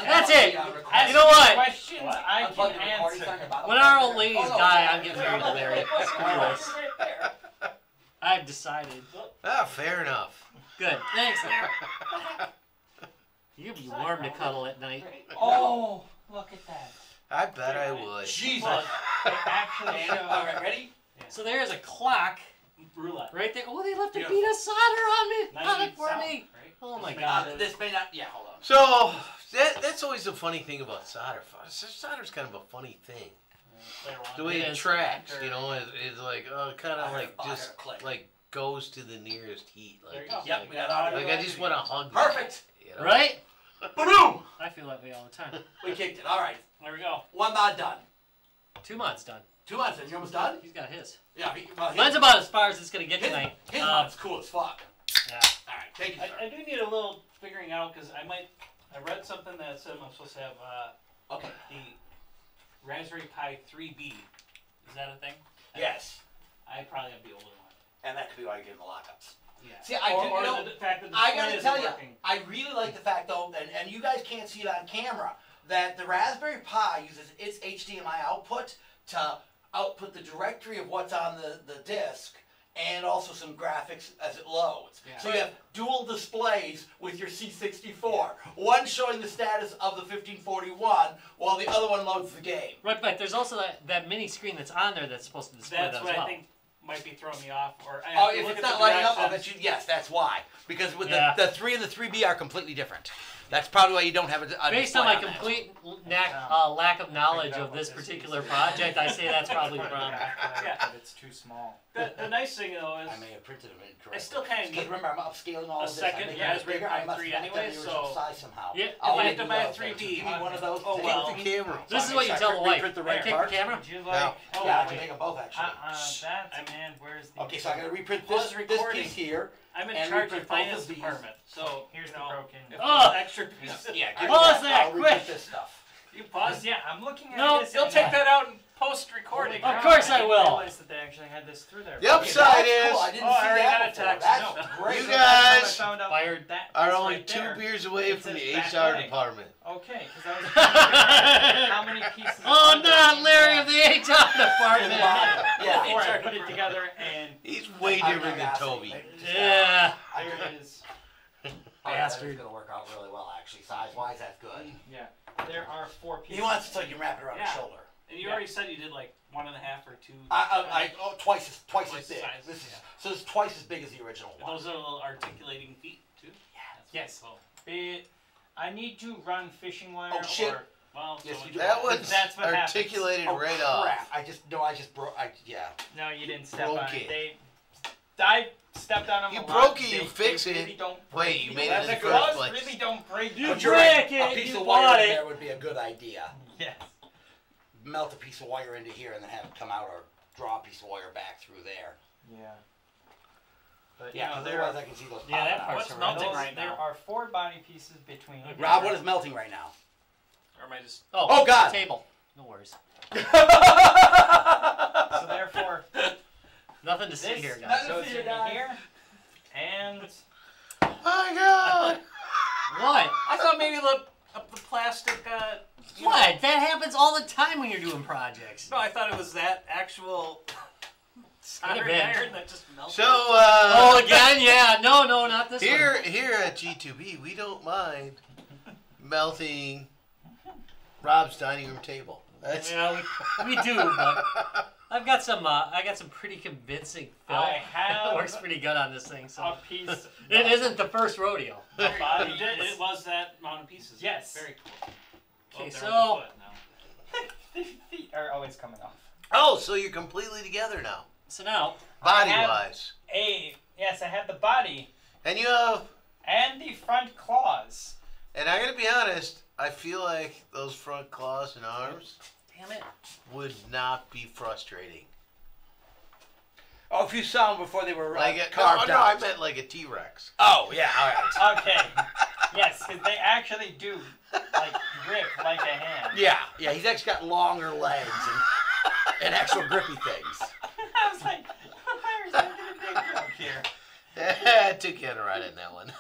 That's it. Ask You know what? Questions What? I Unplug can the recording answer. on your bottom When our right old there. ladies Oh, no, die, yeah, I'm getting yeah. married to Larry. Screw this. I've decided. Ah, fair enough. Good. Thanks, Larry. You'd be warm to cuddle at night. Oh, look at that. I bet I would. Jesus. It actually And, shows. all right, ready? So there's a clock Roulette. right there. Oh, they left a Beautiful. bead of solder on it for 98 me. sound, right? Oh my This God. may This may not. Yeah, hold on. So that's always the funny thing about solder. Solder's kind of a funny thing. Play around. The way It it is. tracks, you know, is like kind I of heard- like I heard just a click. like goes to the nearest heat. There Like, you go. just Yep, like, we got audio. like I just want to hug. them, Perfect. you know? Right? Boom. I feel that way all the time. We kicked it. All right. There we go. 1 mod done. 2 months done. 2 mods done. You almost done? He's got his. Yeah. Well, Mine's about as far as it's gonna get tonight. His mod's cool as fuck. Yeah. All right. Thank you, sir. I do need a little figuring out because I read something that said I'm supposed to have Okay. the Raspberry Pi 3B. Is that a thing? Yes. I probably have the older one. And that could be why you're getting the lockups. Yeah. See, I do. or You know, the fact that the I display gotta isn't tell you, working. I really like the fact though, and you guys can't see it on camera, that the Raspberry Pi uses its HDMI output to output the directory of what's on the disk and also some graphics as it loads. Yeah. So you have dual displays with your C64. One showing the status of the 1541 while the other one loads the game. Right, but there's also that mini screen that's on there that's supposed to display That's that as what well. I think might be throwing me off. Or I Oh, have to if look it's at not the lighting up, I'll directions. bet you, yes, that's why. Because with Yeah. the 3 and the 3B are completely different. That's probably why you don't have a Based display on my that. complete lack of knowledge of this particular project, I say that's probably the problem. Yeah. But it's too small. The nice thing though is I may have printed them incorrectly. I still kind of Because need. remember, I'm upscaling all a of this. second I'm making Raspberry it bigger. Pi I must 3 have done anyway, the original so- size somehow. Yeah, I'll if I have redo to buy a those things. 3B, Give me one of those. oh, Take well. Take the camera. This is what you tell the wife. Reprint the Hey, right take the parts. camera. Would you Yeah. like? Oh, Yeah, I okay. can take them both actually. That's man. Where's the? Okay, so I'm gonna reprint Pause this recording. piece here. I'm in And charge we of print both finance of these. department, so Here's you the know, broken. if Oh! there's extra pieces, Yeah, give me Pause that. that, I'll reprint quick. this stuff. you pause. Yeah, I'm looking at No, this. You'll and take that out and post recording. Of course I didn't will. realize that they actually had this through there. The upside that's is cool. I didn't Oh, see I already that got a before. text. That's No. great. You So that's how I guys found out Fired. that are is only right 2 there. beers away It from the says HR backlight. department. Okay, because I was trying to figure out how many pieces. Oh, of not this Larry in of the HR department. Yeah. before I put it together, and He's way I'm different than not Toby. asking. Yeah. I here could- it is. Bastard. It's gonna work out really well, actually. Size-wise, that's good. Yeah, there are 4 pieces. He wants it so you can wrap it around Yeah. his shoulder. And you Yeah. already said you did like 1.5 or 2. Twice as Twice big. the size, This is yeah. so it's twice as big as the original And one. those are little articulating feet too. Yes. Cool. I need to run fishing wire. Oh, shit. Or, Well, Yes, so you do. That one's That's what happens. articulated Oh, right crap! off. I just broke. Yeah. no, you didn't step on Broke it. it. I stepped on them. You a broke lot. it, you They fix it. Really don't Wait, break. you made it That's in the the first gloves place. really don't break. You But you're right. break it, A piece you of wire bought in it. there would be a good idea. Yes. Melt a piece of wire into here and then have it come out, or draw a piece of wire back through there. Yeah. But Yeah, you know, 'cause there otherwise are, I can see those. Yeah, popping that out. part's What's horrendous. melting those- right there now? are 4 body pieces between. Okay. Rob, what is melting right now? Or am I just? Oh, God. Table. No worries. So therefore, Nothing to see this here, guys. goes in here, and My God! What? I thought maybe the plastic. You know- What? That happens all the time when you're doing projects. No, I thought it was that actual soldering been. iron that just melted. So, Oh, again? Yeah. No, not this here one. at G2B, we don't mind melting Rob's dining room table. That's Yeah, we do, but I got some pretty convincing film. I have It works pretty good on this thing, so a piece. it isn't the first rodeo. A body You did. piece. It was that amount of pieces. Yes. Very cool. Okay, Oh, they're so- on the foot now. The feet are always coming off. oh, so you're completely together now. So now, Body-wise. Yes, I have the body And you have... and the front claws. And I'm going to be honest, I feel like those front claws and arms damn it. would not be frustrating. Oh, if you saw them before they were Like carved no, out. I meant like a T-Rex. Oh, yeah, all right. Okay. Yes, because they actually do like grip like a hand. Yeah, he's actually got longer legs and actual grippy things. I was like, why is there a big joke here? I took you on a ride in that one.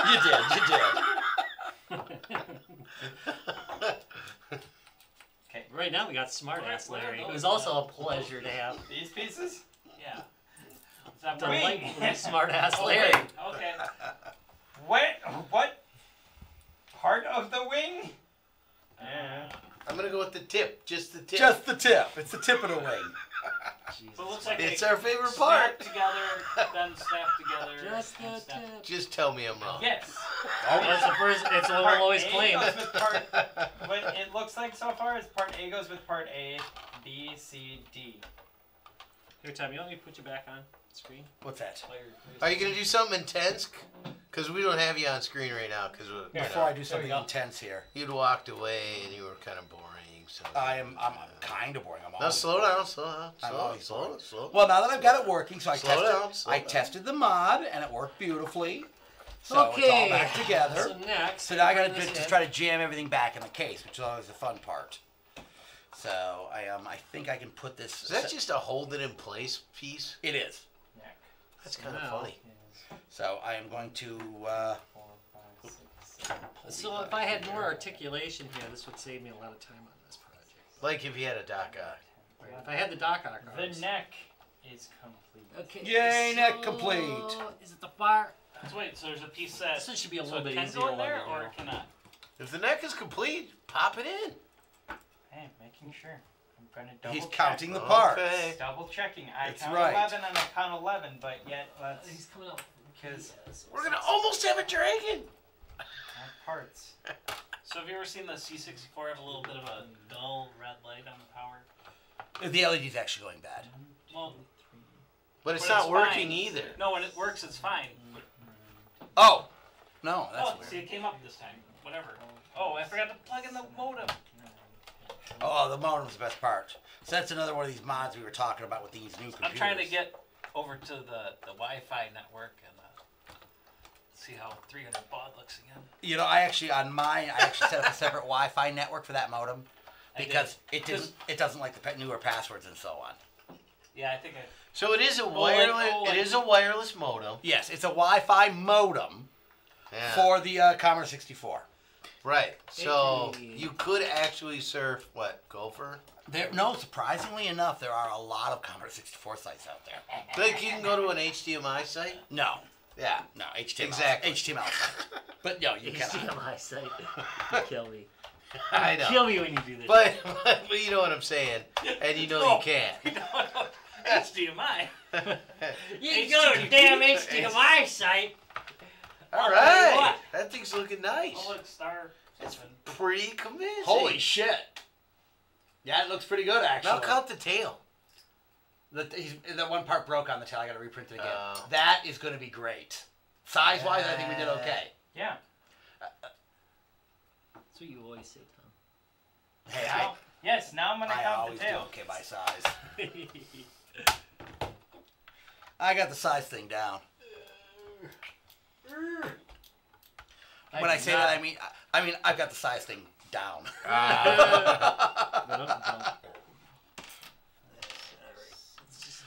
You did. Okay, Right now we got smart ass What are Larry. It those was also a now? pleasure to have these pieces. Yeah. Is that the Wing. delightfully smart ass Oh, Larry. wait, okay. What part of the wing? Yeah. I'm going to go with the tip. Just the tip. Just the tip. It's the tip of the wing. So it looks like It's they our favorite snap part. together, then snap together. Just and the snap. tip. Just tell me I'm wrong. Yes. That's the first. It's what we'll always A claim. goes with part. What it looks like so far is part A goes with part A, B, C, D. Here, Tom, you want me to put you back on screen? What's that? Are you going to do something intense? Because we don't have you on screen right now. Because Before I do There something we go. intense here, you'd walked away and you were kind of boring. So I'm kind of boring. I'm No, always slow down, slow down, I'm slow, always slow, boring. slow. Well, now that I've got it working, so I Slow tested. down, slow I down. tested the mod, and it worked beautifully. So it's all back together. So next, So now I gotta bring this just in. try to jam everything back in the case, which is always the fun part. So I think I can put this. Is that just a hold it in place piece? It is. Neck. That's So kind of now- funny. So I am going to. 4, 5, 6, 7. So if I had more articulation here, this would save me a lot of time on this project. Like if you had a dock If I had the Doc Ock The arms. neck is complete. Okay. Yay, so neck complete. Is it the far? So wait, so there's a piece that This one should be a so little it bit can easier go in one there to or do. it cannot. If the neck is complete, pop it in. Hey, making sure. I'm gonna double He's check. counting the parts. Okay. Double checking. I That's count right. 11 and I count 11, but yet let's He's coming up. because We're gonna almost have a dragon. parts. So have you ever seen the C64 have a little bit of a dull red light on the power? The LED's actually going bad. Well, But it's but not working fine. either. No, when it works, it's fine. But, Oh, no, that's oh, weird. see, it came up this time. Whatever. Oh, I forgot to plug in the modem. Oh, the modem's the best part. So that's another one of these mods we were talking about with these new computers. I'm trying to get over to the Wi-Fi network and see how 300 baud looks again. You know, I actually on mine, I actually set up a separate Wi-Fi network for that modem because it doesn't like the newer passwords and so on. Yeah, I think I. So it is a like- wireless. oh, like- It is a wireless modem. Yes, it's a Wi-Fi modem Yeah. for the Commodore 64. Right. So Hey. you could actually surf what Gopher. No, surprisingly enough, there are a lot of Commodore 64 sites out there. Like you can go to an HDMI site. No, Yeah. no, HTML. Exactly. HTML. But no, you cannot. HDMI site. You kill me. I know. Kill me when you do this. But you know what I'm saying, and you know you can't. HDMI. You go to damn HDMI site. All I'll tell you right. what. That thing's looking nice. Oh, look, star. It's something. pretty convincing. Holy shit! Yeah, it looks pretty good actually. Now count the tail. That one part broke on the tail. I got to reprint it again. Oh. That is going to be great. Size-wise, I think we did okay. Yeah. That's what you always say, Tom. Hey, Now- yes, now I'm gonna I count always the do tail. okay by size. I got the size thing down. When I say that, I mean I've got the size thing down.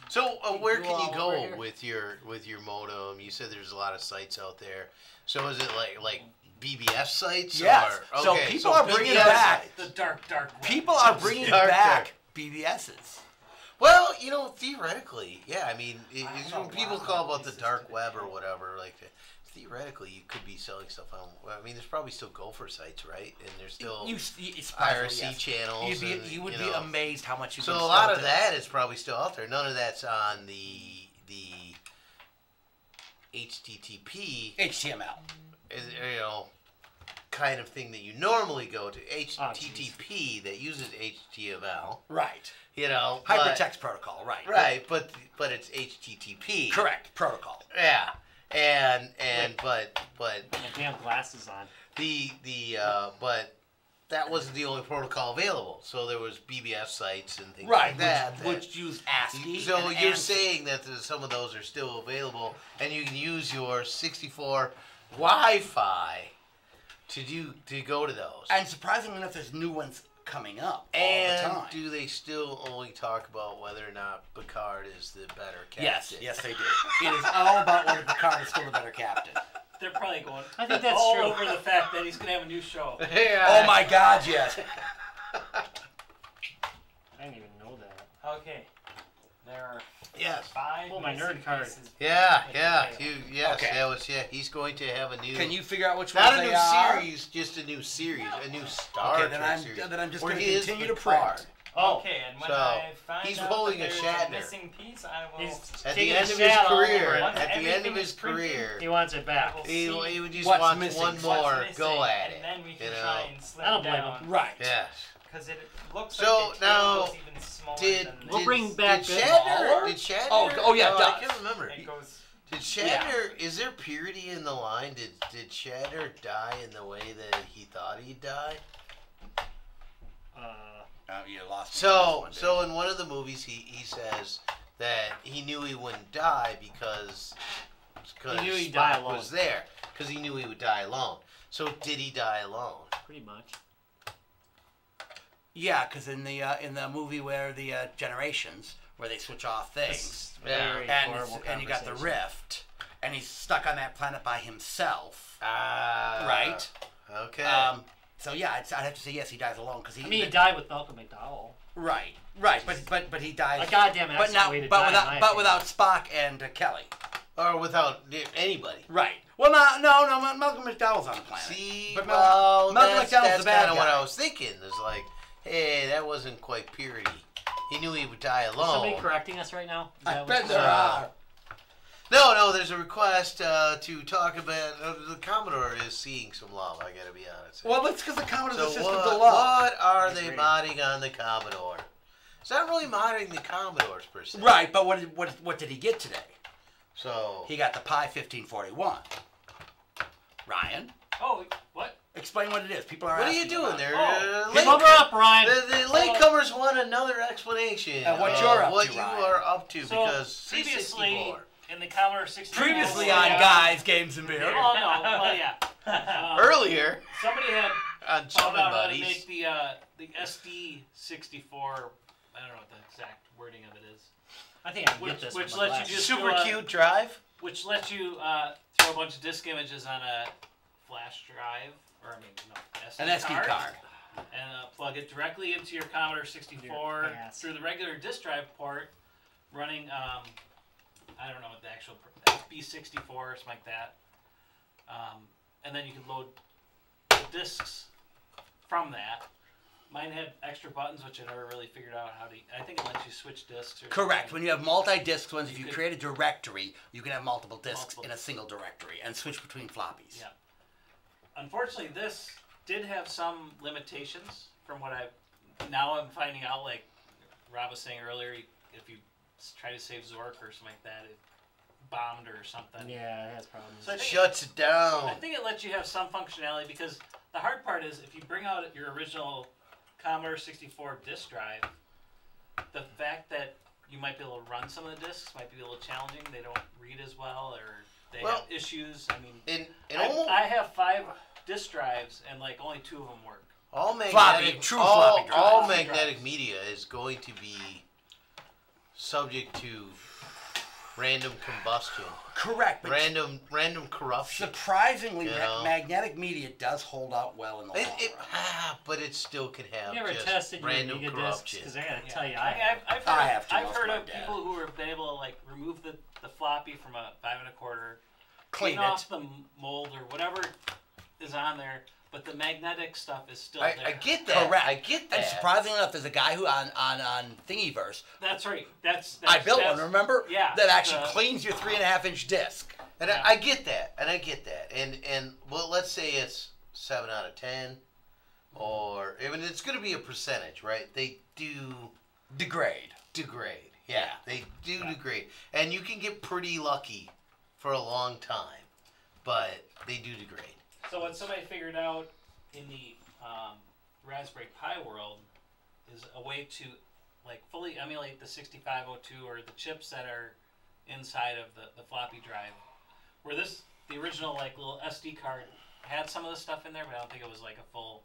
So where You can you all over go here? with your modem? You said there's a lot of sites out there. So is it like BBS sites? Yes. Or, So okay, people are bringing BBS back. sites. The dark web. People are bringing Dark, back BBSs. Well, you know, theoretically, yeah. I mean, don't know when people why call about the this is dark today. web or whatever, like theoretically, you could be selling stuff on. Well, I mean, there's probably still Gopher sites, right? And there's still IRC yes. channels. and, You would be know. amazed how much you So can a lot sell of to. that is probably still out there. None of that's on the HTTP. HTML. Is, you know, kind of thing that you normally go to. HTTP that uses HTML. Right. You know, Hypertext protocol. Right. Right, but it's HTTP. Correct. Protocol. Yeah, but My damn glasses on. but that wasn't the only protocol available. So there was BBS sites and things Right. like that. Which use ASCII. So and you're ANSI. saying that some of those are still available, and you can use your 64 Wi-Fi to go to those. And surprisingly enough, there's new ones coming up all And the time. do they still only talk about whether or not Picard is the better captain? Yes, they do. It is all about whether Picard is still the better captain. They're probably going I think that's all true. over the fact that he's going to have a new show. Yeah. Oh my God, yes. I didn't even know that. Okay. There are Yes. 5 Oh, my missing nerd card. pieces. Yeah. Okay. He's going to have a new. Can you figure out which Not ones a they new are? series, just a new series, a new Star Okay, Trek then series. I'm just where going he to is continue to Picard. print. Oh, Okay, and when So, I find he's out holding that a there's Shatner. missing piece, I will. he's At the taking end a of his shot all career, over it. Once at the end everything of his is printed, career, He wants it back. We'll he see would just what's want missing, one what's more missing, go at it. and then we can you know? try and slim I don't blame down. him. Right. Yes. Because it looks So, like the now, tail goes even smaller Did than We'll this. bring back did good Shatner? Lawler? Did Shatner? Oh, yeah, it no, I does. can't remember. It goes. Did Shatner? Is there purity in the line? Did Shatner die in the way that he thought he'd die? You lost me on this one, dude. So in one of the movies, he says that he knew he wouldn't die because He knew he'd Spock die alone. was there because he knew he would die alone. So did he die alone? Pretty much. Yeah, because in the movie where the Generations, where they switch off things, It's Yeah. very and horrible and you got the conversation. rift, and he's stuck on that planet by himself. Right. Okay. So yeah, I'd have to say yes, he dies alone because he. I mean, he died with Malcolm McDowell. Right, but he dies. A goddamn but excellent not, way to but die, in without, my but opinion. without Spock and Kelly. or without anybody. Right. Well, no. Malcolm McDowell's on the planet. See, But well, Malcolm that's McDowell's the bad kind of what guy. I was thinking. Is like, hey, that wasn't quite purity. He knew he would die Is somebody alone. correcting us right now? Is I that bet what's there going on? are. No, there's a request to talk about the Commodore is seeing some love. I gotta be honest. Well, that's because the Commodore's so a system what, to love. what are That's they great. modding on the Commodore? It's not really modding the Commodores per se. Right, but what did he get today? So He got the Pi 1541. Ryan, Oh, what? explain what it is. People are what are asking you doing about it. there? Oh. Late- Cover up, Ryan. the latecomers want another explanation Of what of you're up what to, you Ryan. are up to So because previously 364. in the Commodore 64. Previously on Guys, Games, and Beer. Oh no, well yeah. Earlier Somebody had on found Chumming out how to Buddies. make the SD64. I don't know what the exact wording of it is. I think I can Which- get this. which with my lets you glasses. just Super do a- cute drive. Which lets you throw a bunch of disk images on a flash drive, or I mean, no, An SD card. and plug it directly into your Commodore 64 Your ass. through the regular disk drive port, running I don't know what the actual FB64 or something like that, and then you can load the disks from that. Mine had extra buttons, which I never really figured out how to. I think it lets you switch disks. Or Correct. something. When you have multi-disc ones, if You you could- create a directory, you can have multiple discs Multiple. in a single directory and switch between floppies. Yeah. Unfortunately, this did have some limitations from what now I'm finding out, like Rob was saying earlier, if you try to save Zork or something like that, it bombed or something. Yeah, it has problems. So I think, Shuts it down. I think it lets you have some functionality because the hard part is if you bring out your original Commodore 64 disk drive, the fact that you might be able to run some of the disks might be a little challenging. They don't read as well, or they Well, have issues. I mean, In almost I have 5 disk drives and like only 2 of them work. all magnetic, true all, floppy drive. all Floppy magnetic drives. media is going to be subject to random combustion, Correct. But random corruption. surprisingly, You know? magnetic media does hold out well in the long run. But it still can have You ever just tested your random Amiga discs? corruption. Because I gotta Yeah. tell you, I mean, I've heard, I of, have to, I've most heard of of my dad. people who have been able to like remove the floppy from a 5 1/4, Clean clean it. off the mold or whatever is on there, but the magnetic stuff is still there. I get that. Correct. I get that. And surprisingly enough, there's a guy who on Thingiverse, That's right. That's I built one, that's- remember? Yeah. That actually the- cleans your 3.5-inch disc. And Yeah. I get that, and I get that, and well, let's say it's 7 out of 10, or I mean, it's going to be a percentage, right? They do Degrade. Yeah, they do degrade, and you can get pretty lucky for a long time, but they do degrade. So what somebody figured out in the Raspberry Pi world is a way to like fully emulate the 6502 or the chips that are inside of the floppy drive. Where the original like little SD card had some of the stuff in there, but I don't think it was like a full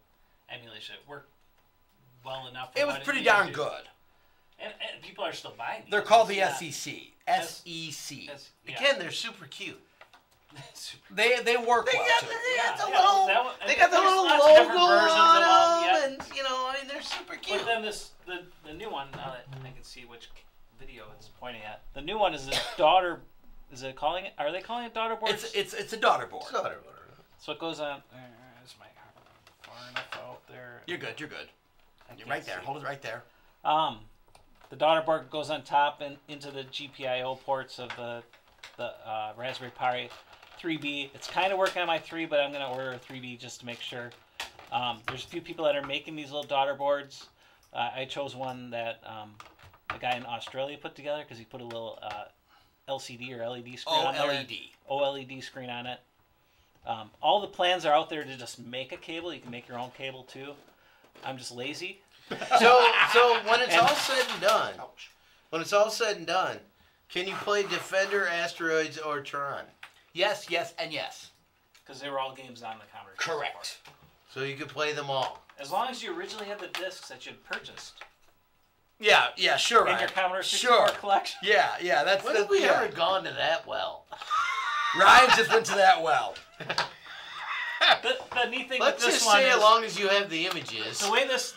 emulation. It worked well enough. It was pretty darn good. And people are still buying these. They're called the Yeah. SEC. SEC. Yeah. Again, they're super cute. They work They well got too. they got the little lots of different logo versions on of them, them, and you know, I mean, they're super cute. But then the new one, now that I can see which video it's pointing at. The new one is the daughter. Is it calling it? Are they calling it daughter board? It's a daughter board. So it goes on. Is my far enough out there? You're good. You're right there. Hold it right there. The daughter board goes on top and into the GPIO ports of the Raspberry Pi 3B. It's kind of working on my 3, but I'm going to order a 3B just to make sure. There's a few people that are making these little daughter boards. I chose one that a guy in Australia put together because he put a little LCD or LED screen on there. OLED screen on it. All the plans are out there to just make a cable. You can make your own cable too. I'm just lazy. So when it's all said and done, can you play Defender, Asteroids, or Tron? Yes, and yes. Because they were all games on the Commodore. Correct. So you can play them all. As long as you originally had the discs that you'd purchased. Yeah, sure. In your Commodore 64 collection. Yeah, that's When have we ever gone to that well? Ryan just went to that well. The neat thing Let's with this just one say is, as long as you have the images. the way this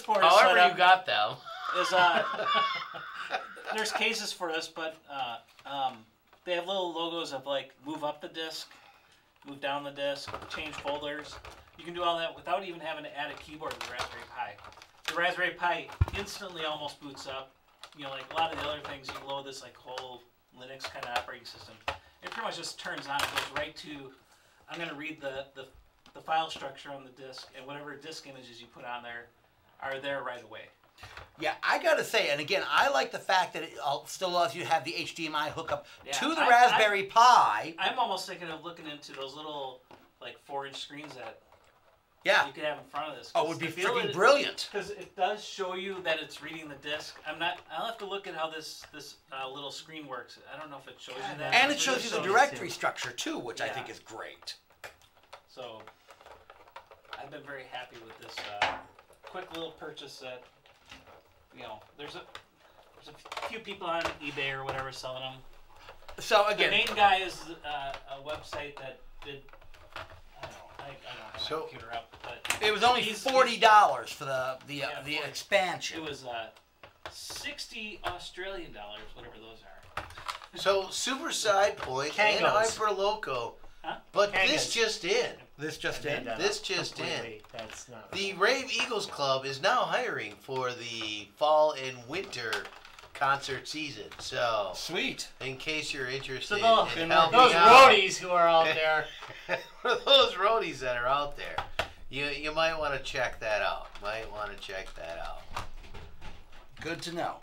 board is However set you up got them. is there's cases for this, but they have little logos of like move up the disc, move down the disc, change folders. You can do all that without even having to add a keyboard to the Raspberry Pi. The Raspberry Pi instantly almost boots up. You know, like a lot of the other things, you load this like whole Linux kind of operating system. It pretty much just turns on. It goes right to. I'm going to read the file structure on the disk, and whatever disk images you put on there are there right away. Yeah, I gotta say, and again, I like the fact that it still allows you to have the HDMI hookup to the Raspberry Pi. I'm almost thinking of looking into those little like 4-inch screens that you could have in front of this. Oh, it would be freaking brilliant. Because it does show you that it's reading the disk. I'll have to look at how this little screen works. I don't know if it shows you that. And it shows you the directory structure too, which I think is great. So I've been very happy with this quick little purchase that, you know, there's a few people on eBay or whatever selling them. So again, the main guy is a website that did. I don't have my computer up, but it was only $40 for the expansion. It was 60 Australian dollars, whatever those are. So Super Side Point and Hyper Loco, but this just in. This just in. That's not the Rave Eagles Club is now hiring for the fall and winter concert season. So sweet. In case you're interested So in those helping out, roadies who are out there, for those roadies that are out there, you might want to check that out. Good to know.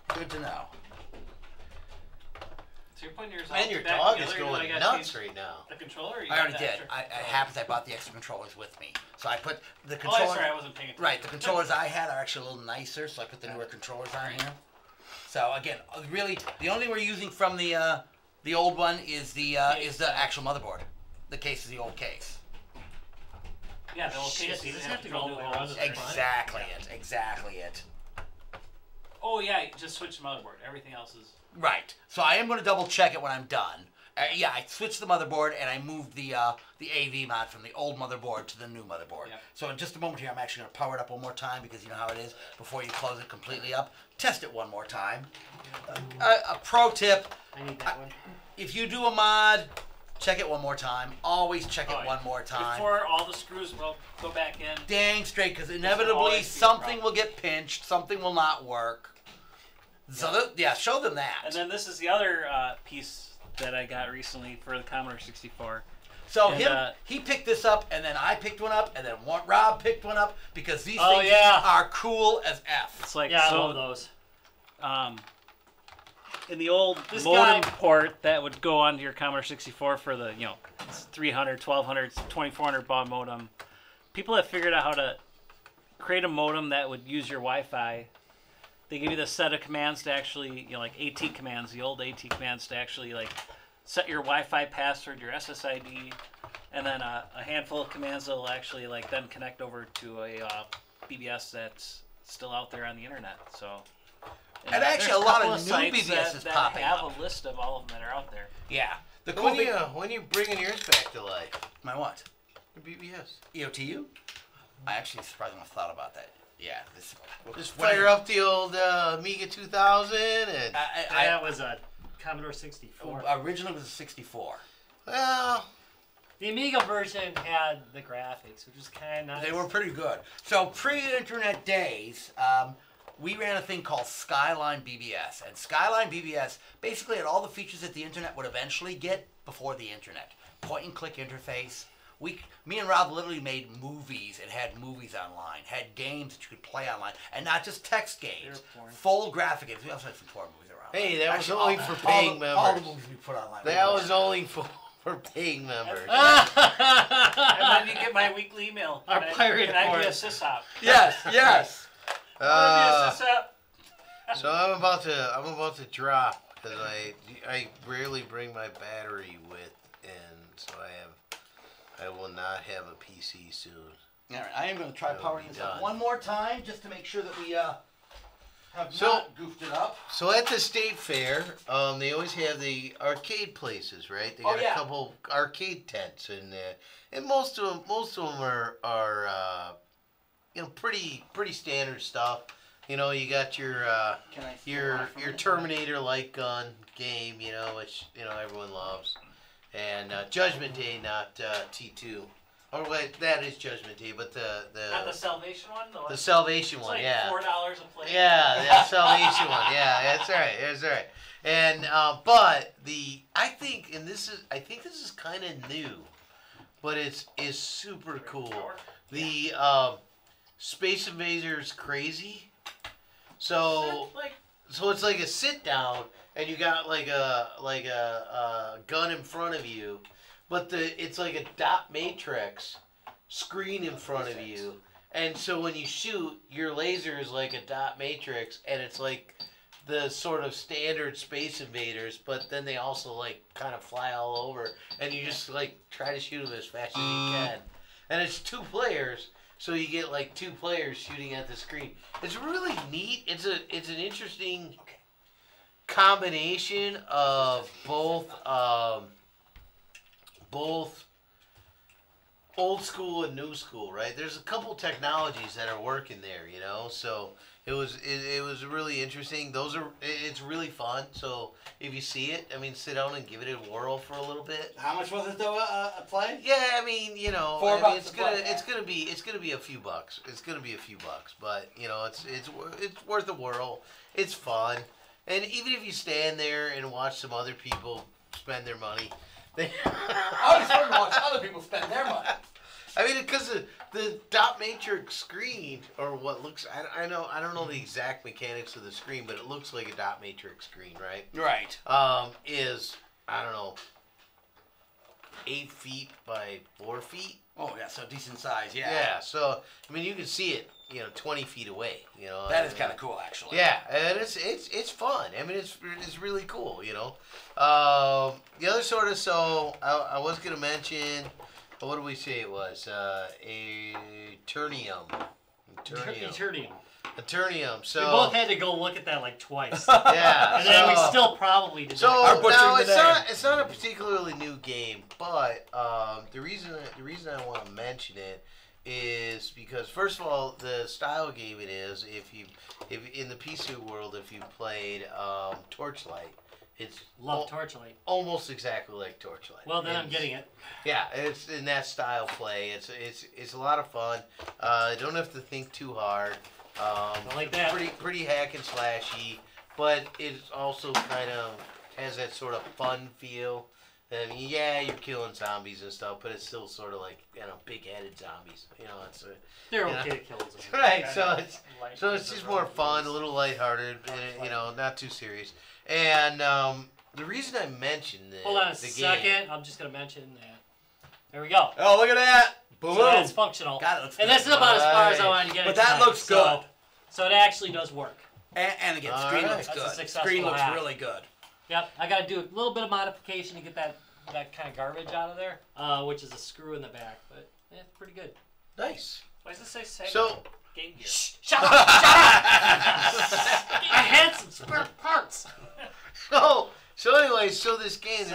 So you're putting yours And your back dog together, is you going gotta nuts change right now. The controller? Or you I got already the did. extra- It happens I bought the extra controllers with me. So I put the Oh, controller. that's right. I wasn't paying attention. Right, the controllers I had are actually a little nicer, so I put the newer controllers on here. So again, really, the only thing we're using from the old one is the actual motherboard. The case is the old case. Yeah, the old case. you just have have to go all the way around the Exactly it. Oh yeah, just switch the motherboard. Everything else is. Right. So I am going to double check it when I'm done. I switched the motherboard and I moved the AV mod from the old motherboard to the new motherboard. Yep. So in just a moment here, I'm actually going to power it up one more time because you know how it is. Before you close it completely up, test it one more time. A pro tip: I need that one. if you do a mod, check it one more time. Always check it one more time. Before all the screws will go back in. Dang straight, because inevitably always be a something problem. will get pinched, something will not work. So show them that. And then this is the other piece that I got recently for the Commodore 64. So And, he picked this up, and then I picked one up, and then Rob picked one up because these Oh, things yeah. are cool as F. It's like Yeah, I so. love those. In the old This modem guy- port that would go onto your Commodore 64 for the 300, 1200, 2400 baud modem, people have figured out how to create a modem that would use your Wi-Fi. They give you the set of commands to actually, like AT commands, the old AT commands to actually like set your Wi-Fi password, your SSID, and then a handful of commands that will actually like then connect over to a BBS that's still out there on the internet. So. And actually, there's a lot couple of new sites BBS that popping have up. a list of all of them that are out there. Yeah. The cool When thing. you bringing yours back to life? My what? Your BBS. EOTU? I actually surprisingly thought about that. Yeah. Just fire up the old Amiga 2000 and That was a Commodore 64. Originally it was a 64. well, The Amiga version had the graphics, which was kind of nice. They were pretty good. So pre-internet days, we ran a thing called Skyline BBS. And Skyline BBS basically had all the features that the internet would eventually get before the internet. Point and click interface. Me and Rob literally made movies and had movies online, had games that you could play online, and not just text games, porn. full graphic games. We also had some porn movies around. hey, that was Actually, only for paying members. All the movies we put online. That was only for paying members. And then you get my weekly email. Our pirate Can I porn. be a sysop? Yes, yes. I want to be a sysop. So I'm about to drop because I rarely bring my battery with, and so I will not have a PC soon. All right, I am going to try That'll powering be this up done. one more time just to make sure that we have So- not goofed it up. So at the state fair, they always have the arcade places, right? They Oh, got yeah. a couple arcade tents in there, and most of them are pretty standard stuff. You got your Can I steal your mine from your you? Terminator-like gun game, which everyone loves, and Judgment Day, not T2. Or wait, that is Judgment Day, but Not the Salvation one? the Salvation It's one, like yeah. $4 a plate. Yeah, that Salvation one. Yeah, that's right. That's right. And but I think this is kind of new, but it's super cool. The Space Invaders Crazy. So it's like a sit down, and you got like a gun in front of you, but it's like a dot matrix screen in front of you. And so when you shoot, your laser is like a dot matrix, and it's like the sort of standard Space Invaders, but then they also like kind of fly all over, and you just like try to shoot them as fast as you can. And it's 2 players, so you get like 2 players shooting at the screen. It's really neat. It's an interesting combination of both old school and new school, right? There's a couple technologies that are working there, so it was really interesting. It's really fun. So if you see it, sit down and give it a whirl for a little bit. How much was it though? A play? Yeah, $4 it's a play. it's gonna be a few bucks. It's gonna be a few bucks, but it's worth a whirl. It's fun, and even if you stand there and watch some other people spend their money, I was fun to watch other people spend their money. because the dot matrix screen, or what looks, I don't know the exact mechanics of the screen, but it looks like a dot matrix screen, right? Right. Is, I don't know, 8 feet by 4 feet. Oh yeah, so decent size. Yeah. Yeah. So you can see it, 20 feet away. That is kind of cool, actually. Yeah, and it's fun. It's really cool. The other sort of, so I was gonna mention. What did we say it was? Eternium. Eternium. So We both had to go look at that like twice. yeah. And then we so- still probably did So not. now butchering the it's not a particularly new game, but the reason I want to mention it is because, first of all, the style of game it is. If in the PC world, if you played Torchlight, it's Love Torchlight. almost exactly like Torchlight. Well, then I'm getting it. Yeah, it's in that style play. It's a lot of fun. Don't have to think too hard. I like that. Pretty hack and slashy, but it also kind of has that sort of fun feel. I mean, yeah, you're killing zombies and stuff, but it's still sort of like, big-headed zombies. It's They're yeah. okay to kill. right. Kind So of it's light just as a more road fun, is. a little lighthearted, and, not too serious. And the reason I mentioned Hold on a the second. game, I'm just gonna mention that. There we go. Oh, look at that! Boom! So that's functional. God, it looks And good. this is about as far as I Right. wanted to get it. But that tonight. looks good. So it actually does work. And again, All screen right. looks That's a good. successful Screen looks hack. really good. Yep. I got to do a little bit of modification to get that kind of garbage out of there, which is a screw in the back, but it's pretty good. nice. Why does it say Sega So, Game Gear? Shut up! Shut up! I had some spare parts. so anyway, this game,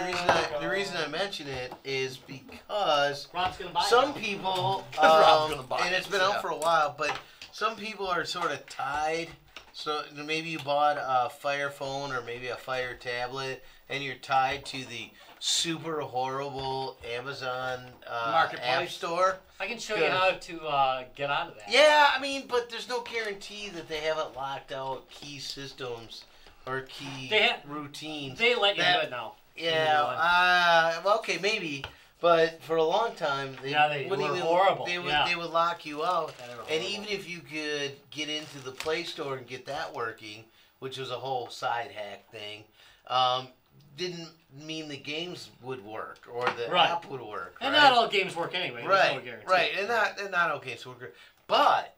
the reason I mention it is because Rob's gonna buy some it. people, Rob's gonna buy and it, it's been out for a while, but some people are sort of tied. So maybe you bought a Fire phone or maybe a Fire tablet, and you're tied to the super horrible Amazon Marketplace. App Store. I can show you how to get out of that. Yeah, I mean, but there's no guarantee that they haven't locked out key systems or key routines. They let you That- do it now. Yeah, well, okay, maybe, but for a long time, they were horrible. They would, Yeah. they would lock you out, Yeah, they were and horrible. even if you could get into the Play Store and get that working, which was a whole side hack thing, didn't mean the games would work or the Right. app would work. And right? not all games work anyway. There's no Right, guarantee. right, and not okay. So we're good. But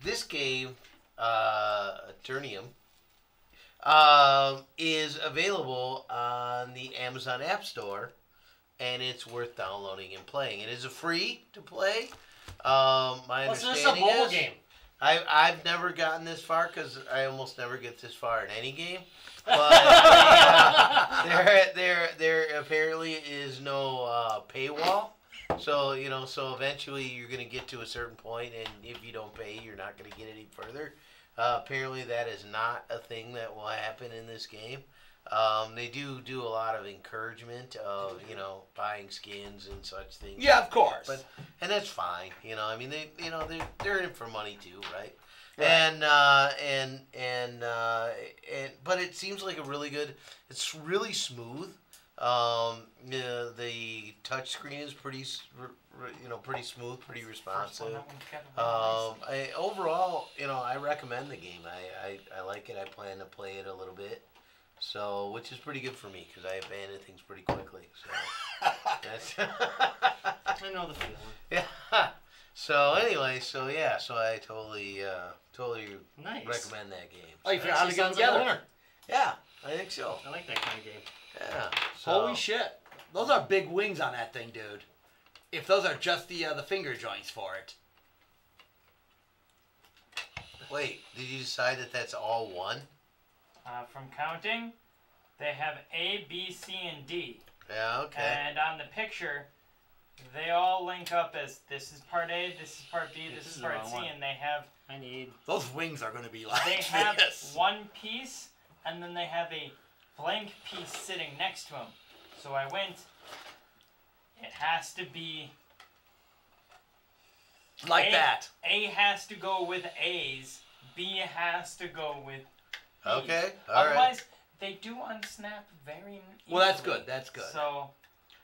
this game, Turnium, is available on the Amazon App Store, and it's worth downloading and playing. It is a free to play. My Well, so this is a understanding mobile is game. I've never gotten this far because I almost never get this far in any game. But there apparently is no paywall. So so eventually you're gonna get to a certain point, and if you don't pay, you're not gonna get any further. Apparently that is not a thing that will happen in this game. They do a lot of encouragement of buying skins and such things. Yeah, of course. And that's fine. I mean they're in it for money too, right? Right. But it seems like a really good. It's really smooth. The touch screen is pretty smooth, pretty responsive. Overall, I recommend the game. I like it. I plan to play it a little bit. So, which is pretty good for me because I abandon things pretty quickly. So, that's I know the feeling. yeah. So anyway, so I totally Nice. recommend that game. Oh, you That forgot how to actually get them sounds like a together. winner. Yeah, I think so. I like that kind of game. Yeah. So, Holy shit. Those are big wings on that thing, dude. If those are just the finger joints for it. wait, did you decide that that's all one? From counting, they have A, B, C, and D. Yeah. Okay. And on the picture, they all link up as this is part A, this is part B, Yeah, this this is is the part wrong C, one. and they have I need. Those wings are going to be like they have this. one piece, and then they have a blank piece sitting next to them. So I went. It has to be Like A, that. A has to go with A's. B has to go with B's. Okay. All right. Otherwise, they do unsnap very easily. Well, that's good. That's good. So,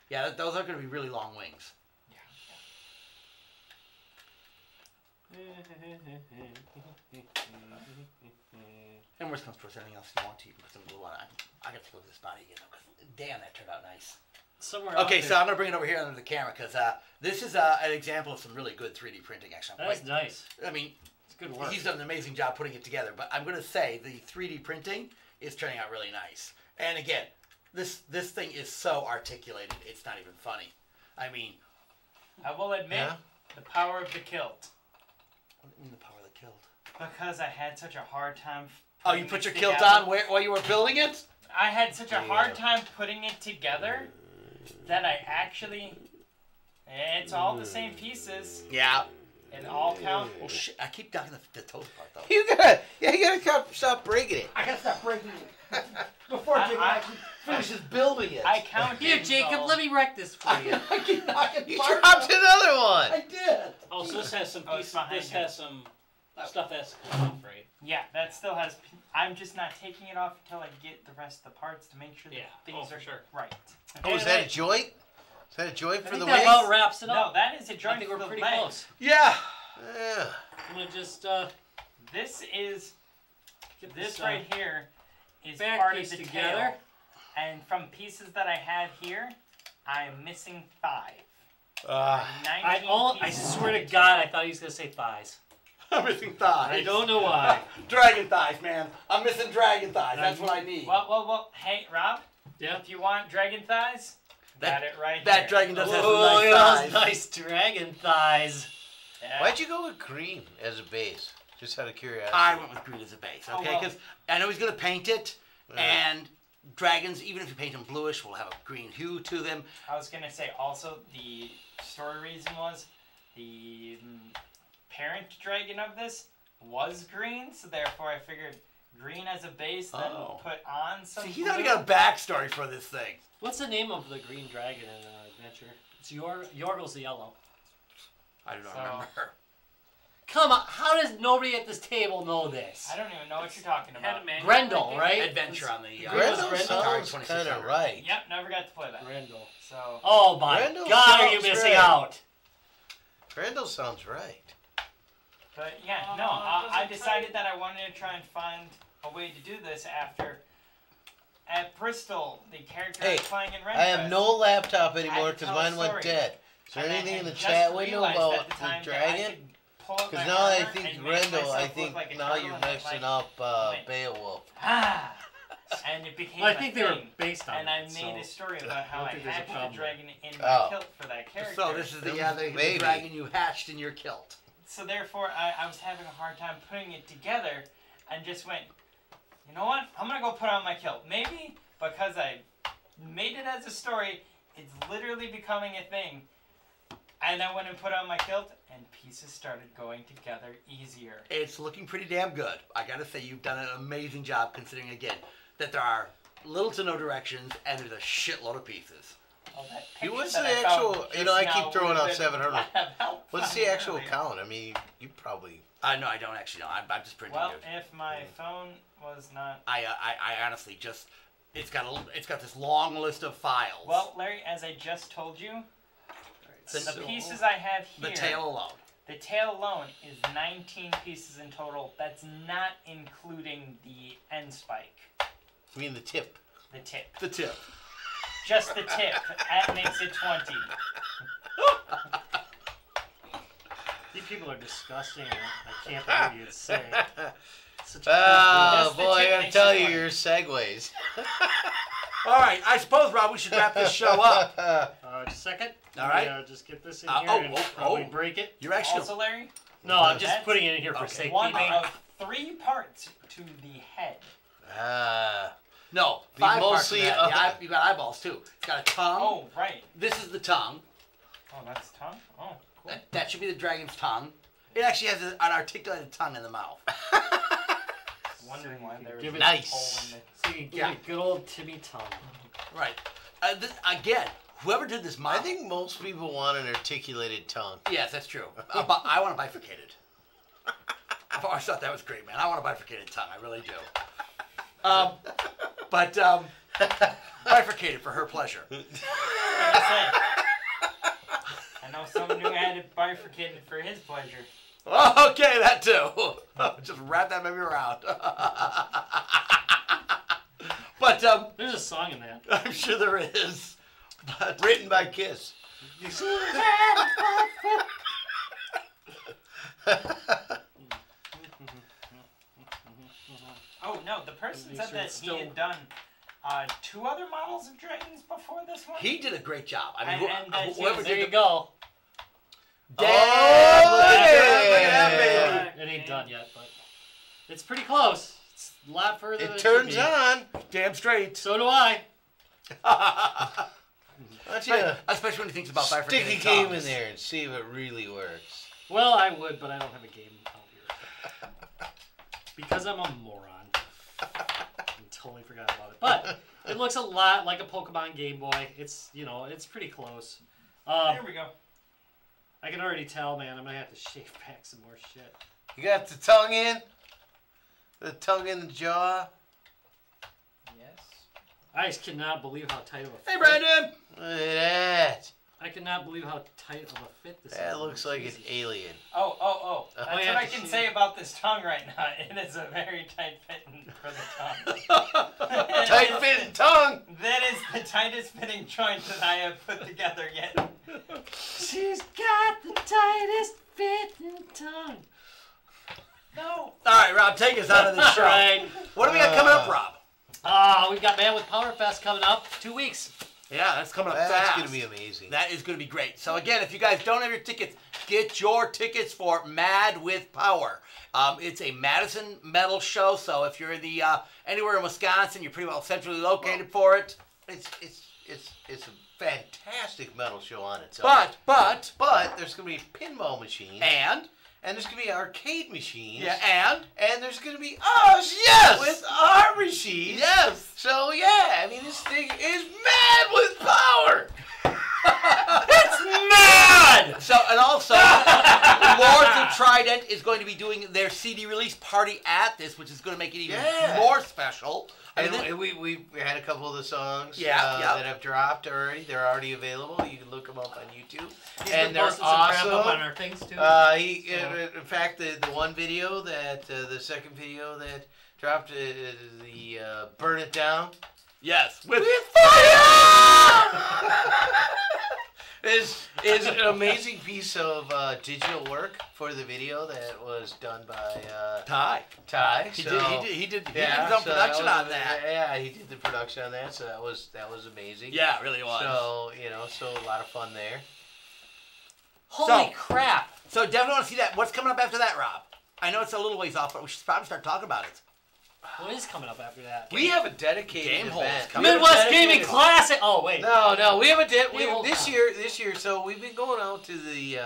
Yeah, those are going to be really long wings. And worst comes to worst, anything else you want to, you can put some glue on it. I got to look at this body again, though, 'cause damn, that turned out nice. Somewhere out Okay, there. so I'm going to bring it over here under the camera, because this is an example of some really good 3D printing, actually. That's nice. I mean, It's good work. he's done an amazing job putting it together, but I'm going to say the 3D printing is turning out really nice. And again, this thing is so articulated, it's not even funny. I mean, I will admit Yeah. the power of the kilt. what do you mean the power of the kilt? Because I had such a hard time. Oh, you putting put it your kilt together. on while you were building it? I had such a Yeah. hard time putting it together that I actually. It's all the same pieces. Yeah. It all count. Oh shit! I keep knocking the toes apart though. You gotta stop breaking it. I gotta stop breaking it before I- Jacob I- actually finishes building it. I counted. Here, Jacob, so- let me wreck this for you. I keep knocking You parts dropped off. another one. I did. Oh, so this has some Oh, it's pieces. behind This you. has some Stuff has to come off, right? Yeah, that still has. I'm just not taking it off until I get the rest of the parts to make sure that Yeah. things For are sure. right. Oh, is that a joint? Is that a joint I for think the that wings? about wraps it No, up. that is a I joint think for we're the pretty legs. close. Yeah. Yeah. I'm gonna just This is get this this right here is back part of piece the together. tail, and from pieces that I have here, I am missing 5. 19 I pieces swear of to the God, tail. I thought he was gonna say thighs. I'm missing thighs. I don't know why. Dragon thighs, man. I'm missing dragon thighs. That's what I need. Well. Hey, Rob. Yeah. If you want dragon thighs, got it right That here. dragon does have some Oh, nice look at thighs. those nice dragon thighs. Yeah. Why'd you go with green as a base? Just out of curiosity. I went with green as a base, Oh, okay? well. Because I know he's going to paint it, Yeah. and dragons, even if you paint them bluish, will have a green hue to them. I was gonna say also the story reason was the parent dragon of this was green, so therefore I figured green as a base, then Oh. put on some. See, he's blue. already got a backstory for this thing. What's the name of the green dragon in Adventure? It's Yorgle's the yellow. I do not So- remember. Come on, how does nobody at this table know this? I don't even know what you're talking Had about. a manual, Grendel, I think. right? Adventure on the Grendel Grendel? sounds Atari kind of 2600. right. Yep, never got to play that. Grendel. So Oh my Grendel God, are you sounds missing right. out? Grendel sounds right. But yeah, no, I decided that I wanted to try and find a way to do this after at Bristol, the character I was playing in Red I have Quest, no laptop had anymore to because tell a mine went story. dead. Is there and I anything in had the just chat window realized about at the time the that I dragon? could pull up Because my now I armor think and make Grendel, myself I look think like a now turtle you're and I'm mixing like, up Beowulf. ah, and it became Well, I a think they were thing. based on And I it, made a so story about how I I think there's a hatched the problem. dragon in Oh. my kilt for that character. So this is the Baby. dragon you hatched in your kilt. So therefore, I was having a hard time putting it together, and just went, you know what? I'm gonna go put on my kilt. Maybe because I made it as a story, it's literally becoming a thing. And I went and put on my kilt, and pieces started going together easier. It's looking pretty damn good. I gotta say, you've done an amazing job considering, again, that there are little to no directions and there's a shitload of pieces. Oh, that Hey, what's picture the that I found actual- just I now keep throwing would've out been 700. a lot of help What's for the me actual earlier. count? I mean, you probably... No, I don't actually know. I'm just printing Well, it. if my phone was not... I honestly just, it's got this long list of files. Well, Larry, as I just told you, the So- pieces I have here... the tail alone. The tail alone is 19 pieces in total. That's not including the end spike, I mean, the tip. the tip. The tip. Just the tip. That makes it 20. These people are disgusting. I can't believe you'd say. Such a Oh, That's the boy, I tip gotta makes tell it you, 20. your segues. All right, I suppose, Rob, we should wrap this show up. just a second. All right. Just get this in Uh, here oh, and oh, probably oh. break it. You're actually Also, Larry, No, I'm just That's putting it in here for okay. one safekeeping. of 3 parts to the head. no, The 5 parts of mostly, that. You got eyeballs too. It's got a tongue. Oh, right. This is the tongue. Oh, that's tongue? Oh, cool. That should be the dragon's tongue. It actually has an articulated tongue in the mouth. Wondering why there was Give a it- hole Nice. in the... So you can get a good old Timmy tongue. Right. Again, whoever did this I model. think most people want an articulated tongue. Yes, that's true. But I want a bifurcated. I've always thought that was great, man. I want a bifurcated tongue. I really do. Bifurcated for her pleasure. I know someone who had it bifurcated for his pleasure. Okay, that too. Just wrap that baby around. But There's a song in that. I'm sure there is. But Written by Kiss. Oh, no, the person Make said sure that it's he still- had done 2 other models of dragons before this one. he did a great job. I mean, And that whoever he There did you go. Damn, Oh, look at yeah. that, baby. It ain't done yet, but it's pretty close. It's a lot further than It it turns should be. on. Damn straight. So do I. Don't you Especially when he thinks about stick bifurcated a game in tongues. there and see if it really works. Well, I would, but I don't have a game out here. Because I'm a moron. I totally forgot about it. But it looks a lot like a Pokemon Game Boy. It's, it's pretty close. There we go. I can already tell, man, I'm going to have to shave back some more shit. You got the tongue in? The tongue in the jaw? Yes. I just cannot believe how tight of a fit. Hey, Brandon. Look at that. I cannot believe how tight of a fit this is. That looks like an Jesus. alien. Oh. That's Oh, what yeah, I can say about this tongue right now. It is a very tight fitting for the tongue. Tight fitting tongue. That is the tightest fitting joint that I have put together yet. She's got the tightest fitting tongue. No. All right, Rob, take us out of this show. All right. What do we got coming up, Rob? We've got Man with Power Fest coming up. 2 weeks. Yeah, that's coming up That's fast. going to be amazing. That is going to be great. So again, if you guys don't have your tickets, get your tickets for Mad with Power. It's a Madison metal show, so if you're in the anywhere in Wisconsin, you're pretty well centrally located for it. It's a fantastic metal show on its own. But But there's going to be pinball machines. and And there's going to be arcade machines. yeah, And there's going to be us Yes! with our machines. yes. So, yeah, I mean, this thing is mad with power. It's mad! So and also, Lords of Trident is going to be doing their CD release party at this, which is going to make it even Yeah. more special. I And mean, we had a couple of the songs Yeah. that have dropped already. They're already available. You can look them up on YouTube. He's And been they're posting some crap up on awesome. our things too. In fact, the one video that, the second video that dropped, the Burn It Down. yes, with is an amazing piece of digital work for the video that was done by Ty. Ty. He So, did some so that production was- on that. Yeah, he did the production on that, so that was amazing. Yeah, it really was. So so a lot of fun there. Holy crap! So definitely want to see that. What's coming up after that, Rob? I know it's a little ways off, but we should probably start talking about it. What is coming up after that? We have a dedicated Game Holes event. coming. Midwest Gaming Classic! Oh, wait. No, we have a Game this Hole. year. So we've been going out to the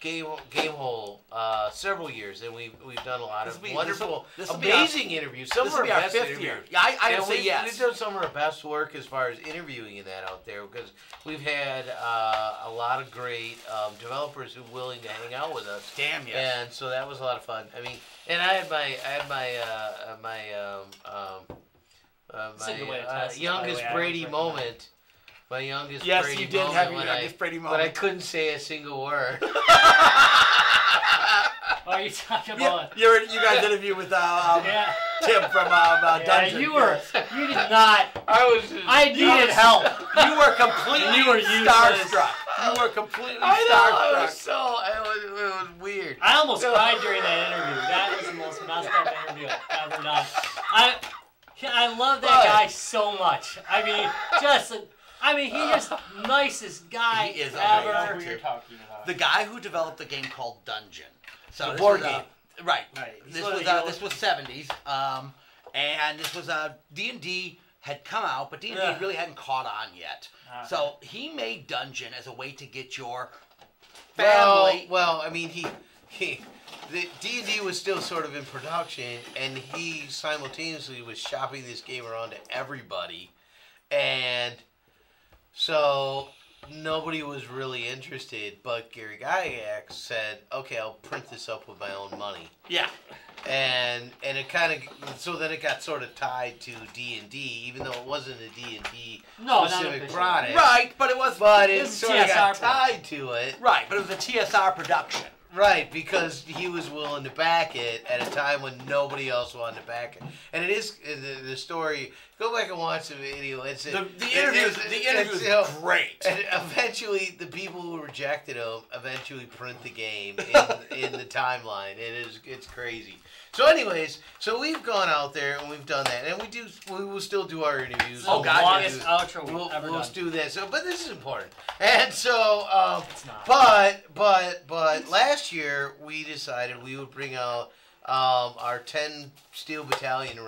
game hole several years, and we've done a lot of wonderful, this'll be our- amazing interviews. Some This of will our be our best 5th interviews. year. Yeah, I'd And say yes. We've done some of our best work as far as interviewing in that out there, because we've had a lot of great developers who are willing to hang out with us. Damn yes. And so that was a lot of fun. I mean, and I had Signal way to my test, by the youngest way, I Brady always recommend. moment. My youngest Yes, Brady you did moment have your when youngest Brady But I moment. couldn't say a single word. Are you talking Yeah, about? you guys interview with Yeah. Tim from Yeah, Dungeon. you did not. I needed help. You were completely You were useless. starstruck. You were completely I starstruck. know. It was weird. I almost cried during that interview. That was the most messed up interview I've ever done. I love that But- guy so much. I mean, he's just nicest guy He is I know ever. who you're talking about. The guy who developed the game called Dungeon. So The this board was, game. Right. Right. This was 70s. And this was D&D had come out, but D&D Yeah. really hadn't caught on yet. So he made Dungeon as a way to get your Well, family. I mean, the D&D was still sort of in production, and he simultaneously was shopping this game around to everybody, and so nobody was really interested. But Gary Gygax said, "Okay, I'll print this up with my own money," Yeah. and it kind of then it got sort of tied to D&D, even though it wasn't a D&D No, not specific officially. product. Right, but it was. But It it was sort of got TSR tied to it. Right, but it was a TSR production. Right, because he was willing to back it at a time when nobody else wanted to back it. And it is the story. Go back and watch the video. It's The interview is great. And eventually, the people who rejected him eventually print the game in the timeline. It's crazy. So, anyways, we've gone out there and we've done that, and we will still do our interviews. Oh, Oh, God, longest outro we've We'll ever done. do this. So, but this is important. And so, It's not. but last year we decided we would bring out our 10 Steel Battalion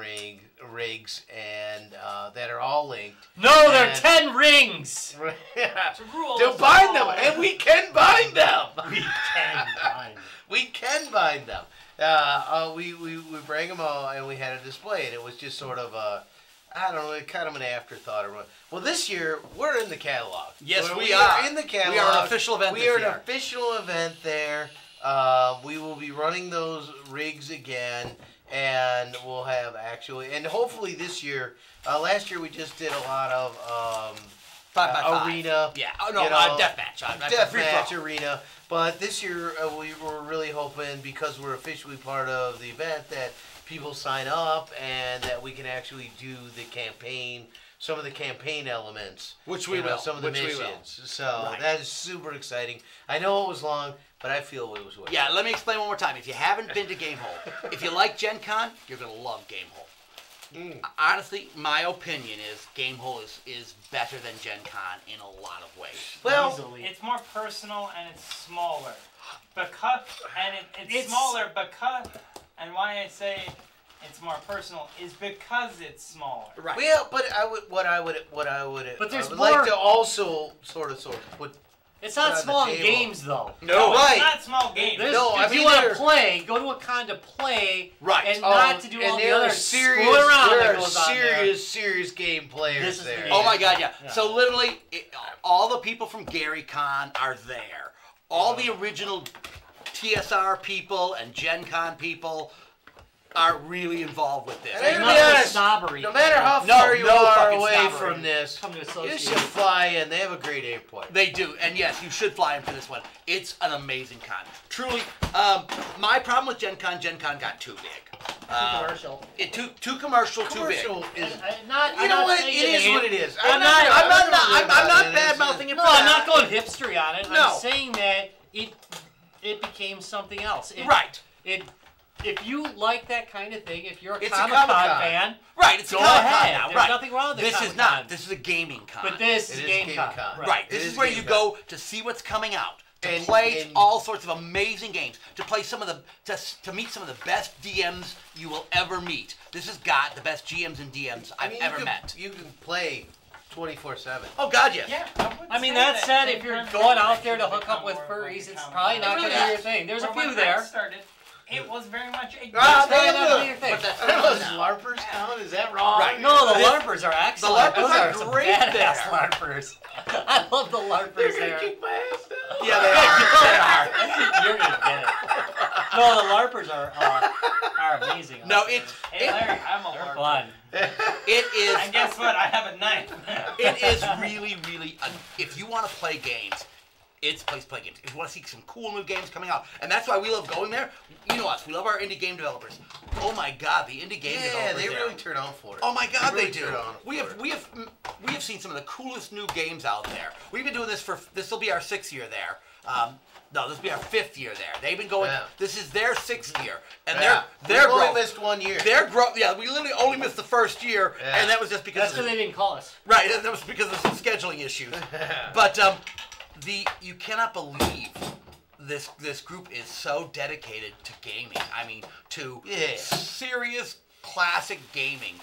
rigs and that are all linked. No, they're And- 10 rings. To bind them, and we can bind them. We can bind. We can bind them. We bring them all, and we had a display, and it was just sort of I don't know, kind of an afterthought. Well, this year we're in the catalog. Yes, we are are. in the catalog. We are an official event We this are year. an official event there. We will be running those rigs again, and we'll have and hopefully this year. Last year we just did a lot of 5x5 arena. Yeah. Oh no, deathmatch. Deathmatch arena. But this year we were really hoping, because we're officially part of the event, that people sign up and that we can actually do the campaign. Some of the campaign elements, which we will. Some of the missions. So that is super exciting. I know it was long, but I feel it was worth it. Yeah, let me explain one more time. If you haven't been to Gamehole, if you like Gen Con, you're going to love Gamehole. Honestly, my opinion is Gamehole is better than Gen Con in a lot of ways. Well, Easily. it's more personal and it's smaller. It's smaller because, and why I say it's more personal is because it's smaller. Right. Well, but what I would But there's like more- to also sort of put. It's not on the small table. games though. No, It's not small games. There's, No, I if you mean, want to they're- play, go to a con to play, Right. and not to do all the other serious, screwing around there that are goes on there. serious game players This is the there. game. Oh my God, yeah. Yeah. So literally, all the people from Gary Con are there. All the original TSR people and Gen Con people are really involved with this. And There's to be nothing honest, snobbery. No matter how No, far you no are fucking away snobbery. from this, Come to you associate. should fly in. They have a great airport. They do, and yes, you should fly in for this one. It's an amazing con. Truly, my problem with Gen Con got too big. Commercial. It too commercial, too big. Commercial is. I'm not, You I'm know not what? saying It is ain't. what it is. I'm not bad mouthing it. No, I'm not going hipstery on it. No. I'm saying that it became something else. Right. If you like that kind of thing, if you're a It's a Comic-Con Comic-Con. fan, Right, it's go a Comic-Con ahead. now. There's Right. nothing wrong with the This is Comic-Con. not. This is a gaming con. But this It is is GameCon. GameCon. Right. It This is is where you GameCon. go to see what's coming out, to And- play and- all sorts of amazing games, to play some of the to meet some of the best DMs you will ever meet. This has got the best GMs and DMs I've ever met. You can play 24/7. Oh God, yes. Yeah. I mean, that said, if you're going out there to hook up with furries, it's probably not going to be your thing. There's a few there. It was very much a Ah, probably they not gonna be do. your thing. But that's That was now. LARPers town? Is that wrong? Right. No, the This- LARPers are excellent. LARPers Those are some great badass there. LARPers. I love the LARPers They're there. gonna kick my ass down. Yeah, they are. You're gonna get it. No, the LARPers are amazing. No, They're Hey Larry, I'm a LARPer. fun. It is. And guess what? I have a knife. It is really, really. If you want to play games, it's a place to play games. If you want to see some cool new games coming out, and that's why we love going there. You know us. We love our indie game developers. Oh my God, the indie game Yeah, developers. they there. really turn out for it. Oh my God, really they do. turn on We for have it. we have seen some of the coolest new games out there. We've been doing this for this will be our 6th year there. No, this will be our 5th year there. They've been going. Yeah. This is their 6th year, and Yeah. they're We've only growth. missed 1 year. Their growth. Yeah, we literally only missed the first year, Yeah. and that was just because That's because they didn't call us. right. That was because of some scheduling issues. But you cannot believe this group is so dedicated to gaming. I mean, to Yeah. serious classic gaming,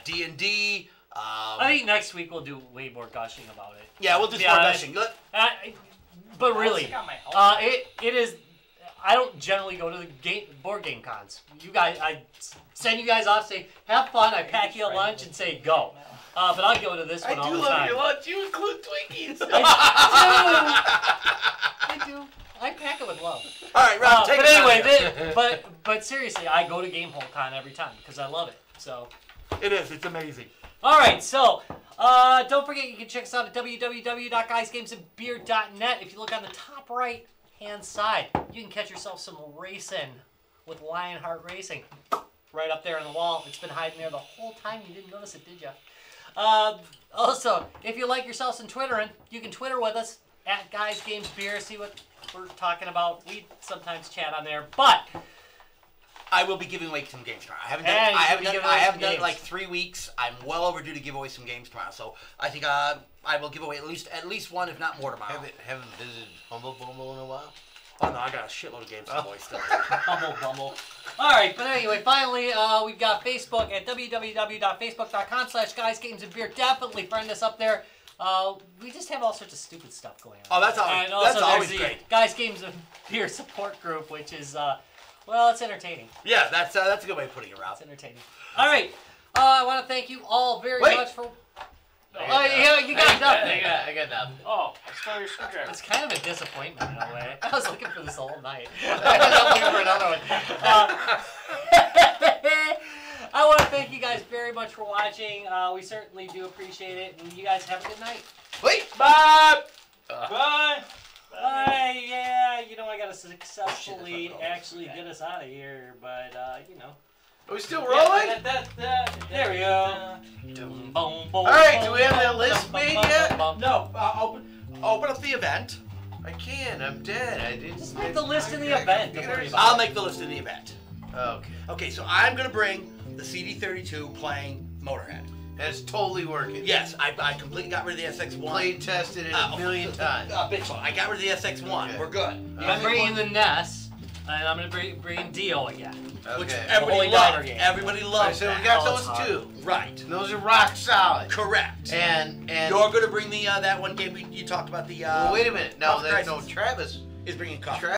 D&D. I think next week we'll do way more gushing about it. Yeah, we'll do some Yeah, more I- gushing. But really, got my help. it is. I don't generally go to the board game cons. You guys, I send you guys off, say have fun. I pack you a lunch and say go. But I'll go to this I one all do the love time. your lunch. You include Twinkies. I do. I pack it with love. All right, Rob, take But it anyway, down. but seriously, I go to Gamehole Con every time because I love it. So. It is. It's amazing. All right, so don't forget you can check us out at www.guysgamesandbeer.net. If you look on the top right hand side, you can catch yourself some racing with Lionheart Racing right up there on the wall. It's been hiding there the whole time. You didn't notice it, did you? Also, if you like yourself some Twittering, you can Twitter with us at Guys Games Beer. See what we're talking about. We sometimes chat on there, but I will be giving away some games tomorrow. I haven't And done it. you I should haven't be done, giving I away haven't some done it games. like 3 weeks. I'm well overdue to give away some games tomorrow. So I think I will give away at least one, if not more, tomorrow. Haven't visited Humble Bumble in a while. Oh no, I got a shitload of games to give away still. Humble bumble. All right, but anyway, finally, we've got Facebook at www.facebook.com/guysgamesandbeer. Definitely friend us up there. We just have all sorts of stupid stuff going on. Oh, that's always and also always there's great. the Guys Games and Beer support group, which is well, it's entertaining. Yeah, that's a good way of putting it, Rob. It's entertaining. All right, I want to thank you all very Wait. much for. Oh, yeah, you got nothing. I got nothing. Oh, I still your screwdriver. It's kind of a disappointment in a way. I was looking for this all night. I'm looking for another one. I want to thank you guys very much for watching. We certainly do appreciate it. And you guys have a good night. Wait. Bye. Bye. Bye. Yeah, you know, I got to successfully actually get us out of here. But, you know. Are we still rolling? There we go. All right, do we have that list made yet? No, open up the event. I can't. I'm dead. I didn't. Just make the list in the event. Don't worry about I'll make the list in the event. Okay. Okay, so I'm gonna bring the CD32 playing Motorhead. And it's totally working. Yes, I completely got rid of the SX1. Played tested it a million times. Bitch, I got rid of the SX1. Okay. We're good. I'm bringing the NES, and I'm gonna bring Dio again. Which Okay. everybody Holy Diver loves. game. Everybody All right, loves so we that. got Oh, it's those hard. two. Right. Those are rock solid. Correct. And You're gonna bring the that one game you talked about the. well, wait a minute. No, Coffee that's no Crisis Travis. is bringing coffee.